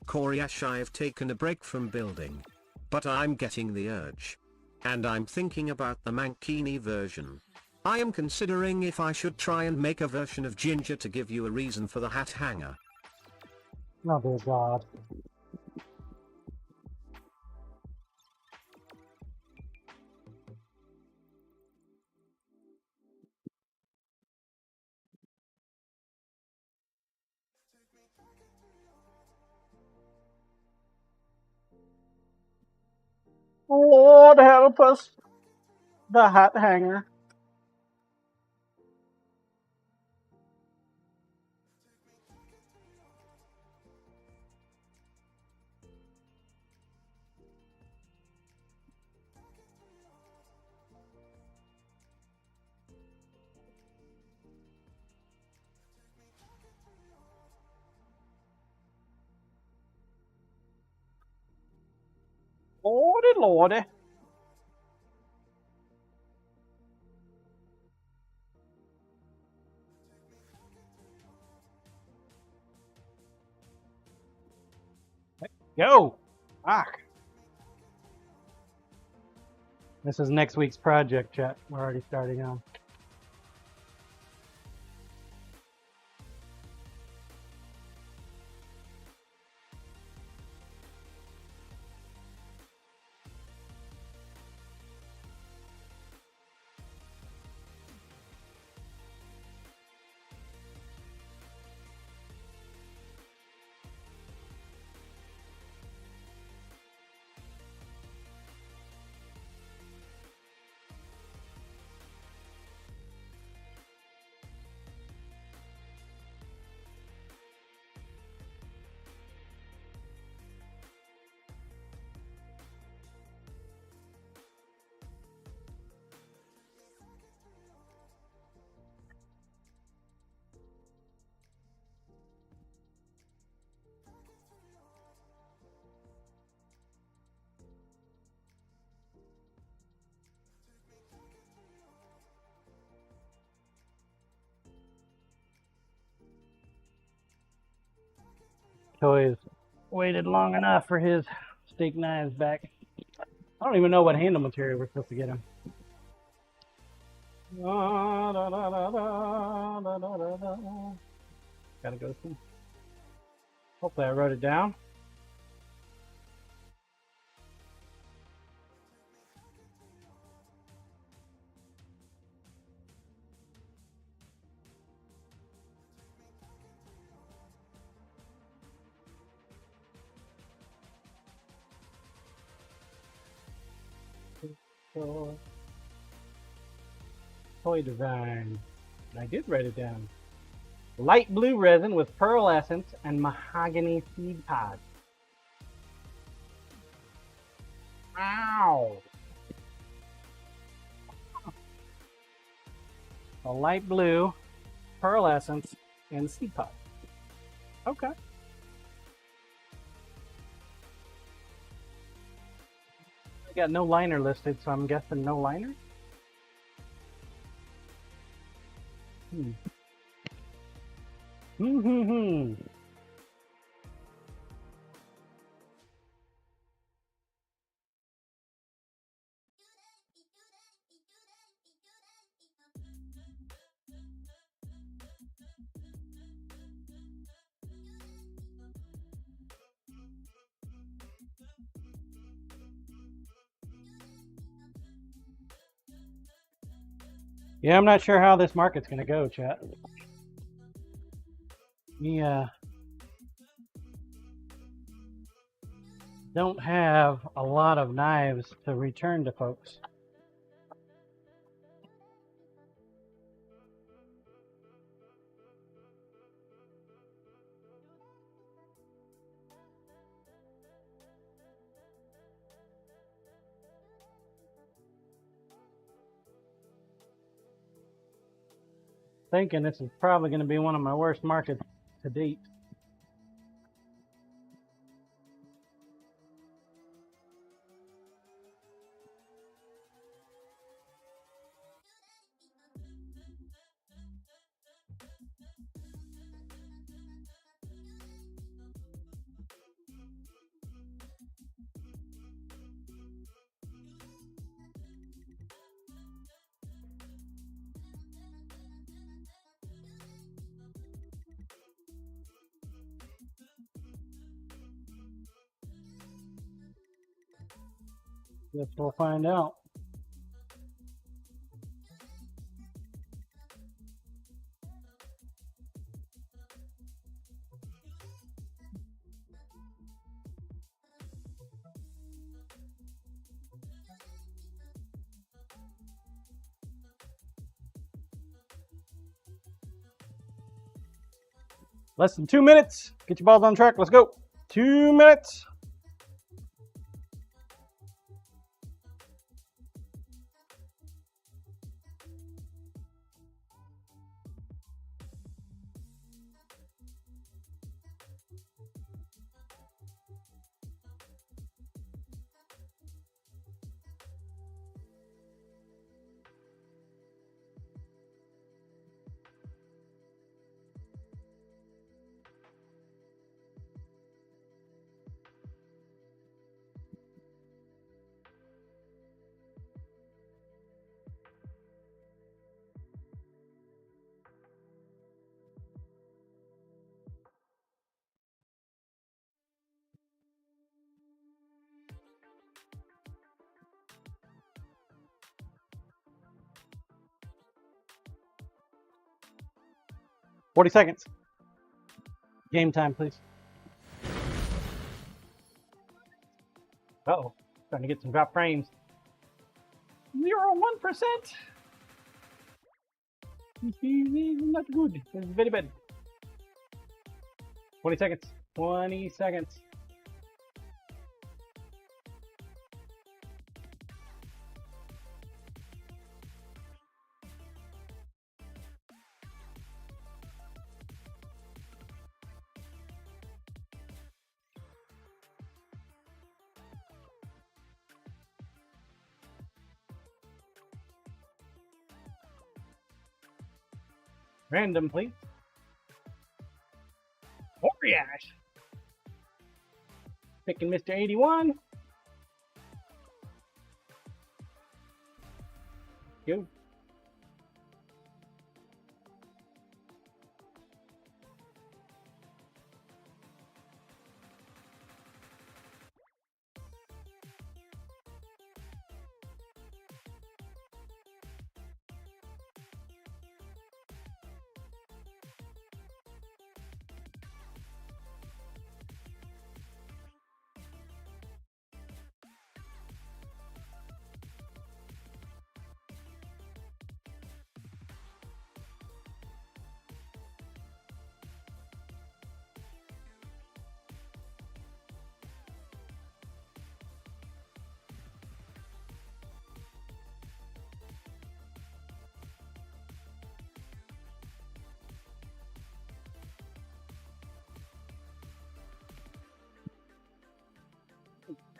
Koryash, I've taken a break from building. But I'm getting the urge. And I'm thinking about the Mankini version. I am considering if I should try and make a version of Ginger to give you a reason for the hat hanger. Oh dear God. Lord help us. The hat hanger. Lordy, lordy. Go! Fuck. This is next week's project, chat. We're already starting on. Toys waited long enough for his steak knives back. I don't even know what handle material we're supposed to get him. Gotta go see. Hopefully I wrote it down. Toy design. I did write it down. Light blue resin with pearl essence and mahogany seed pods. Ow! A light blue, pearl essence, and seed pods. Okay. I got no liner listed, so I'm guessing no liner. Yeah, I'm not sure how this market's gonna go, chat. Yeah. Don't have a lot of knives to return to folks. Thinking this is probably going to be one of my worst markets to date. Guess we'll find out. Less than 2 minutes. Get your balls on track. Let's go. 2 minutes. 40 seconds. Game time, please. Uh-oh. Starting to get some drop frames. 0.1%. This is not good. This is very bad. 20 seconds. 20 seconds. Random, please. Oriash. Picking Mr. 81. Go.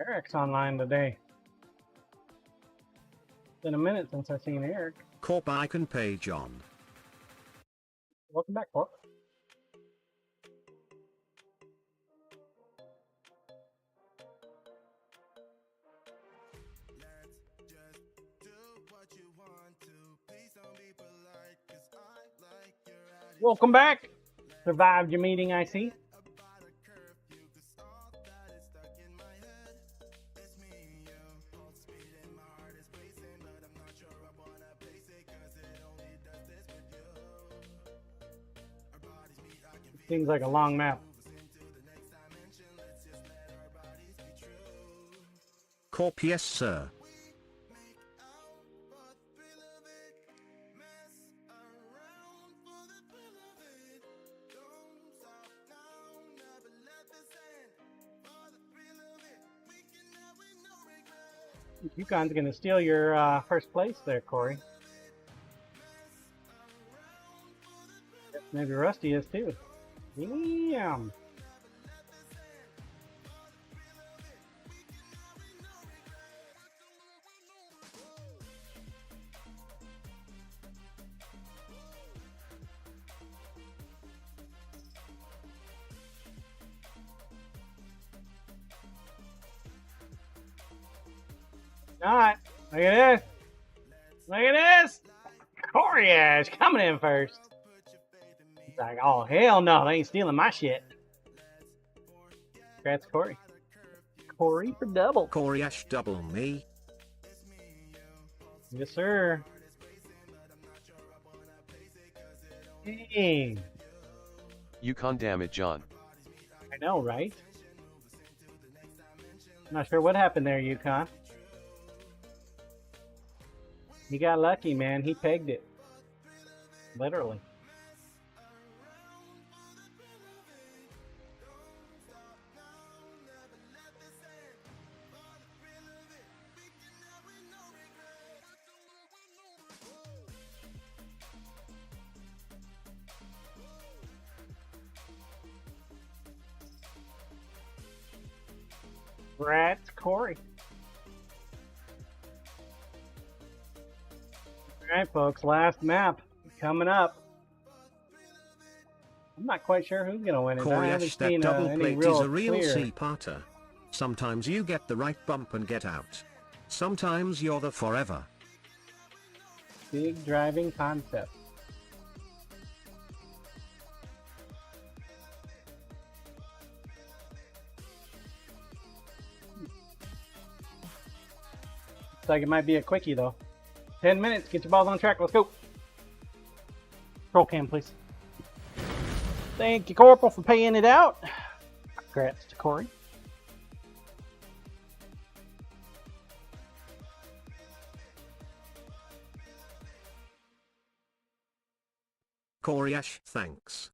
Eric's online today. It's been a minute since I've seen Eric. Corp icon page on. Welcome back, Corp. Welcome back. Survived your meeting, I see. Seems like a long map. Corp, yes, sir. UConn's gonna steal your first place there, Corey. Maybe Rusty is too. Damn. Not. Look at this. Look at this. Corey Ash coming in first. He's like, oh, hell no. They ain't stealing my shit. Congrats, Corey. Corey for double. Corey Ash double me. Yes, sir. Hey. Yukon, damn it, John. I know, right? I'm not sure what happened there, Yukon. He got lucky, man. He pegged it. Literally. Rats, Corey. Alright, folks, last map coming up. I'm not quite sure who's going to win it. I Corey haven't Ash, that seen double any plate real is a real clear. sea-parter. Sometimes you get the right bump and get out. Sometimes you're the forever. Big driving concept. Looks like it might be a quickie though. 10 minutes, get your balls on track, let's go. Roll cam, please. Thank you, Corporal, for paying it out. Congrats to Corey. Corey Ash, thanks.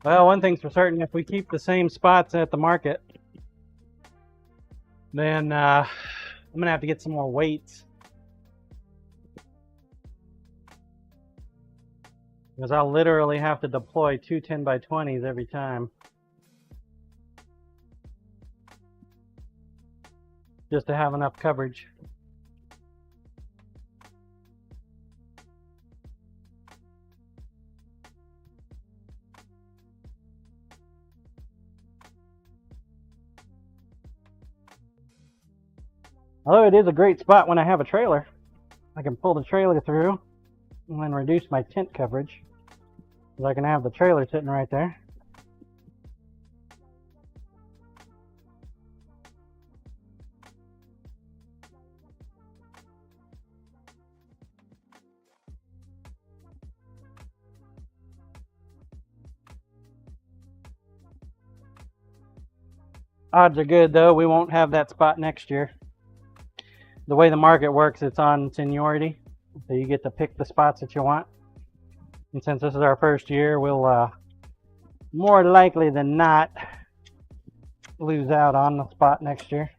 Well, one thing's for certain, if we keep the same spots at the market, then I'm going to have to get some more weights. Because I'll literally have to deploy two 10x20s every time. Just to have enough coverage. Although it is a great spot when I have a trailer. I can pull the trailer through and then reduce my tent coverage. So I can have the trailer sitting right there. Odds are good though, we won't have that spot next year. The way the market works, it's on seniority. So you get to pick the spots that you want. And since this is our first year, we'll more likely than not lose out on the spot next year.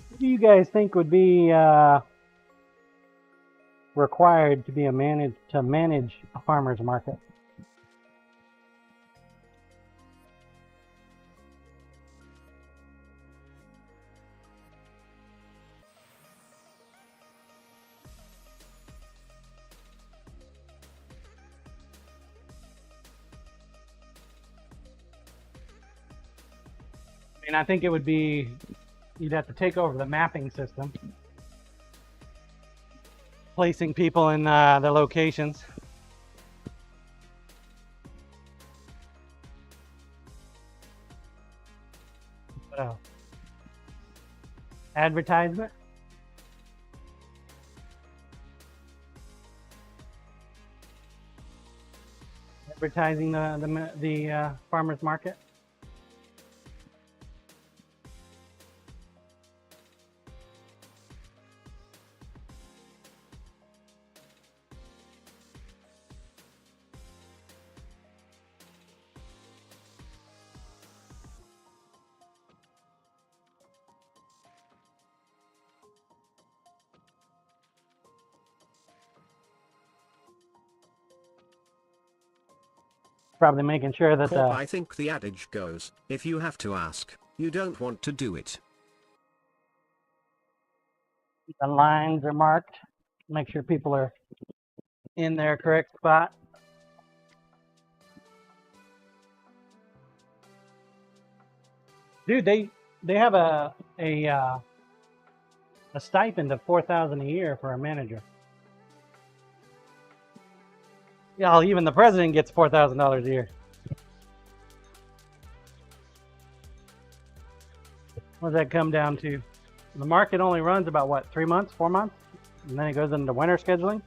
What do you guys think would be required to be manage a farmer's market? I mean, I think it would be, you'd have to take over the mapping system. placing people in their locations. What else? Advertisement. Advertising the farmers market. Probably making sure that Corp, I think the adage goes, if you have to ask, you don't want to do it. the lines are marked. Make sure people are in their correct spot. Dude, they have a stipend of $4,000 a year for a manager. Yeah, even the president gets $4,000 a year. What does that come down to? The market only runs about what, 3 months, 4 months, and then it goes into winter scheduling.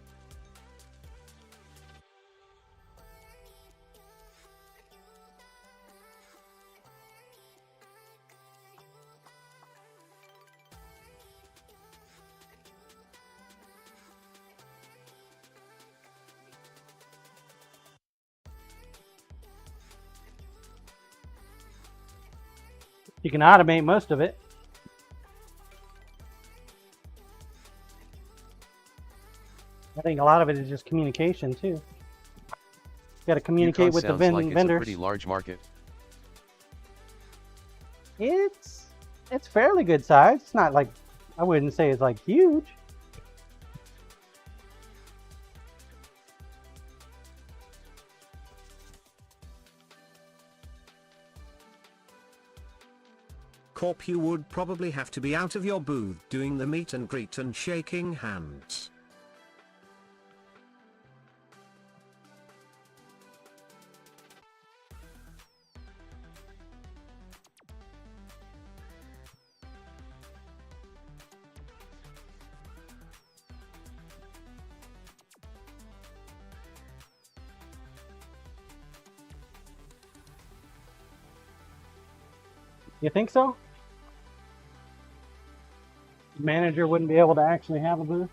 You can automate most of it. I think a lot of it is just communication too. You got to communicate with the sounds like vendors. It's a pretty large market. It's fairly good size. It's not like, I wouldn't say it's like huge. Corp, you would probably have to be out of your booth doing the meet and greet and shaking hands. You think so? The manager wouldn't be able to actually have a booth?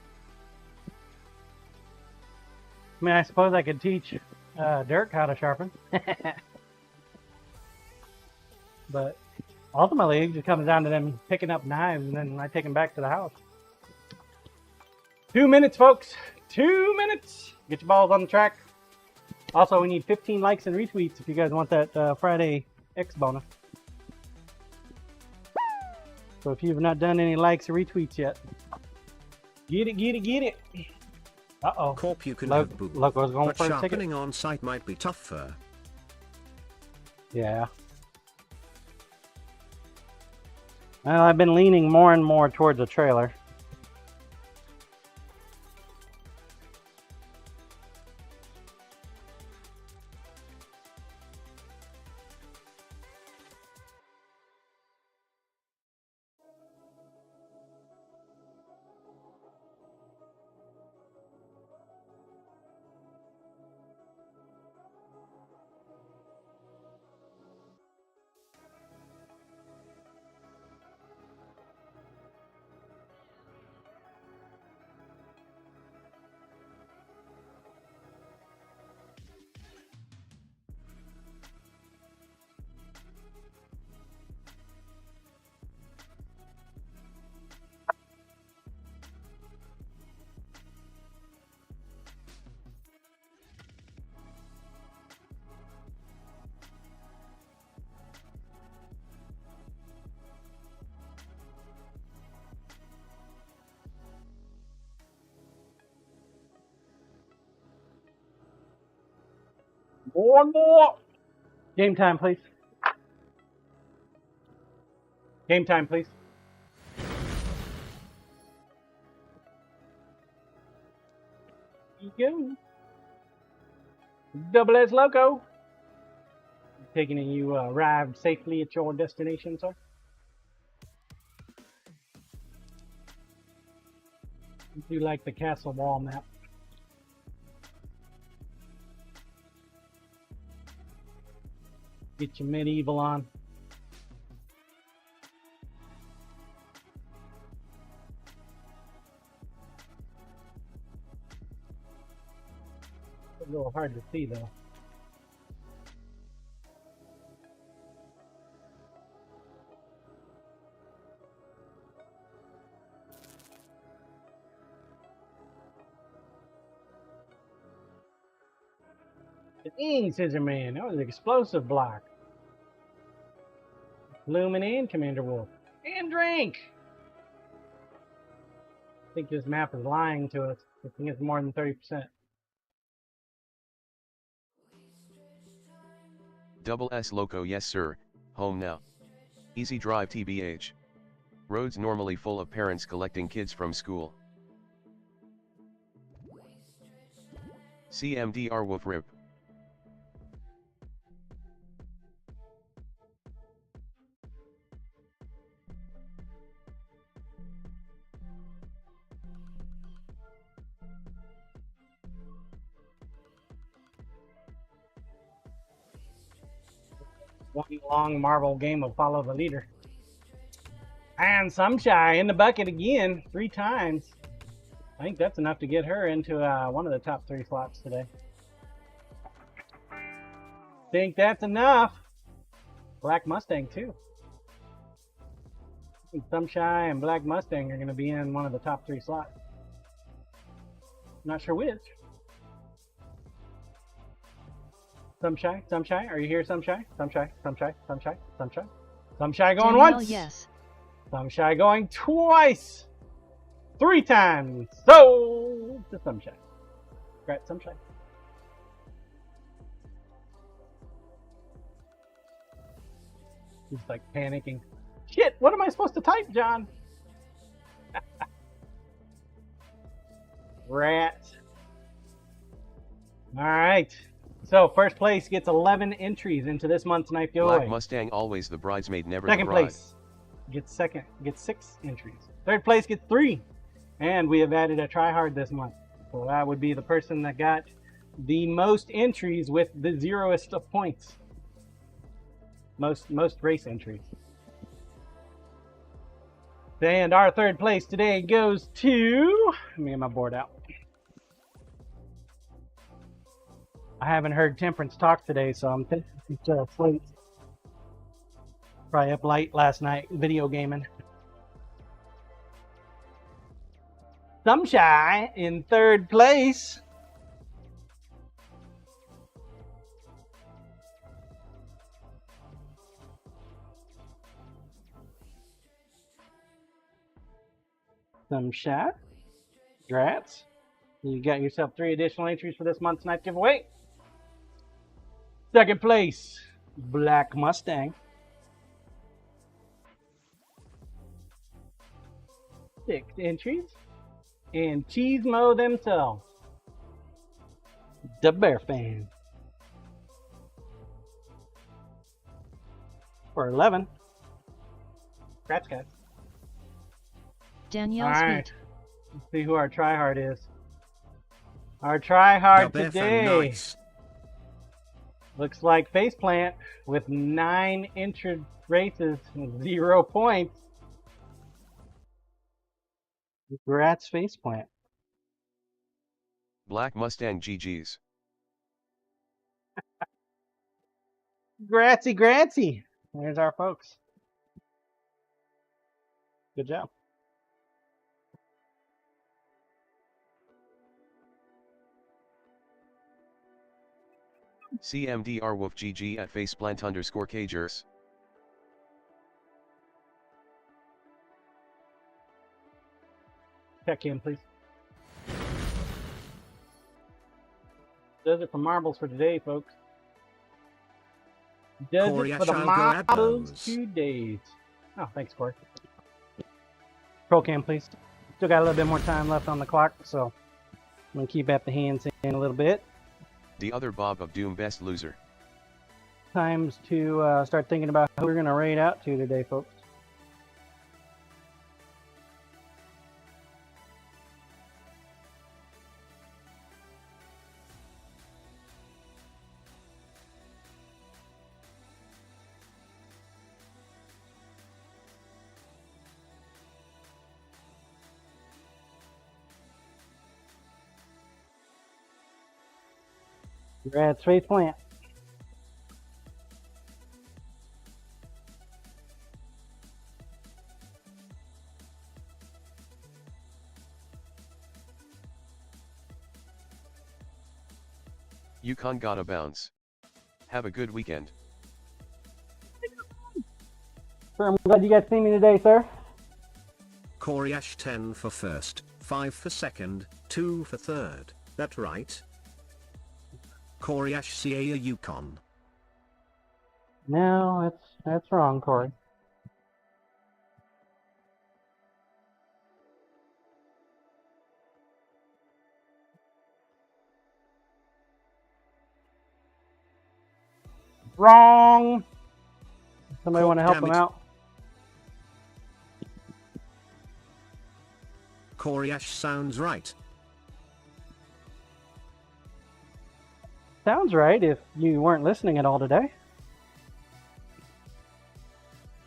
I mean, I suppose I could teach Dirk how to sharpen. But ultimately, it just comes down to them picking up knives, and then I take them back to the house. 2 minutes, folks. 2 minutes. Get your balls on the track. Also, we need 15 likes and retweets if you guys want that Friday X bonus. So if you've not done any likes or retweets yet, get it, get it, get it. Uh-oh. Corp, you can have booth, Loco's going but for a ticket. sharpening on site might be tougher. Yeah. Well, I've been leaning more and more towards a trailer. More and more. Game time, please. Game time, please. you go. Double S Loco. Taking you arrived safely at your destination, sir. I do like the castle wall map. Get your medieval on. A little hard to see though. Dang, Scissor Man, that was an explosive block. Lumen and Commander Wolf. And Drink! I think this map is lying to us. I think it's more than 30%. Double S Loco, yes sir, home now. Easy drive TBH. Roads normally full of parents collecting kids from school. CMDR Wolf Rip. One long marble game of follow the leader. And Sumshy in the bucket again, 3 times. I think that's enough to get her into one of the top 3 slots today. Think that's enough. Black Mustang too. I think Sumshy and Black Mustang are going to be in one of the top 3 slots. Not sure which. Sumshy, are you here, Sumshy? Sumshy. Sumshy going Danielle, once. yes. Sumshy going twice. 3 times. So, to Sumshy. Congrats, Sumshy. He's like panicking. Shit, what am I supposed to type, John? Rat. All right. So first place gets 11 entries into this month's knife giveaway. Black Mustang always the bridesmaid, never Second the bride. place gets 6 entries. Third place gets 3, and we have added a tryhard this month. So that would be the person that got the most entries with the 0est of points. Most race entries. And our third place today goes to. Let me get my board out. I haven't heard Temperance talk today, so I'm thinking she's asleep. Probably up late last night, video gaming. Sumshy in third place. Sumshy. Congrats. You got yourself 3 additional entries for this month's knife giveaway. Second place, Black Mustang. 6 entries. And Cheesemo themselves, the Bear Fan, for 11. Congrats, guys. Danielle, All right. sweet. Let's see who our tryhard is. Our tryhard Double F and today nice. looks like Faceplant with 9 entered races and 0 points. Congrats, Faceplant. Black Mustang GG's. Gratsy. There's our folks. Good job. CMDR Wolf GG at faceplant_Kagers. Check in, please. Does it for marbles for today, folks. Does Corey, it I for the shall go at marbles those. 2 days. Oh, thanks, Corey. Pro cam, please. Still got a little bit more time left on the clock, so I'm gonna keep at the hands in a little bit. The other Bob of Doom best loser. Times to start thinking about who we're gonna raid out to today, folks. Grad space plant. Yukon gotta bounce. Have a good weekend. Sir, I'm glad you guys see me today, sir. Corey Ash 10 for first, 5 for second, 2 for third. That right? Corey Ash CA Yukon. No, that's wrong, Corey. Wrong. Somebody want to help him out? Corey Ash sounds right. Sounds right if you weren't listening at all today.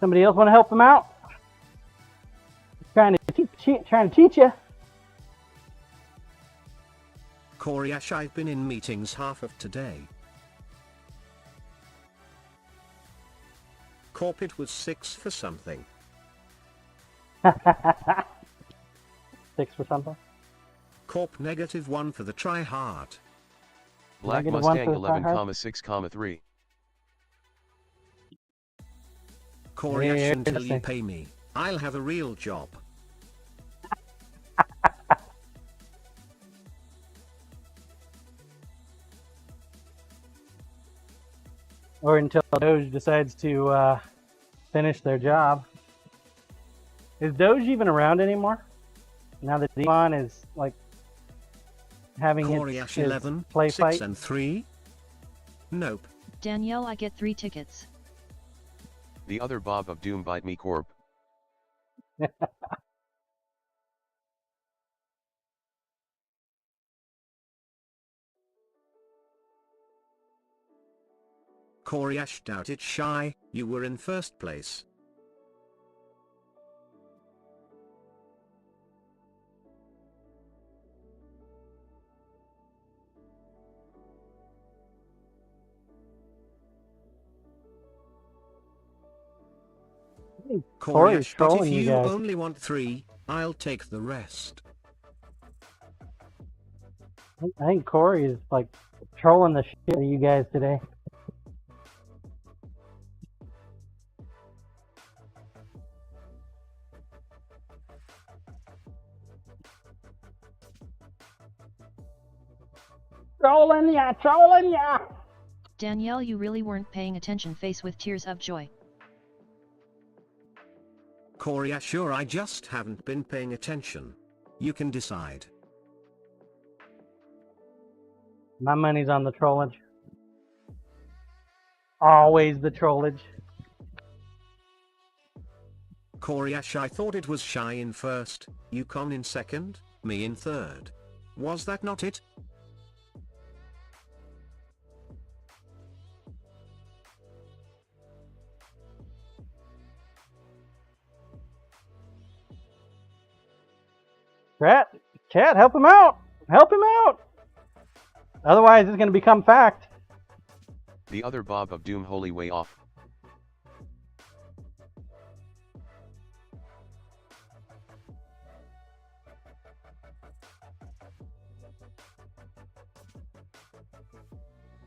Somebody else want to help him out? Trying to teach you. Corey Ash, I've been in meetings half of today. Corpit was 6 for something. 6 for something. Corp -1 for the try hard. Black -1 Mustang for the 11,6,3. Corey Ash, Yeah, until you interesting. pay me, I'll have a real job. Or until Doge decides to finish their job. Is Doge even around anymore? Now that Elon is like having Corey Ash his 11, play 6 fight. and 3? Nope. Danielle, I get 3 tickets. The other Bob of Doom bite me corp. Corey Ash, doubt it shy, you were in first place. Corey Corey's Ash, but if trolling you you guys. only want 3, I'll take the rest. I think Corey is like trolling the shit out of you guys today. Trolling ya! Danielle, you really weren't paying attention. Face with tears of joy. Corey Ash, sure, I just haven't been paying attention. You can decide. My money's on the trollage. Always the trollage. Corey Ash, I thought it was Shy in first, Yukon in second, me in third. Was that not it? Chat, help him out! Help him out! Otherwise, it's going to become fact. The other Bob of Doom wholly way off.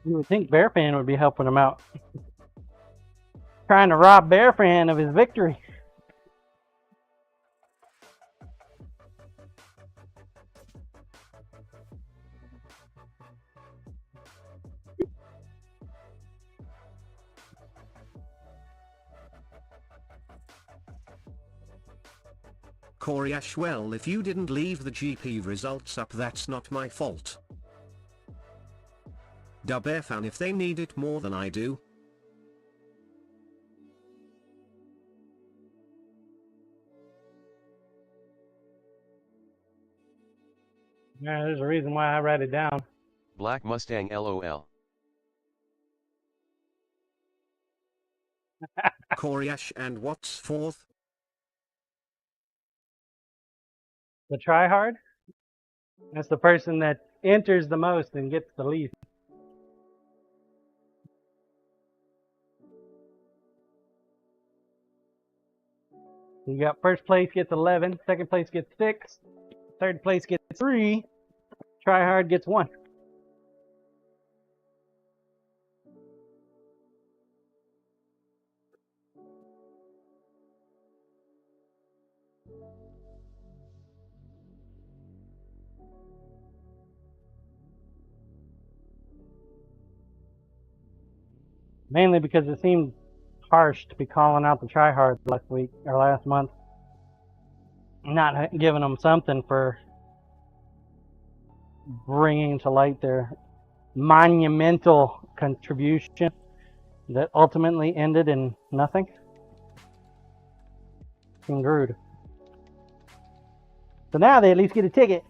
You would think Bearfan would be helping him out. Trying to rob Bearfan of his victory. Corey Ash, well, if you didn't leave the GP results up, that's not my fault. Dub Air fan, if they need it more than I do. Yeah, there's a reason why I write it down. Black Mustang LOL. Corey Ash, and what's fourth? The tryhard? That's the person that enters the most and gets the least. You got first place gets 11, second place gets 6, third place gets 3, tryhard gets 1. Mainly because it seemed harsh to be calling out the tryhards last month. Not giving them something for bringing to light their monumental contribution that ultimately ended in nothing. Seemed rude. So now they at least get a ticket.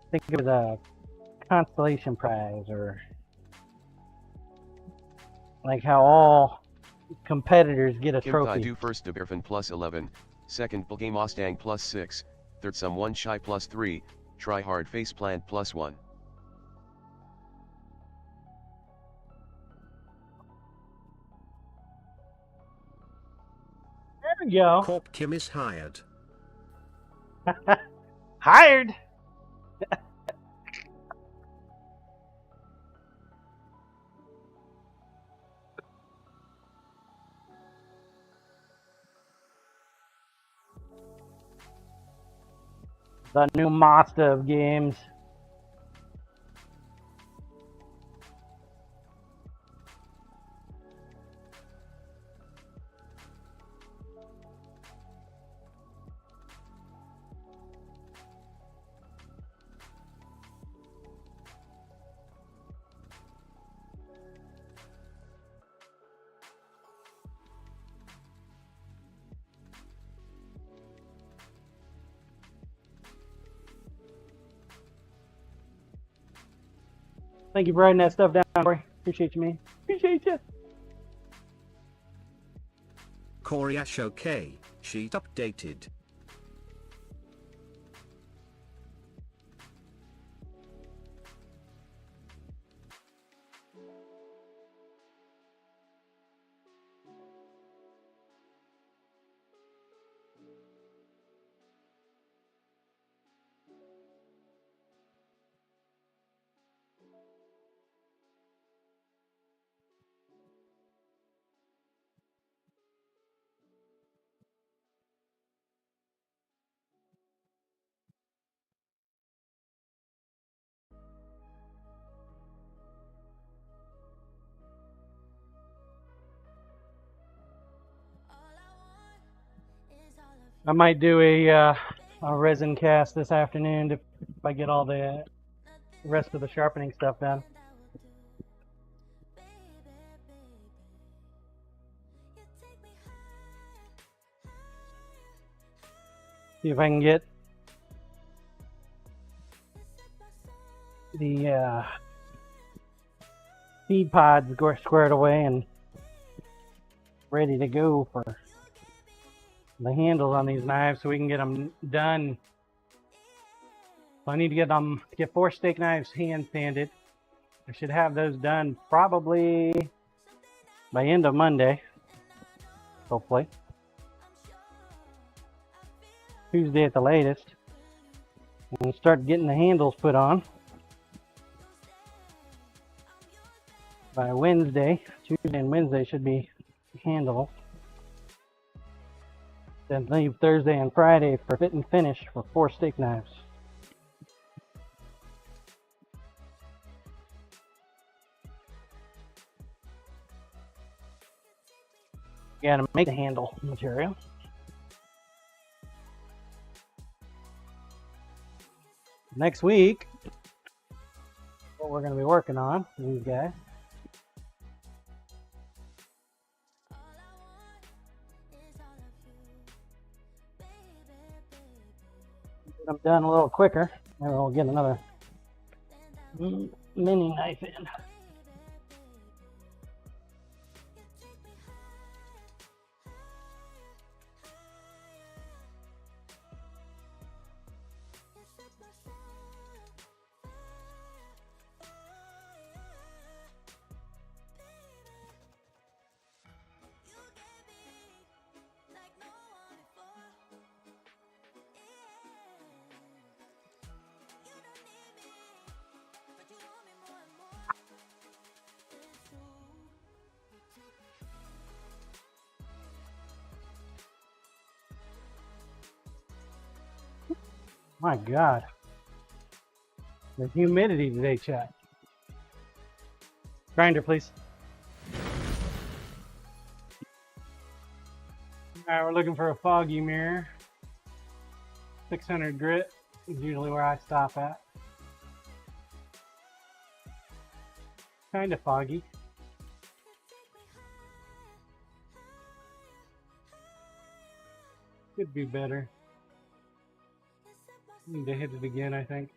I think it was a consolation prize, or like how all competitors get a Kim trophy. Thai do first Deberfin plus 11, second Bulgame Mustang plus 6, third Someone Shy plus 3, Try Hard Face Plant plus 1. There we go. Corp Kim is hired. Hired. The new Mazda of games. Thank you for writing that stuff down, Corey. Appreciate you, man. Appreciate you. Corey Ash, okay, sheet updated. I might do a resin cast this afternoon if I get all the rest of the sharpening stuff done. See if I can get the feed pods squared away and ready to go for the handles on these knives so we can get them done. So I need to get 4 steak knives hand sanded. I should have those done probably by end of Monday, hopefully. Tuesday at the latest. And start getting the handles put on by Wednesday. Tuesday and Wednesday should be handles. Then leave Thursday and Friday for fit and finish for 4 steak knives. Gotta make the handle material. Next week, what we're gonna be working on, these guys. I'm done a little quicker, and we'll get another mini knife in. My God. The humidity today, chat. Grinder, please. Alright, we're looking for a foggy mirror. 600 grit is usually where I stop at. Kind of foggy. Could be better. Need to hit it again, I think.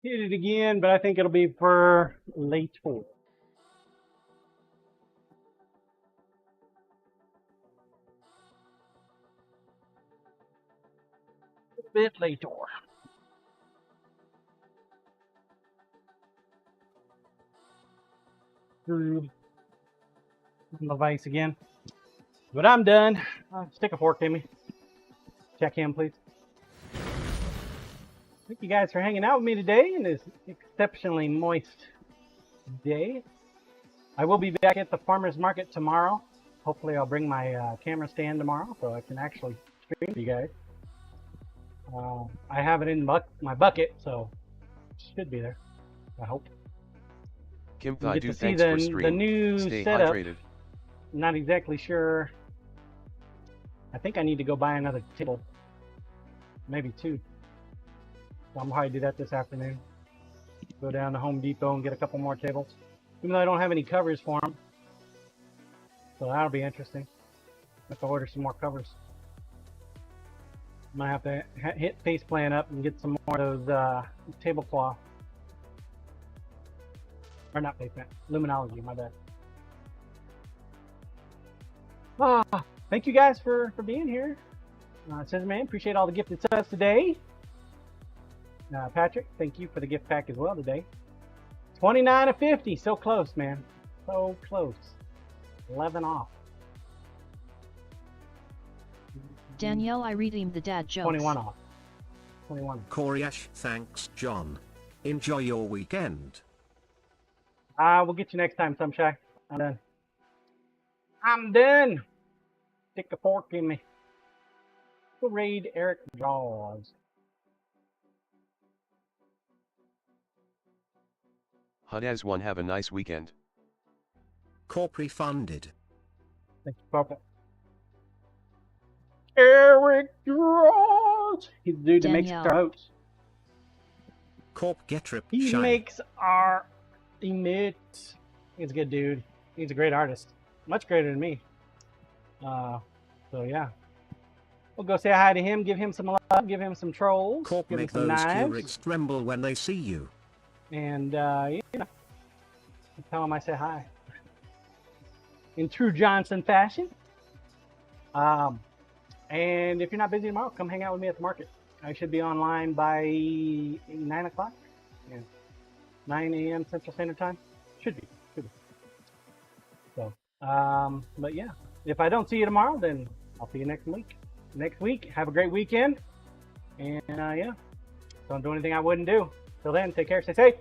Hit it again, but I think it'll be for later. A bit later. Through the vise again. But I'm done. Stick a fork in me. Check him, please. Thank you guys for hanging out with me today in this exceptionally moist day. I will be back at the farmer's market tomorrow. Hopefully I'll bring my camera stand tomorrow so I can actually stream to you guys. I have it in my bucket, so it should be there. I hope. Kim You get Thaidu, to see thanks for the stream. new Stay setup. hydrated. Not exactly sure. I think I need to go buy another table. Maybe two. So I'll probably do that this afternoon. Go down to Home Depot and get a couple more tables. Even though I don't have any covers for them. So that'll be interesting. If I order some more covers. I'm gonna have to hit Face Plan up and get some more of those tablecloth. Or not Face Plan, Luminology, my bad. Thank you guys for being here. Says man, appreciate all the gifted subs today. Patrick, thank you for the gift pack as well today. 29 of 50, so close, man. So close. 11 off. Danielle, I redeemed the dad jokes. 21 off. 21. Koryash, thanks John. Enjoy your weekend. We'll get you next time, Sumshy. I'm done. I'm done. Stick a fork in me. Go raid Eric Jaws. Hudaz1, have a nice weekend. Corp refunded. Thank you, Papa. Eric Jaws. He's the dude that makes Danielle. our oats. Corp get rip He shine. makes our emits. He's a good dude. He's a great artist. Much greater than me. So yeah. We'll go say hi to him, give him some love, give him some trolls, Corp give him make some those knives, Keurig tremble when they see you. and tell him I say hi. In true Johnson fashion. And if you're not busy tomorrow, come hang out with me at the market. I should be online by 9 o'clock. Yeah. 9 a.m. Central Standard Time. Should be. So, but yeah. If I don't see you tomorrow, then I'll see you next week. Have a great weekend. And yeah. Don't do anything I wouldn't do. Till then, take care, stay safe.